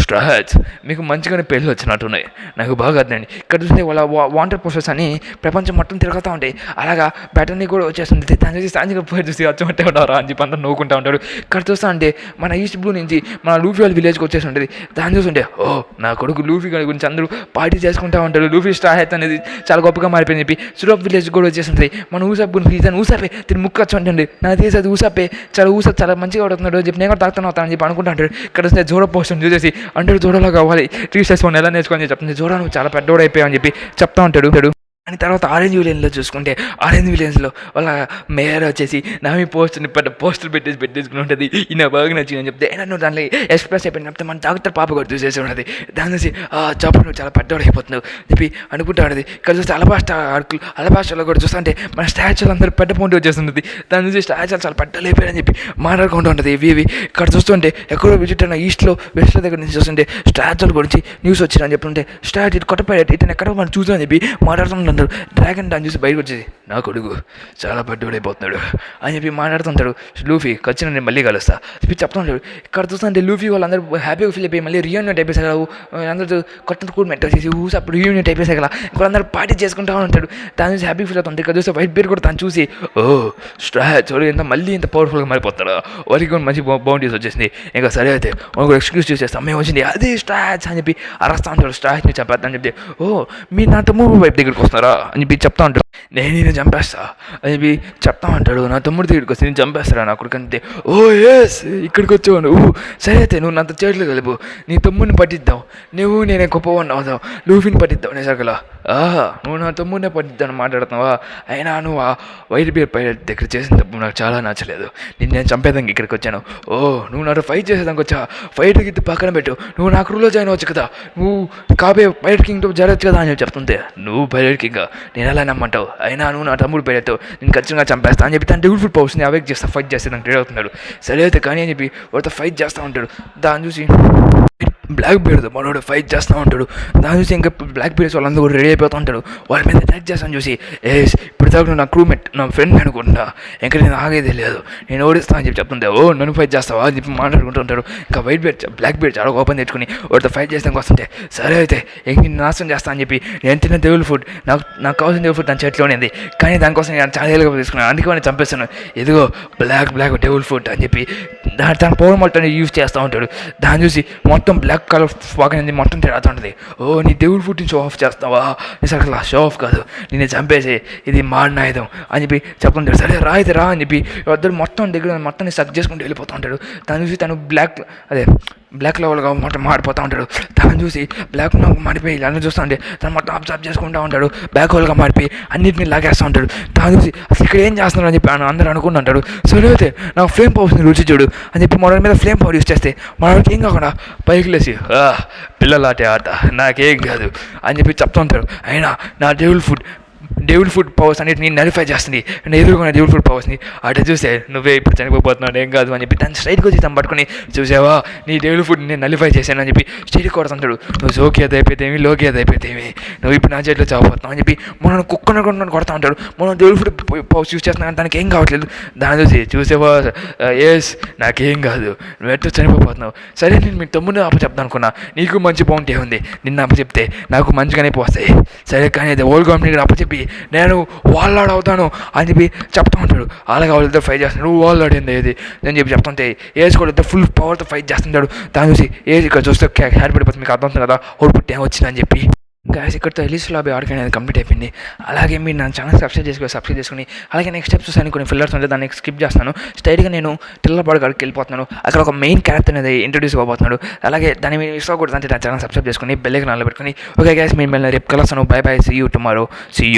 స్ట్రాచ్ మీకు మంచిగానే పెళ్ళి వచ్చినట్టున్నాయి నాకు బాగా అర్థండి. ఇక్కడ చూస్తే వాళ్ళ వాటర్ ప్రాసెస్ అని ప్రపంచం మొత్తం తిరుగుతూ ఉంటాయి. అలాగా బ్యాటర్ని కూడా వచ్చేస్తుంది. దాని చూసి సాయంత్రం పోయి చూసి వచ్చమంటే ఉన్నారా అని చెప్పి అంతా నవ్వుకుంటూ ఉంటాడు. ఇక్కడ చూస్తా అంటే మన ఈస్ట్ బ్లూ నుంచి మన లూఫీ వాళ్ళ విలేజ్కి వచ్చేసి ఉంటుంది. దాన్ని చూస్తుంటే ఓ నా కొడుకు లూఫీ గారి గురించి అందరూ పార్టీ చేసుకుంటూ ఉంటాడు. లూఫీ స్టార్ అనేది చాలా గొప్పగా మారిపోయింది చెప్పి సురప్ విలేజ్ కూడా వచ్చేసింది. మన ఊసాప్ గురించి ఇతను ఊసాపే తిని ముక్క వచ్చి నాకు తెలిసి అది ఊసాపే ఊసాప్ చాలా మంచిగా అవుతున్నాడు చెప్పి నేను కూడా తాగుతాను అవుతాను అని చెప్పి అనుకుంటా ఉంటాడు. ఇక్కడ వస్తే జోడో పోస్ట్ చూసేసి అంటే జోడోలో కావాలి 3 steps ఎలా నేర్చుకొని చెప్తుంది. జోడో నువ్వు చాలా పెద్దోడు అయిపోయావు అని చెప్పి చెప్తా ఉంటాడు. అని తర్వాత ఆరెంజ్ విలియన్లో చూసుకుంటే ఆరెంజ్ విలియన్స్లో వాళ్ళ మేయర్ వచ్చేసి నామి పోస్టర్ పెట్టేసుకుని ఉంటుంది. ఈయన బాగా నచ్చిందని చెప్తే నన్ను దాంట్లో ఎక్స్ప్రెస్ అయిపోయింది చెప్తే మన డాక్టర్ పాప కూడా చూసేసి ఉన్నది. దాని నుంచి చెప్పు నువ్వు చాలా పెద్దవాడు అయిపోతున్నావు చెప్పి అనుకుంటా ఉన్నది. ఇక్కడ చూస్తే అలబాస్టాలో కూడా చూస్తుంటే మన స్టాచ్యూలు అందరూ పెద్ద పొంటి వచ్చేస్తున్నది. దాని నుంచి స్టాచ్యూలు చాలా పెద్దలు అయిపోయాయని చెప్పి మాట్లాడుకుంటూ ఉంటుంది. ఇవి ఇక్కడ చూస్తుంటే ఎక్కడో విజిట్ అయిన వెస్ట్లో దగ్గర నుంచి చూస్తుంటే స్టాచ్యూల గురించి న్యూస్ వచ్చిందని చెప్తుంటే స్టాట్ ఇటు కొట్టపోయాడు ఇతను ఎక్కడో మనం చూసామని చెప్పి మాట్లాడుతుంటాడు. డ్రాగన్ దాన్ని చూసి బయటకు వచ్చేసి నా కొడుకు చాలా పెద్దోడైపోతున్నాడు అని చెప్పి మాట్లాడుతుంటాడు. లూఫీ ఖచ్చితంగా నేను మళ్ళీ కలుస్తా చెప్పి చెప్తుంటాడు. ఇక్కడ చూస్తుంటే లూఫీ వాళ్ళందరూ హ్యాపీగా ఫీల్ అయిపోయి మళ్ళీ రియూనియన్ అయిపోయి అందరూ కొత్త కూడా మెట్ట చేసి అప్పుడు రియూనియన్ అయిపోయి కదా వాళ్ళందరూ పార్టీ చేసుకుంటా ఉంటాడు. దాని చూసి హ్యాపీ ఫీల్ అవుతుంది. ఇక్కడ చూస్తే వైట్ బీర్ కూడా తను చూసి చూడు మళ్ళీ ఇంత పవర్ఫుల్గా మారిపోతాడు. వారికి కూడా మంచి బౌండరీస్ వచ్చేసింది. ఇంకా సరే అయితే మనకు ఎక్స్క్యూజ్ చేసే సమయం వచ్చింది అది స్టాచ్ అని చెప్పి అరస్తా ఉంటాడు. స్టాచ్ని చంపేస్తా అని చెప్తే మీ నా తమ్ముడు వైపు దగ్గరికి వస్తారా అని చెప్పి చెప్తా ఉంటాడు. నేను చంపేస్తా అని చెప్పి చెప్తా ఉంటాడు. నా తమ్ముడి దగ్గరికి వస్తే నేను చంపేస్తారా నా కొడుకంటే ఎస్ ఇక్కడికి వచ్చావు నువ్వు సరే అయితే నువ్వు నాతో చేతులు కలుపు నీ తమ్ముడిని పట్టిద్దాం నేనే గొప్పవాడిని అవుతావు లూఫీని పట్టిద్దాం నిజాకలా నువ్వు నా తమ్ముడినే పట్టిద్దాను మాట్లాడుతున్నావా అయినా నువ్వు ఆ వైట్ బీర్ పైలట్ దగ్గర చేసిన తప్పు నాకు చాలా నచ్చలేదు. నేను చంపేదానికి ఇక్కడికి వచ్చాను. నువ్వు నాతో ఫైట్ చేసేదానికి వచ్చా ఫైట్ గిట్టి పక్కన పెట్టు నువ్వు నా క్రూలో జాయిన్ అవచ్చు కదా నువ్వు కాబే పైలట్ కింగ్తో జరగచ్చు కదా అని చెప్తుంటే నువ్వు పైలట్ కింగ్ నేను ఎలా నమ్మంటావు అయినా నువ్వు నా తమ్ముడు పైలట్ నేను ఖచ్చితంగా చంపేస్తా అని చెప్పి తను డెవిల్ ఫుడ్ పవర్స్ని అవేక్ చేస్తా ఫైట్ చేస్తే నాకు రెడీ అవుతున్నాడు. సరే అయితే కానీ అని చెప్పి వాడితో ఫైట్ చేస్తూ ఉంటాడు. దాన్ని చూసి బ్లాక్ బీర్తో మనోడు ఫైట్ చేస్తూ ఉంటాడు. దాని చూసి ఇంకా బ్లాక్ బీర్స్ వాళ్ళందరూ కూడా రెడీ అయిపోతూ ఉంటాడు. వాళ్ళ మీద అటాక్ చేస్తాను చూసి ఇప్పుడు దాకా నా క్రూమేట్ నా ఫ్రెండ్ అనుకుంటా ఇంకా నేను ఆగేది లేదు నేను ఓడిస్తా అని చెప్పి చెప్తుంటే నన్ను ఫైట్ చేస్తావా అని చెప్పి మాట్లాడుకుంటూ ఉంటాడు. ఇంకా వైట్ బీర్ బ్లాక్ బీర్ చాలా ఓపెన్ తెచ్చుకుని వాడితో ఫైట్ చేస్తానికి వస్తుంటే సరే అయితే ఇంక నాశనం చేస్తా అని చెప్పి నేను తిన్న డెవిల్ ఫుడ్ నాకు కావాల్సిన డెవిల్ ఫుడ్ నా చేతిలోనే ఉంది కానీ దానికోసం నేను చాలా ఏళ్ళగా తీసుకున్నాను అందుకే నేను చంపేస్తాను ఇదిగో బ్లాక్ డెవిల్ ఫుడ్ అని చెప్పి తన పవర్ మొత్తాన్ని యూజ్ చేస్తూ ఉంటాడు. దాన్ని చూసి మొత్తం బ్లాక్ కలర్ ఫాగ్ అనేది మొత్తం తిరుగుతూ ఉంటుంది. నీ డెవిల్ ఫుడ్ని షో ఆఫ్ చేస్తావా నిజాకలా షో ఆఫ్ కాదు నేను చంపేసి ఇది మాడినాయుధం అని చెప్పి చెప్తుంటాడు. సరే రా అని చెప్పి ఇద్దరు మొత్తం దగ్గర మొత్తాన్ని సక్ చేసుకుంటూ వెళ్ళిపోతూ ఉంటాడు. దాన్ని చూసి తను బ్లాక్ లెవెల్గా మొత్తం మాడిపోతూ ఉంటాడు. తను చూసి బ్లాక్ మాడిపోయి ఇలా చూస్తూ ఉంటే తను మొత్తం అబ్జర్వ్ చేసుకుంటూ ఉంటాడు. బ్లాక్ హోల్గా మాడిపోయి అన్నింటినీ లాగేస్తూ ఉంటాడు. తను చూసి అసలు ఇక్కడ ఏం చేస్తున్నాడు అని చెప్పి అందరూ అనుకుంటుంటాడు. సరే అయితే నాకు ఫ్లేమ్ పవర్స్ని రుచి చూడు అని చెప్పి మన మీద ఫ్లేమ్ పవర్ యూజ్ చేస్తే మనకి ఏం కాకుండా పైకి లేసి పిల్లలాటే ఆట నాకేం కాదు అని చెప్పి చెప్తూ ఉంటాడు. అయినా నా డెవిల్ ఫుడ్ పవర్స్ అన్నిటిని నలిఫై చేస్తుంది నేను ఎదుర్కొన్న డెవిల్ ఫుడ్ పవర్స్ని అటు చూసే నువ్వే ఇప్పుడు చనిపోతున్నాడు ఏం కాదు అని చెప్పి దాన్ని స్ట్రైట్గా వచ్చి తను పట్టుకుని చూసావా నీ డెవిల్ ఫుడ్ నేను నలిఫై చేశాను అని చెప్పి స్ట్రైట్ కొడుతుంటాడు. నువ్వు సోకి అది అయిపోతేమి లోకి అది అయిపోతేమి నువ్వు ఇప్పుడు నా చేతిలో చావబోతున్నావు అని చెప్పి మనం కుక్కను కొడతా ఉంటాడు. మనం డెవిల్ ఫుడ్ పవర్స్ యూజ్ చేస్తున్నాం కానీ దానికి ఏం కావట్లేదు. దాన్ని చూసేవా నాకేం కాదు నువ్వు ఎట్లా చనిపోతున్నావు సరే నేను మీ తమ్ముడిని అప్పచెప్తాను అనుకున్నా నీకు మంచి బౌంటీ ఉంది నిన్ను అప్పచెప్తే నాకు మంచిగానే పోస్తాయి సరే కానీ అది ఓల్డ్ గవర్నమెంట్ అప్పచెప్పి నేను వాల్లాడ్ అవుతాను అని చెప్పి చెప్తా ఉంటాడు. అలాగే వాళ్ళిద్దరు ఫైట్ చేస్తాడు. నువ్వు వాల్లాడ్ ఏంది ఏది అని చెప్పి చెప్తుంటే కూడా ఇద్దరు ఫుల్ పవర్తో ఫైట్ చేస్తుంటాడు. దాని చూసి ఇక్కడ చూస్తే హ్యాడ్ పడిపోతుంది మీకు అర్థమవుతుంది కదా అవుట్పుట్ ఏం వచ్చిందని చెప్పి గాయస్ ఇక్కడతో ఎలిస్ లాబీ ఆర్క్ అనేది కంప్లీట్ అయిపోయింది. అలాగే మీరు నా ఛానల్ సబ్స్క్రైబ్ చేసుకుని అలాగే నెక్స్ట్ స్టెప్స్ చూసాను కొన్ని ఫిల్లర్స్ ఉంటే దాన్ని స్కిప్ చేస్తాను. స్ట్రైట్గా నేను టిల్లపాడు కాడికి వెళ్ళిపోతున్నాను. అక్కడ ఒక మెయిన్ క్యారెక్టర్ అనేది ఇంట్రొడ్యూస్ అవ్వబోతున్నాడు. అలాగే దాన్ని మీరు మిస్ అవ్వకూడదు అంటే నా ఛానల్ సబ్స్క్రైబ్ చేసుకుని బెల్ ఐకాన్ పెట్టుకుని ఓకే గాయస్ మీరు రేపు కలుస్తాను. Bye see you tomorrow see you.